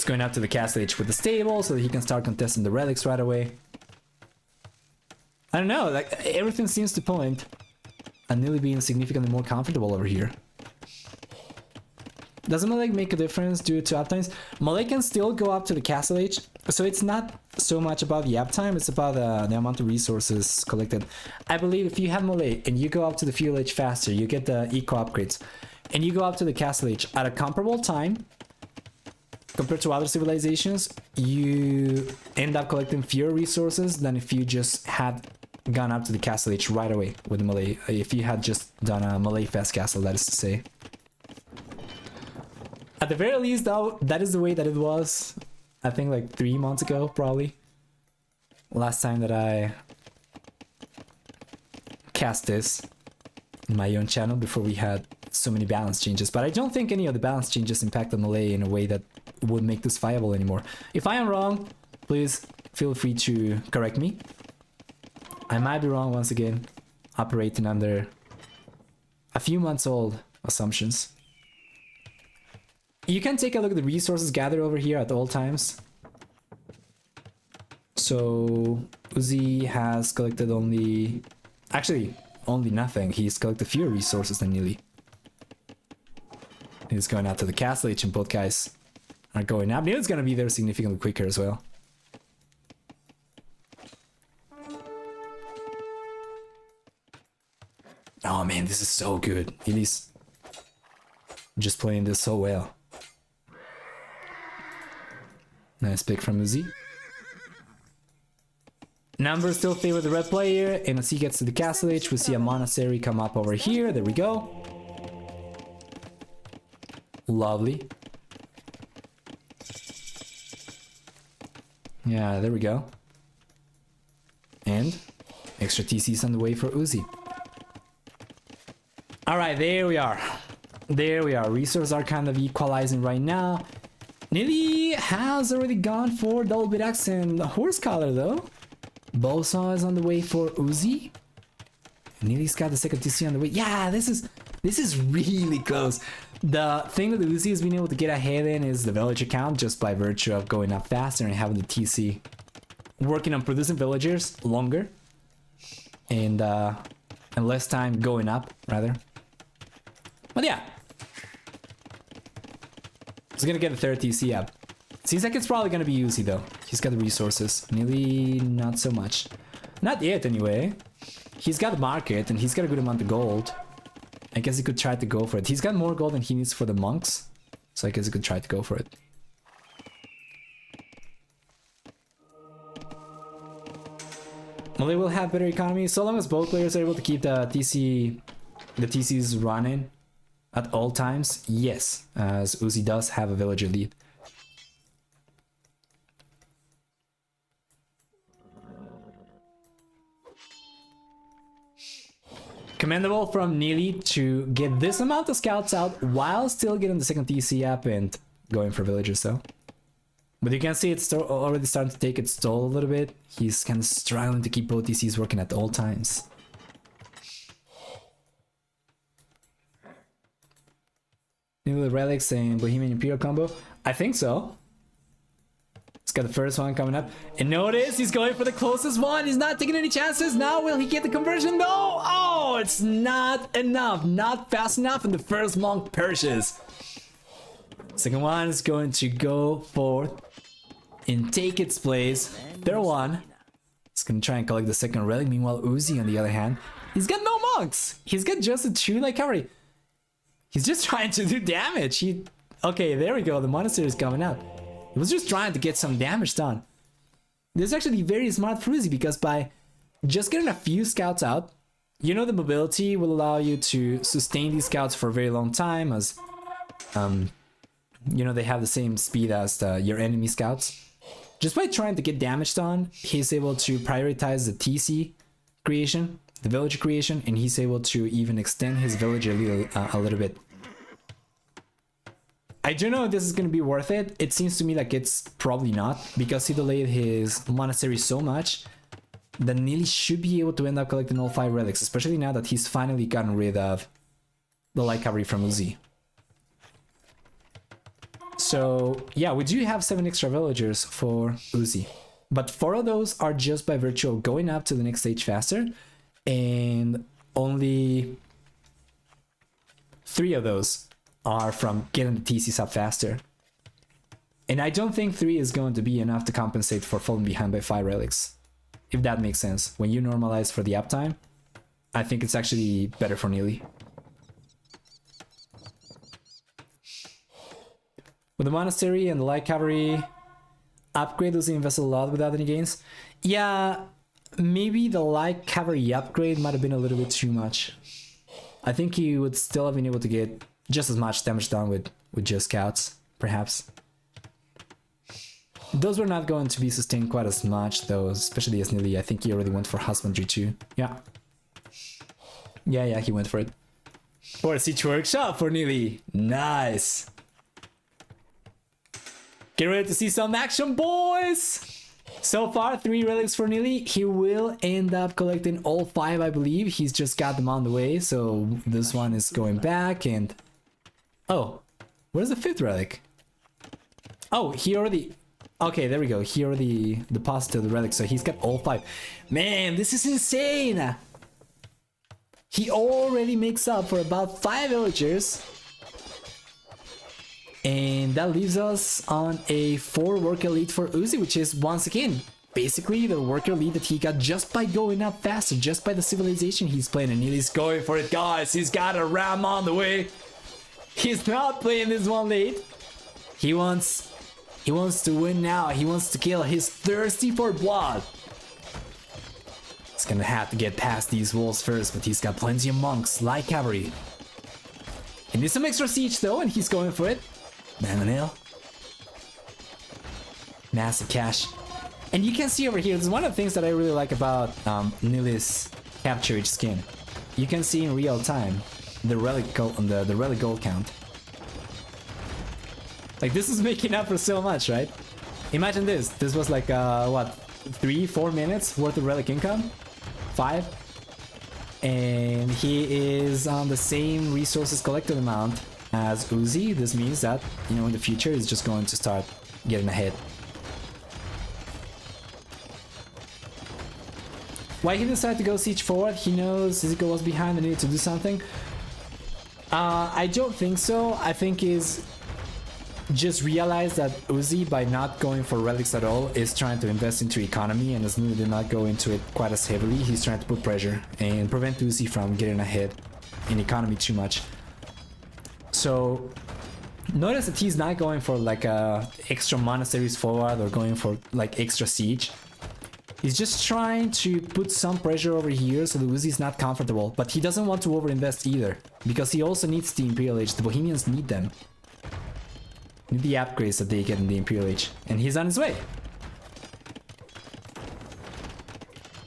He's going out to the castle age with the stable so that he can start contesting the relics right away. I don't know, like everything seems to point and Nili being significantly more comfortable over here. Doesn't Malay make a difference due to uptimes? Malay can still go up to the castle age, so it's not so much about the uptime, it's about the amount of resources collected. I believe if you have Malay and you go up to the field age faster, you get the eco upgrades, and you go up to the castle age at a comparable time, compared to other civilizations, you end up collecting fewer resources than if you just had gone up to the castle age right away with the Malay. If you had just done a Malay fast castle, that is to say. At the very least, though, that is the way that it was, I think like 3 months ago, probably. Last time that I cast this in my own channel before we had so many balance changes. But I don't think any of the balance changes impact the Malay in a way that would make this viable anymore. If I am wrong, please feel free to correct me. I might be wrong once again, operating under a few months old assumptions. You can take a look at the resources gathered over here at all times. So Uzzi has collected only nothing. He's collected fewer resources than Nili. He's going out to the castle age and both guys are going up. Nili's gonna be there significantly quicker as well. Oh man, this is so good. Nili's just playing this so well. Nice pick from Uzzi. Numbers still favor the red player, and as he gets to the castle age, we see a monastery come up over here. There we go. Lovely. Yeah, there we go. And extra TCs on the way for Uzzi. Alright, there we are. There we are. Resources are kind of equalizing right now. Nili has already gone for double bit axe and horse collar though. Bowsaw is on the way for Uzzi. Nili's got the second TC on the way. Yeah, this is really close. The thing that Uzzi has been able to get ahead in is the villager count just by virtue of going up faster and having the TC working on producing villagers longer and less time going up rather. But yeah. He's gonna get the third TC up. Seems like it's probably gonna be Uzzi though. He's got the resources. Nili, not so much. Not yet anyway. He's got the market and he's got a good amount of gold. I guess he could try to go for it. He's got more gold than he needs for the monks. So I guess he could try to go for it. Malay will have better economy so long as both players are able to keep the TCs running at all times. Yes, as Uzzi does have a villager lead. Commendable from Nili to get this amount of scouts out while still getting the second TC up and going for villagers though. But you can see it's already starting to take its toll a little bit. He's kind of struggling to keep both TCs working at all times. Nili Relics and Bohemian Imperial combo? I think so. He's got the first one coming up. And notice he's going for the closest one. He's not taking any chances. Now will he get the conversion? No! Oh, it's not enough. Not fast enough. And the first monk perishes. Second one is going to go forth and take its place. Third one is going to try and collect the second relic. Meanwhile, Uzzi, on the other hand, he's got no monks. He's got just a true like cavalry. He's just trying to do damage. Okay, there we go. The monastery is coming out. He was just trying to get some damage done. This is actually very smart for Uzzi because by just getting a few scouts out, you know the mobility will allow you to sustain these scouts for a very long time as, you know, they have the same speed as your enemy scouts. Just by trying to get damage done, he's able to prioritize the TC creation, the villager creation, and he's able to even extend his villager lead a little bit. I don't know if this is going to be worth it. It seems to me like it's probably not, because he delayed his monastery so much that Nili should be able to end up collecting all 5 relics, especially now that he's finally gotten rid of the light cavalry from Uzzi. So yeah, we do have 7 extra villagers for Uzzi, but 4 of those are just by virtue of going up to the next stage faster, and only 3 of those are from getting the TCs up faster. And I don't think 3 is going to be enough to compensate for falling behind by 5 relics, if that makes sense. When you normalize for the uptime, I think it's actually better for Nili. With the monastery and the light cavalry upgrade, Uzzi invested a lot without any gains. Yeah, maybe the light cavalry upgrade might have been a little bit too much. I think he would still have been able to get just as much damage done with just scouts, perhaps. Those were not going to be sustained quite as much though, especially as Nili. I think he already went for husbandry too. Yeah. Yeah, he went for it. For a siege workshop for Nili. Nice. Get ready to see some action, boys! So far, 3 relics for Nili. He will end up collecting all 5, I believe. He's just got them on the way, so this one is going back and... Oh, where's the 5th relic? Oh, he already... Okay, there we go. He already deposited the relic, so he's got all 5. Man, this is insane! He already makes up for about 5 villagers. And that leaves us on a 4 worker lead for Uzzi, which is once again basically the worker lead that he got just by going up faster, just by the civilization he's playing. And Nili's going for it, guys. He's got a ram on the way. He's not playing this one late. He wants to win now. He wants to kill. He's thirsty for blood. He's gonna have to get past these walls first, but he's got plenty of monks, light cavalry. He needs some extra siege though, and he's going for it. Man, nail. Massive cash. And you can see over here, this is one of the things that I really like about Nili's capture each skin. You can see in real time the relic gold, the relic gold count. Like, this is making up for so much, right? Imagine this. This was like, what, 3-4 minutes worth of relic income? 5? And he is on the same resources collected amount as Uzzi. This means that, you know, in the future he's just going to start getting ahead. Why he decided to go siege forward? He knows Ezekiel was behind and needed to do something. I don't think so. I think he's just realized that Uzzi, by not going for relics at all, is trying to invest into economy, and as Nili did not go into it quite as heavily, he's trying to put pressure and prevent Uzzi from getting ahead in economy too much. So notice that he's not going for like extra monasteries forward or going for like extra siege. He's just trying to put some pressure over here so the Uzzi's not comfortable, but he doesn't want to overinvest either, because he also needs the Imperial Age. The Bohemians need them. Need the upgrades that they get in the Imperial Age, and he's on his way.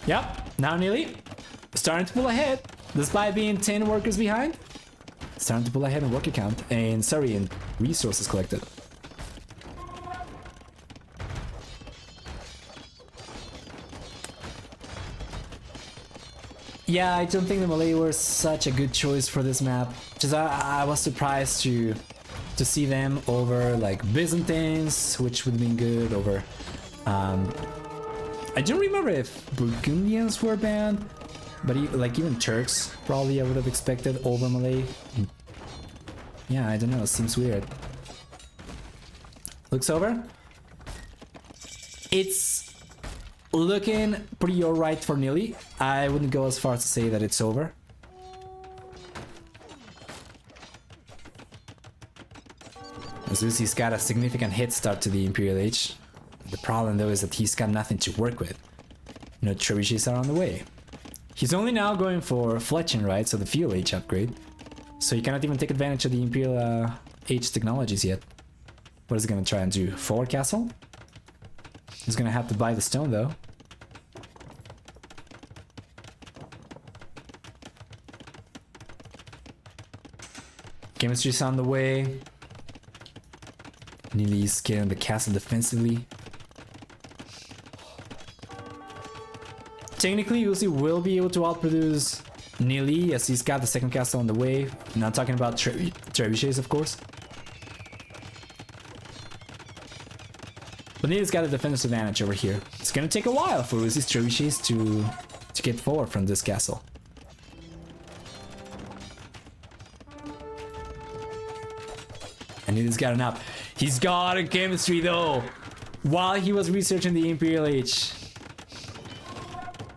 Yep, now Nili starting to pull ahead, despite being 10 workers behind. Starting to pull ahead in worker count, and sorry, in resources collected. Yeah, I don't think the Malay were such a good choice for this map. Just I was surprised to see them over like Byzantines, which would have been good, over I don't remember if Burgundians were banned, but like even Turks probably I would have expected over Malay. Yeah, I don't know, it seems weird. Looks over. It's looking pretty alright for Nili. I wouldn't go as far as to say that it's over. Uzzi's got a significant head start to the Imperial Age. The problem though is that he's got nothing to work with. No trebuchets are on the way. He's only now going for Fletching, right? So the Field Age upgrade. So he cannot even take advantage of the Imperial Age technologies yet. What is he gonna try and do? Forward castle? He's gonna have to buy the stone though. Chemistry's on the way. Nili's getting the castle defensively. Technically, Uzzi will be able to outproduce Nili as he's got the second castle on the way. Not talking about trebuchets, of course. But Nili's got a defensive advantage over here. It's gonna take a while for Uzzi's trebuchets to get forward from this castle. And Nili's got an up. He's got a chemistry though, while he was researching the Imperial Age.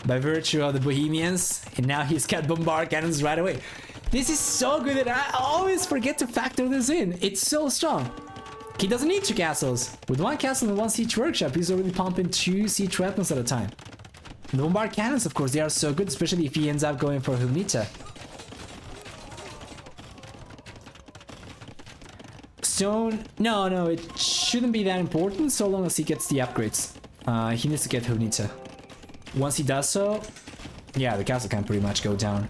By virtue of the Bohemians, and now he's got bombard cannons right away. This is so good that I always forget to factor this in. It's so strong. He doesn't need 2 castles. With 1 castle and 1 siege workshop, he's already pumping 2 siege weapons at a time. And the bombard cannons, of course, they are so good, especially if he ends up going for Humnita. Stone, no, it shouldn't be that important so long as he gets the upgrades. He needs to get Humnita. Once he does so, yeah, the castle can pretty much go down.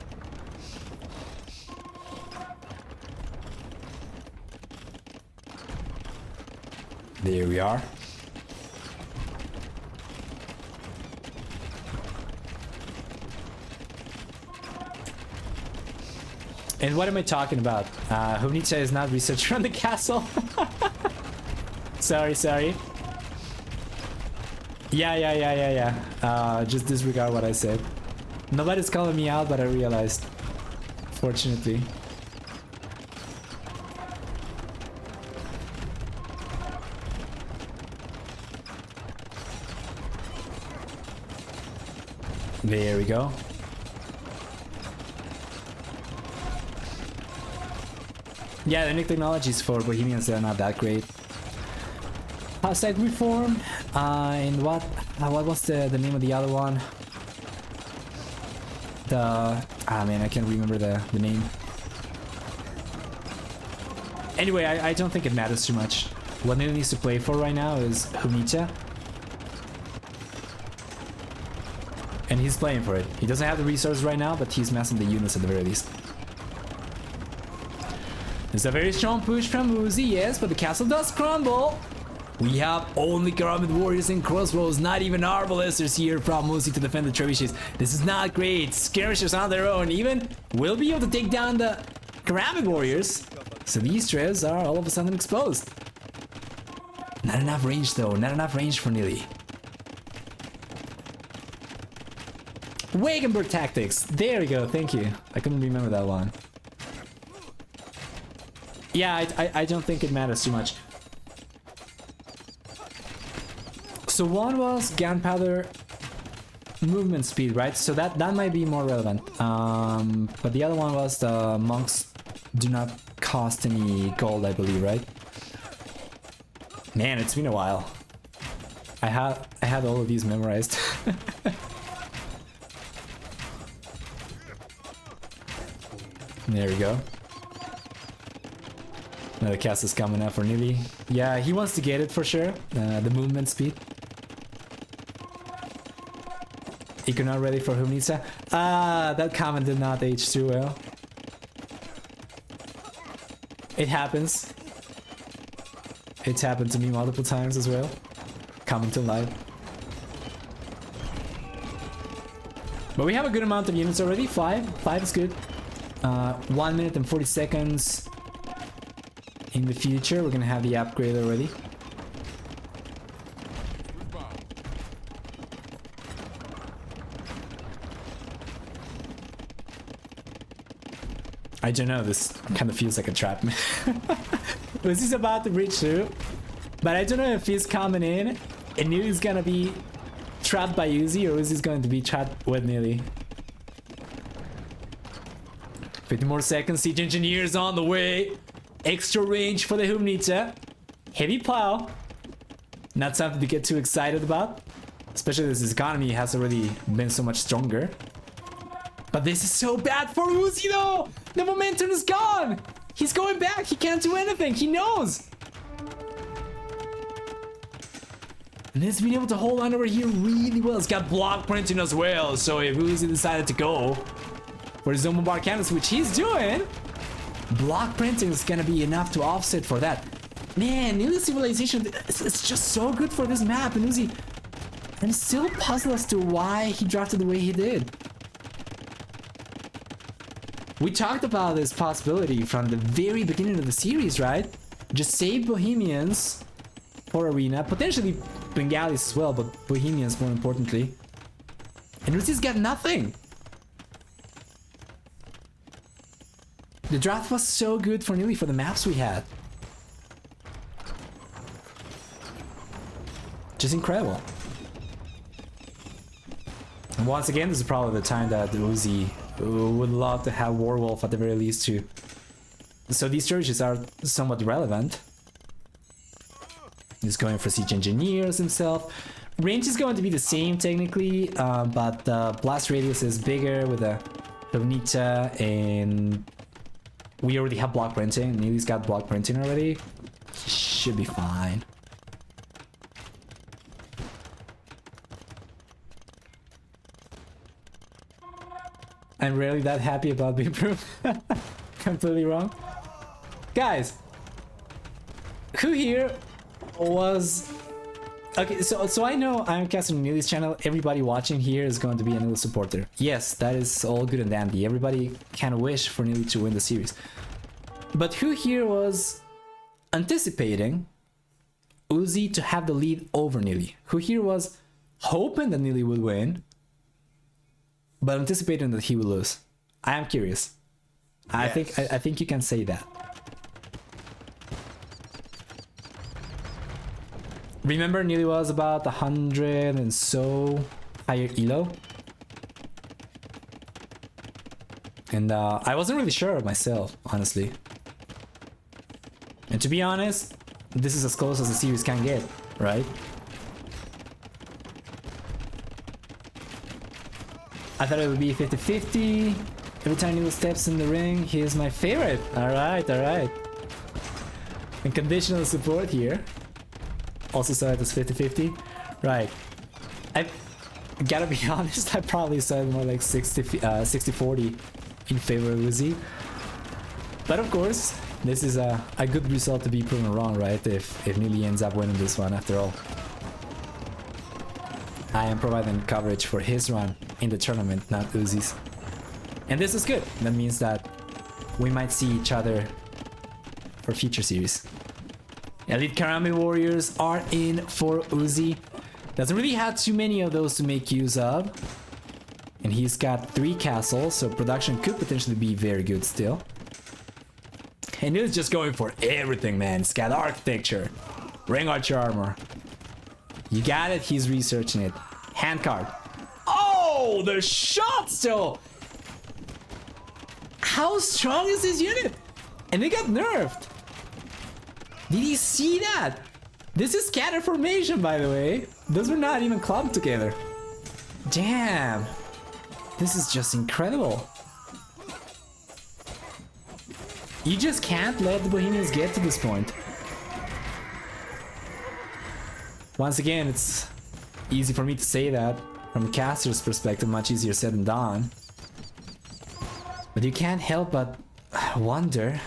There we are. And what am I talking about? Humnita is not researched from the castle. sorry. Yeah. Just disregard what I said. Nobody's calling me out, but I realized. Fortunately. There we go. Yeah, the new technologies for Bohemians are not that great. Site reform, and what was the name of the other one? Man, I can't remember the name. Anyway, I don't think it matters too much. What Nili needs to play for right now is Humnita. And he's playing for it. He doesn't have the resources right now, but he's massing the units at the very least. It's a very strong push from Uzzi, yes, but the castle does crumble. We have only Karambit warriors and crossbows, not even arbalesters here from Uzzi to defend the trebuchets. This is not great. Skirmishers on their own even will be able to take down the Karambit warriors. So these trails are all of a sudden exposed. Not enough range though, not enough range for Nili. Wagenburg tactics. There we go, thank you. I couldn't remember that one. Yeah, I don't think it matters too much. So one was gunpowder movement speed, right? So that might be more relevant. But the other one was the monks do not cost any gold, I believe, right? Man, it's been a while. I had all of these memorized. There we go. Another cast is coming up for Nili. Yeah, he wants to get it for sure. The movement speed. Econaut ready for Humnita. That comment did not age too well. It happens. It's happened to me multiple times as well. Coming to life. But we have a good amount of units already. 5 is good. 1 minute and 40 seconds. In the future, we're gonna have the upgrade already. I don't know, this kind of feels like a trap. Uzzi's about to breach through, but I don't know if he's coming in and Nili's gonna be trapped by Uzzi or Uzzi's going to be trapped with Nili. 50 more seconds, siege engineers on the way. Extra range for the Humnita. Heavy plow. Not something to get too excited about. Especially as his economy has already been so much stronger. But this is so bad for Uzzi though! The momentum is gone! He's going back, he can't do anything, he knows! And he's been able to hold on over here really well. It's got block printing as well, so if Uzzi decided to go for his own bombard cannons, which he's doing, block printing is gonna be enough to offset for that. Man, Nili Civilization, it's just so good for this map, and Uzzi, I'm still puzzled as to why he drafted the way he did. We talked about this possibility from the very beginning of the series, right? Just save Bohemians for Arena, potentially Bengalis as well, but Bohemians more importantly. And Uzzi's got nothing. The draft was so good for Nili for the maps we had. Just incredible. And once again, this is probably the time that Uzzi would love to have Warwolf at the very least too. So these churches are somewhat relevant. He's going for siege engineers himself. Range is going to be the same technically, but the blast radius is bigger with a Hovnita, and we already have block printing. Nili's got block printing already. He should be fine. I'm rarely that happy about being proof. Completely wrong. Guys, who here was... Okay, so I know I'm casting Nili's channel. Everybody watching here is going to be a Nili supporter. Yes, that is all good and dandy. Everybody can wish for Nili to win the series. But who here was anticipating Uzzi to have the lead over Nili? Who here was hoping that Nili would win, but anticipating that he would lose? I am curious. Yes. I think you can say that. Remember, Nili was about 100 and so higher elo. And I wasn't really sure of myself, honestly. And to be honest, this is as close as the series can get, right? I thought it would be 50-50. Every time Nili steps in the ring, he is my favorite. Alright, alright. And conditional support here. Also saw it as 50-50. Right. I gotta be honest, I probably said more like 60-40 in favor of Uzzi. But of course, this is a good result to be proven wrong, right? If Nili ends up winning this one after all. I am providing coverage for his run in the tournament, not Uzzi's. And this is good. That means that we might see each other for future series. Elite Karambit Warriors are in for Uzzi. Doesn't really have too many of those to make use of. And he's got 3 castles, so production could potentially be very good still. And he's just going for everything, man. He's got architecture, ring archer armor. You got it, he's researching it. Handcard. Oh, the shot still! How strong is this unit? And it got nerfed. Did you see that? This is scatter formation, by the way. Those were not even clumped together. Damn. This is just incredible. You just can't let the Bohemians get to this point. Once again, it's easy for me to say that. From a caster's perspective, much easier said than done. But you can't help but wonder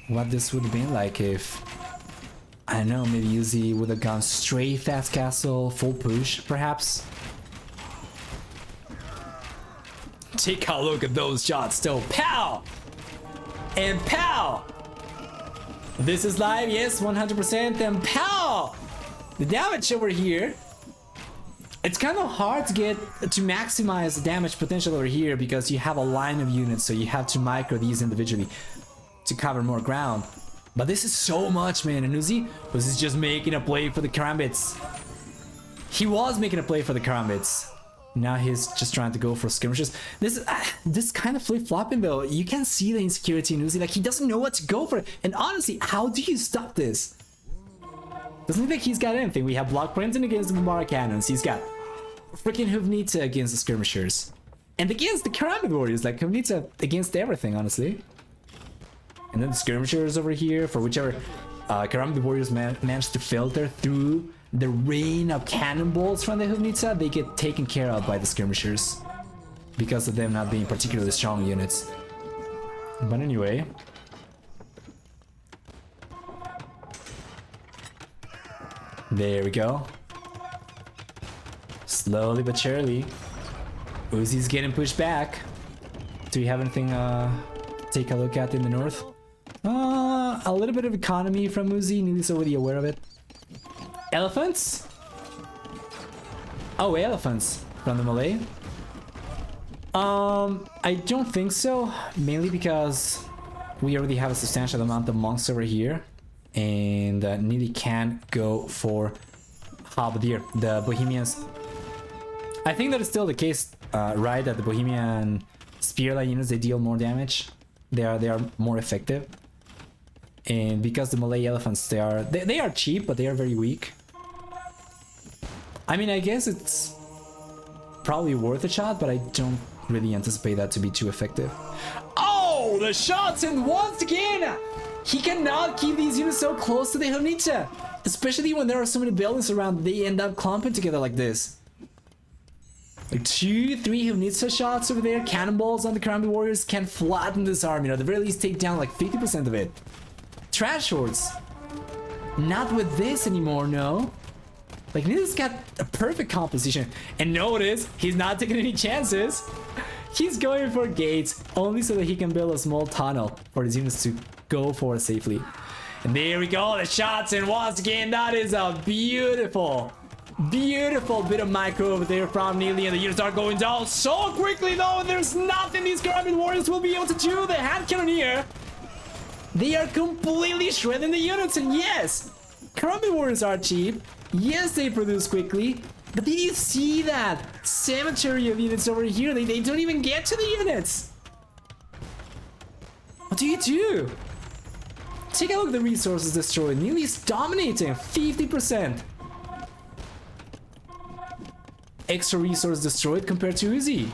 what this would have been like if... I don't know, maybe Uzzi would have gone straight fast castle, full push, perhaps. Take a look at those shots still. Pow! And pow! This is live, yes, 100%, and pow! The damage over here. It's kind of hard to get to maximize the damage potential over here because you have a line of units, so you have to micro these individually to cover more ground. But this is so much, man. And Uzzi was just making a play for the Karambits. He was making a play for the Karambits. Now he's just trying to go for skirmishes. This kind of flip-flopping though, you can see the insecurity in Uzzi. Like, he doesn't know what to go for. And honestly, how do you stop this? Doesn't look like he's got anything. We have block printing against the bombard cannons. He's got freaking Hovnita against the skirmishers. And against the Karambit warriors. Like, Hovnita against everything, honestly. And then the skirmishers over here, for whichever Karambit warriors manage to filter through the rain of cannonballs from the Hovnita, they get taken care of by the skirmishers because of them not being particularly strong units. But anyway, there we go. Slowly but surely, Uzzi's getting pushed back. Do we have anything to take a look at in the north? A little bit of economy from Uzzi. Nili's already aware of it. Elephants? Oh, elephants from the Malay? I don't think so. Mainly because we already have a substantial amount of monks over here. And Nili can go for Halberdier. The Bohemians... I think that is still the case, right? That the Bohemian Spearlight units, they deal more damage. They are more effective. And because the Malay elephants, they are cheap, but they are very weak. I mean, I guess it's probably worth a shot, but I don't really anticipate that to be too effective. Oh, the shots! And once again, he cannot keep these units so close to the Helmnitze. Especially when there are so many buildings around, they end up clumping together like this. Like 2-3 Helmnitze shots over there, cannonballs on the Karambit warriors can flatten this army, or at the very least take down like 50% of it. Trash hordes. Not with this anymore, no. Like, Nili's got a perfect composition. And notice, he's not taking any chances. He's going for gates, only so that he can build a small tunnel for his units to go for safely. And there we go, the shots, and once again, that is a beautiful bit of micro over there from Nili, and the units are going down so quickly though, and there's nothing these Karambit warriors will be able to do. The hand cannoneer, they are completely shredding the units, and yes, Karambit warriors are cheap. Yes, they produce quickly, but did you see that cemetery of units over here? They don't even get to the units. What do you do? Take a look at the resources destroyed. Nili's dominating 50%. Extra resource destroyed compared to Uzzi.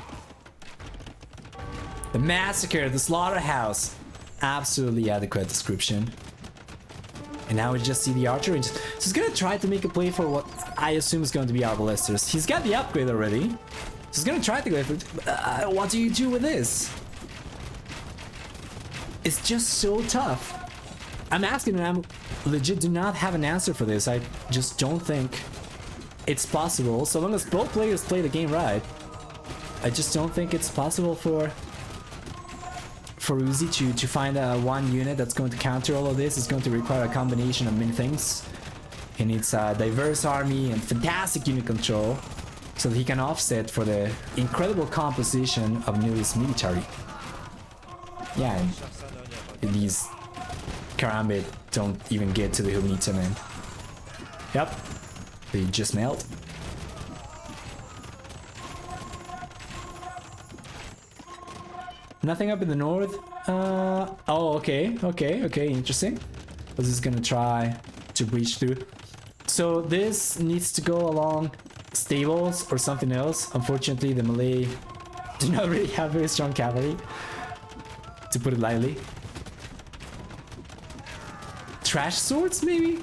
The massacre, the slaughterhouse. Absolutely adequate description. And now we just see the archer. So he's gonna try to make a play for what I assume is going to be our ballisters. He's got the upgrade already. So he's gonna try to go for it. What do you do with this? It's just so tough. I'm asking and I'm legit do not have an answer for this. I just don't think it's possible. So long as both players play the game right, I just don't think it's possible for Uzzi to find one unit that's going to counter all of this. It's going to require a combination of many things. He needs a diverse army and fantastic unit control so that he can offset for the incredible composition of Nili's military. Yeah, and these Karambit don't even get to the Helmnitze, man. Yep, they just melt. Nothing up in the north. Oh, okay, interesting. This is gonna try to breach through. So this needs to go along stables or something else. Unfortunately, the Malay do not really have very strong cavalry, to put it lightly. Trash swords, maybe?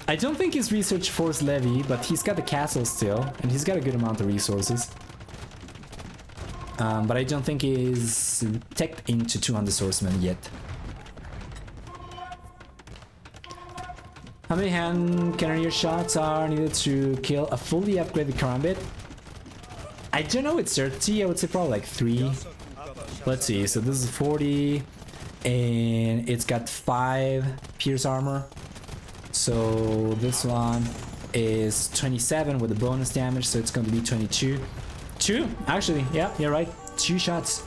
I don't think he's research force levy, but he's got the castle still, and he's got a good amount of resources. But I don't think he's teched into 200 swordsmen yet. How many hand cannoneer shots are needed to kill a fully upgraded Karambit? I don't know with certainty, I would say probably like 3. Let's see, so this is 40, and it's got 5 pierce armor. So this one is 27 with the bonus damage, so it's going to be 22. 2, actually, yeah, you're right. 2 shots.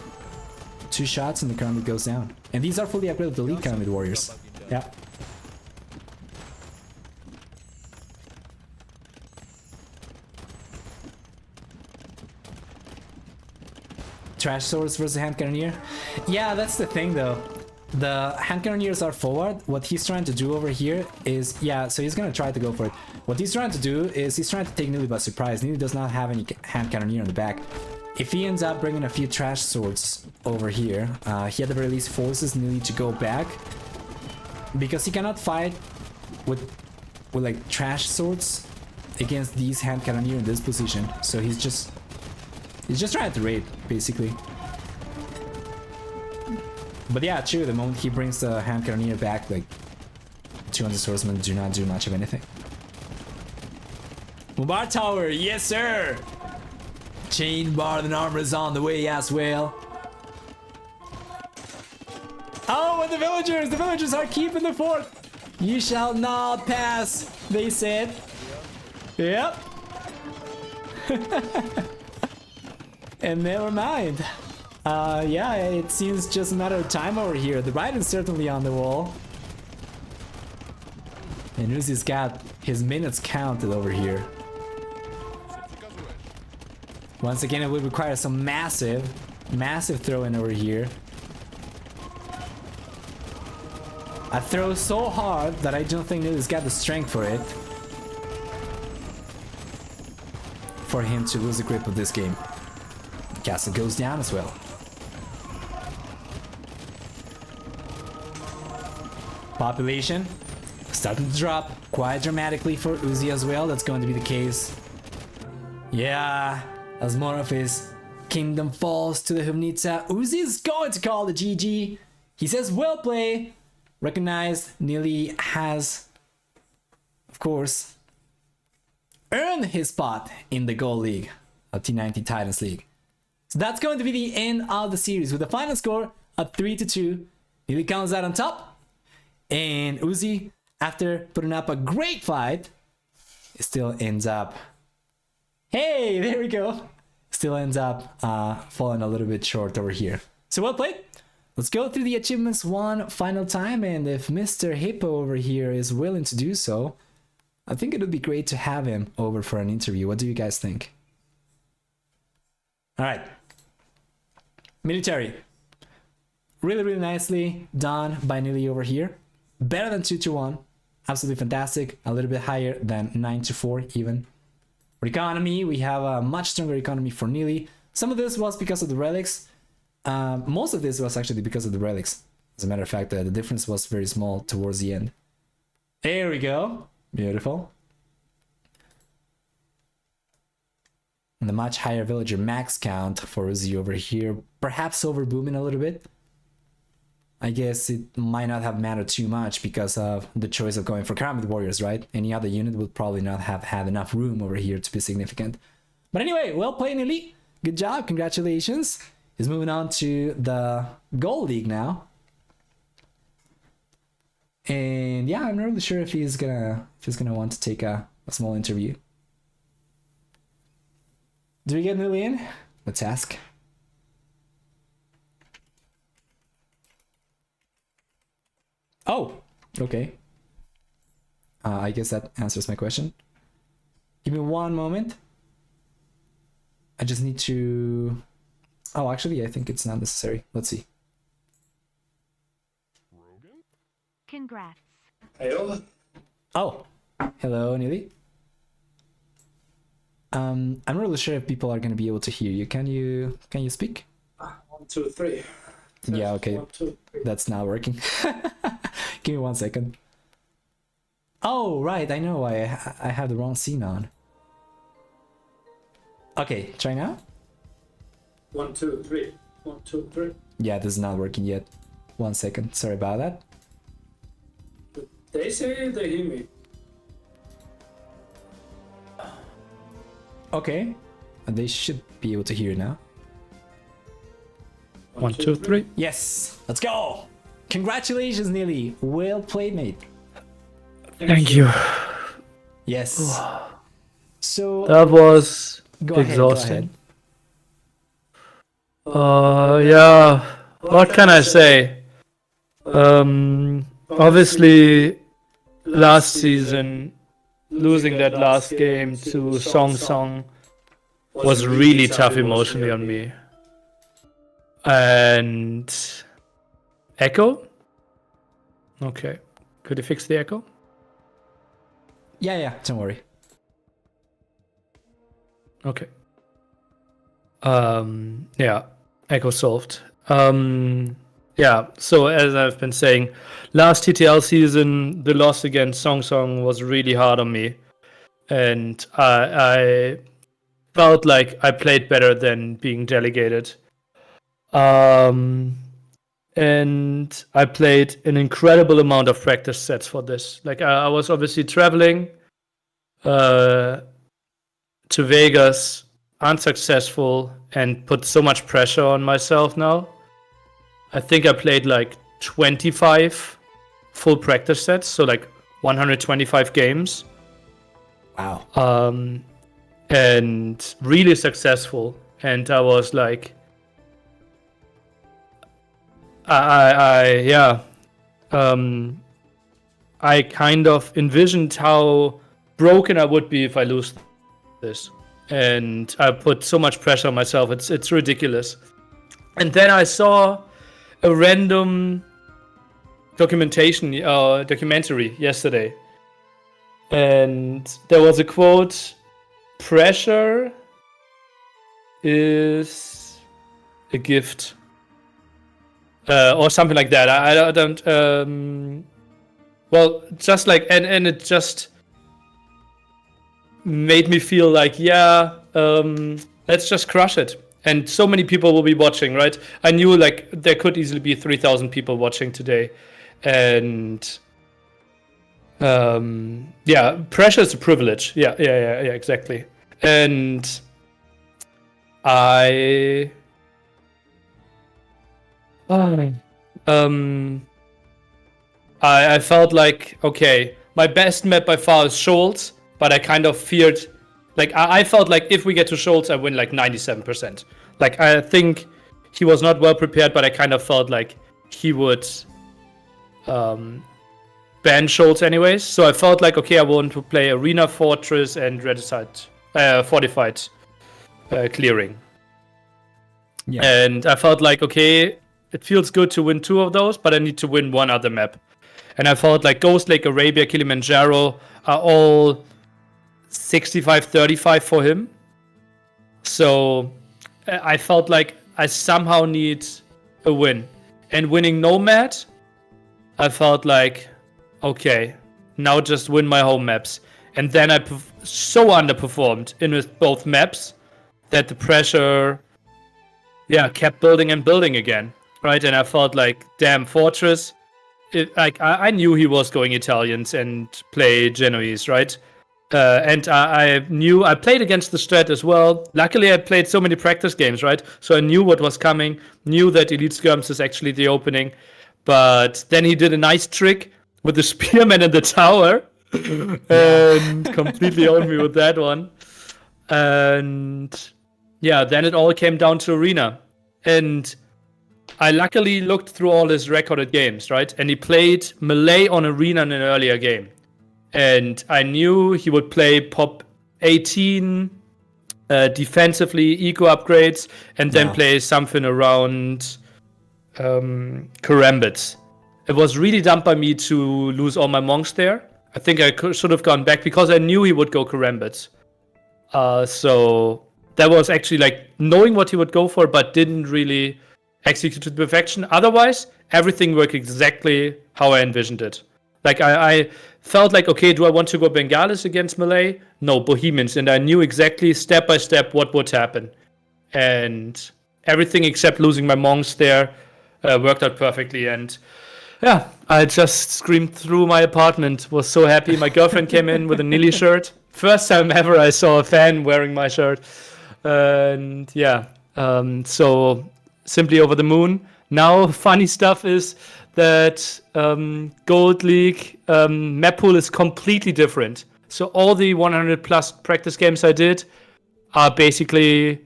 2 shots and the Karambit goes down. And these are fully upgraded elite Karambit warriors. Yeah. Trash swords versus hand cannoneer. Yeah, that's the thing though. The hand cannoneers are forward. What he's trying to do over here is, yeah, so he's gonna try to go for it. What he's trying to do is he's trying to take Nili by surprise. Nili does not have any hand cannoneer on the back. If he ends up bringing a few trash swords over here, he at the very least forces Nili to go back, because he cannot fight with like trash swords against these hand cannoneer in this position. So he's just trying to raid basically. But yeah, true, the moment he brings the hand cannoneer back, like 200 swordsmen do not do much of anything. Mubar Tower, yes sir! Chain bar and armor is on the way as well. Oh, and the villagers are keeping the fort. You shall not pass, they said. Yep. And never mind. Yeah, it seems just a matter of time over here. The ride is certainly on the wall. And Uzzi's got his minutes counted over here. Once again, it would require some massive throw-in over here. I throw so hard that I don't think Nili's got the strength for it. For him to lose the grip of this game. The castle goes down as well. Population starting to drop quite dramatically for Uzzi as well. That's going to be the case. Yeah, as more of his kingdom falls to the Humnitsa, Uzzi is going to call the GG. He says, well played. Recognize Nili has, of course, earned his spot in the Gold League of T90 Titans League. So that's going to be the end of the series with the final score of 3-2. Nili comes out on top, and Uzzi, after putting up a great fight, still ends up, hey, there we go, still ends up falling a little bit short over here. So well played. Let's go through the achievements one final time, and if Mr. Hippo over here is willing to do so, I think it would be great to have him over for an interview. What do you guys think? All right. Military. Really nicely done by Nili over here. Better than 2-1. Absolutely fantastic. A little bit higher than 9-4 even. For economy, we have a much stronger economy for Nili. Some of this was because of the relics. Most of this was actually because of the relics. As a matter of fact, the difference was very small towards the end. There we go. Beautiful. And the much higher villager max count for Uzzi over here. Perhaps over booming a little bit. I guess it might not have mattered too much because of the choice of going for combat warriors, right? Any other unit would probably not have had enough room over here to be significant. But anyway, well played, Nili. Good job. Congratulations. He's moving on to the Gold League now. And yeah, I'm not really sure if he's gonna want to take a small interview. Do we get Nili in? Let's ask. Oh, okay. I guess that answers my question. Give me one moment. I just need to... Oh, actually, I think it's not necessary. Let's see. Congrats. Hello. Oh, hello, Nili. I'm not really sure if people are going to be able to hear you. Can you speak? 1, 2, 3. Yeah, okay. 1, 2, 3. That's not working. Give me 1 second. Oh, right, I know. I have the wrong scene on. Okay, try now. 1, 2, 3. 1, 2, 3. Yeah, this is not working yet. 1 second. Sorry about that. They say they hear me. Okay. They should be able to hear you now. 1, 2, 3. Yes, let's go. Congratulations, Nili. Well played, mate. Thank you. Yes. So That was go ahead, exhausting. Yeah. What can I say? Obviously, last season, losing that last game to Song Song was really tough emotionally on me. And echo? Okay. Could you fix the echo? Yeah, don't worry. Okay. Yeah, echo solved. Yeah, so as I've been saying, last TTL season, the loss against Song Song was really hard on me. And I felt like I played better than being delegated. And I played an incredible amount of practice sets for this. Like I was obviously traveling to Vegas, unsuccessful, and put so much pressure on myself now. I think I played like 25 full practice sets, so like 125 games. Wow. and really successful. And I was like, I kind of envisioned how broken I would be if I lose this, and I put so much pressure on myself. It's ridiculous. And then I saw a random documentary yesterday, and there was a quote: "Pressure is a gift," or something like that. I don't. Well, just like and it just made me feel like, let's just crush it. And so many people will be watching, right? I knew like there could easily be 3,000 people watching today, and pressure is a privilege. Yeah, exactly. And I felt like, okay, my best map by far is Scholz, but I kind of feared, like, I felt like if we get to Scholz, I win like 97%. Like, I think he was not well prepared, but I kind of felt like he would ban Scholz anyways. So I felt like, okay, I want to play Arena, Fortress, and Fortified clearing. Yeah. And I felt like, okay, it feels good to win 2 of those, but I need to win 1 other map. And I felt like Ghost Lake, Arabia, Kilimanjaro are all 65-35 for him. So I felt like I somehow need a win. And winning Nomad, I felt like, okay, now just win my home maps. And then I so underperformed in with both maps that the pressure, kept building and building again, right? And I felt like, damn, Fortress, I knew he was going Italians and play Genoese, right? And I knew I played against the strat as well. Luckily, I played so many practice games, right? So I knew what was coming, knew that Elite Skirms is actually the opening. But then he did a nice trick with the Spearman in the tower and completely owned me with that one. And then it all came down to Arena. And I luckily looked through all his recorded games, right? And he played Melee on Arena in an earlier game. And I knew he would play Pop 18, defensively, eco upgrades, and then play something around Karambits. It was really dumb by me to lose all my monks there. I think I should have gone back because I knew he would go Karambits. So that was actually like knowing what he would go for, but didn't really execute to perfection. Otherwise, everything worked exactly how I envisioned it. Like I felt like, okay, do I want to go Bengalis against Melee? No, Bohemians. And I knew exactly step by step what would happen. And everything except losing my monks there worked out perfectly. And I just screamed through my apartment, was so happy. My girlfriend came in with a Nili shirt. First time ever I saw a fan wearing my shirt. And so simply over the moon. Now, funny stuff is that Gold League map pool is completely different. So all the 100 plus practice games I did are basically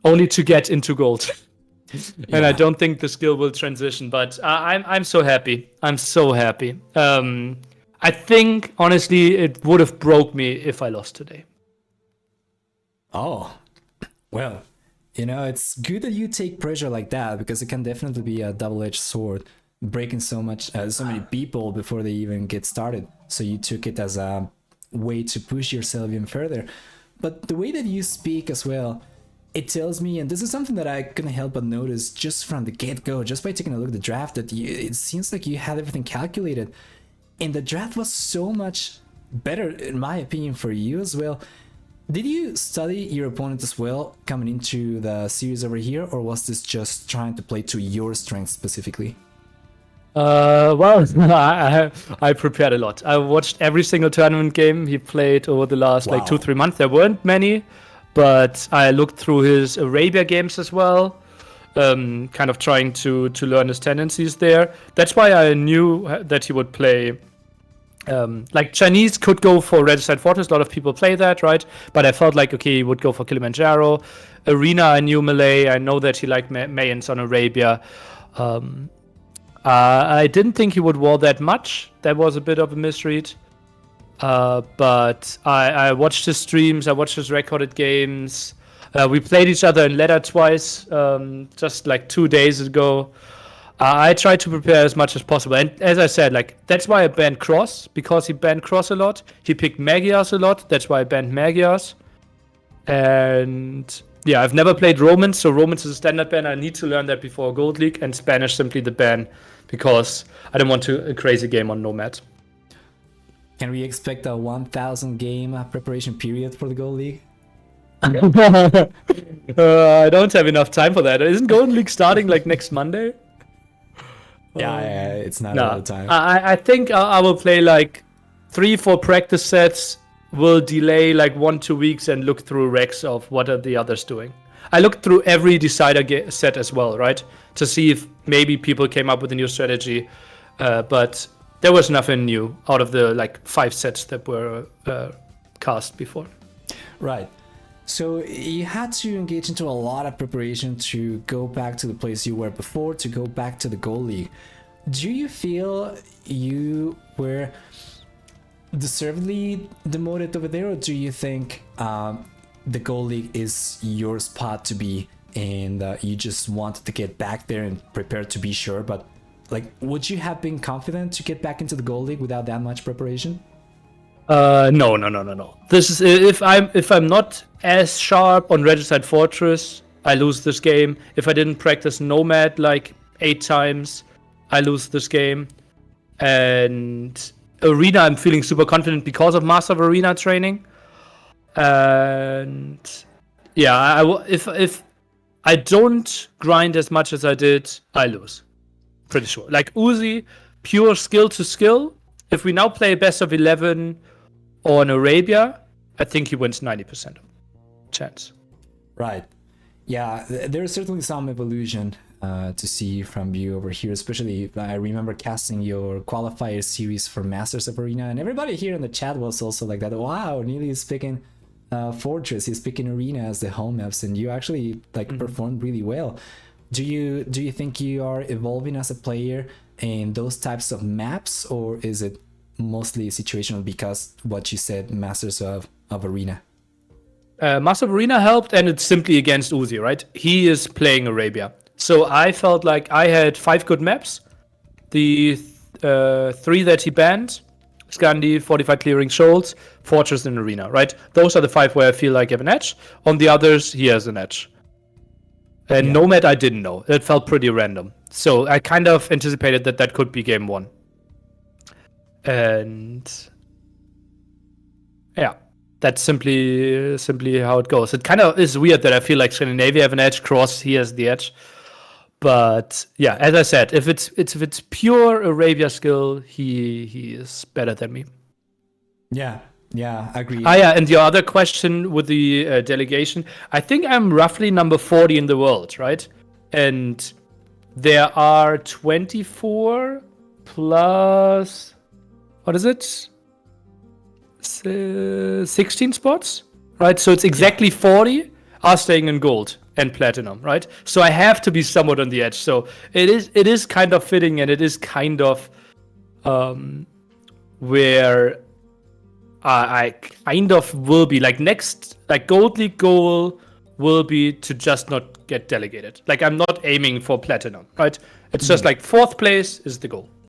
only to get into gold. And I don't think the skill will transition, but I'm so happy. I'm so happy. I think, honestly, it would have broke me if I lost today. Oh, well, it's good that you take pressure like that, because it can definitely be a double-edged sword, breaking so many people before they even get started. So you took it as a way to push yourself even further. But the way that you speak as well, it tells me, and this is something that I couldn't help but notice just from the get-go, just by taking a look at the draft, that it seems like you had everything calculated. And the draft was so much better, in my opinion, for you as well. Did you study your opponent as well coming into the series over here, or was this just trying to play to your strengths specifically? Well, I prepared a lot. I watched every single tournament game he played over the last 2-3 months. There weren't many, but I looked through his Arabia games as well, kind of trying to learn his tendencies there. That's why I knew that he would play Like Chinese could go for Regicide Fortress. A lot of people play that, right? But I felt like, okay, he would go for Kilimanjaro. Arena, I knew Malay. I know that he liked Mayans on Arabia. I didn't think he would wall that much. That was a bit of a misread. But I watched his streams. I watched his recorded games. We played each other in ladder twice, just like 2 days ago. I tried to prepare as much as possible. And as I said, like that's why I banned Cross, because he banned Cross a lot. He picked Magias a lot. That's why I banned Magias. And yeah, I've never played Romans, so Romans is a standard ban. I need to learn that before Gold League, and Spanish simply the ban because I don't want a crazy game on Nomad. Can we expect a 1,000 game preparation period for the Gold League? I don't have enough time for that. Isn't Golden League starting like next Monday? Yeah, it's not all the time. I think I will play like 3-4 practice sets. Will delay like 1-2 weeks and look through recs of what are the others doing. I looked through every decider set as well, right, to see if maybe people came up with a new strategy, but there was nothing new out of the like 5 sets that were cast before. Right. So you had to engage into a lot of preparation to go back to the place you were before, to go back to the Gold League. Do you feel you were deservedly demoted over there, or do you think the Gold League is your spot to be and you just wanted to get back there and prepare to be sure? But like, would you have been confident to get back into the Gold League without that much preparation? No. This is if I'm not as sharp on Regicide Fortress, I lose this game. If I didn't practice Nomad like 8 times, I lose this game. And Arena, I'm feeling super confident because of Master of Arena training. And yeah, if I don't grind as much as I did, I lose. Pretty sure. Like Uzzi, pure skill to skill. If we now play best of 11 on Arabia, I think he wins 90% chance. Right. Yeah, there's certainly some evolution to see from you over here, especially I remember casting your qualifier series for Masters of Arena, and everybody here in the chat was also like that. Wow, Nili is picking Fortress, he's picking Arena as the home maps, and you actually like performed really well. Do you think you are evolving as a player in those types of maps, or is it mostly situational because what you said, Masters of Arena? Master of Arena helped, and it's simply against Uzzi, right? He is playing Arabia. So I felt like I had 5 good maps. The 3 that he banned, Scandi, 45 Clearing Shoals, Fortress, and Arena, right? Those are the 5 where I feel like I have an edge. On the others, he has an edge. And Nomad, I didn't know. It felt pretty random. So I kind of anticipated that that could be game 1. And yeah, that's simply how it goes. It kind of is weird that I feel like Scandinavia have an edge, Cross, he has the edge. But yeah, as I said, if it's pure Arabia skill, he is better than me. Yeah, agreed. Yeah, and your other question with the delegation, I think I'm roughly number 40 in the world, right? And there are 24 plus, what is it? 16 spots, right? So it's exactly 40 are staying in gold and platinum, right? So I have to be somewhat on the edge. So it is kind of fitting, and it is kind of where I kind of will be like next, like Gold League goal will be to just not get delegated. Like I'm not aiming for platinum, right? It's just like 4th place is the goal.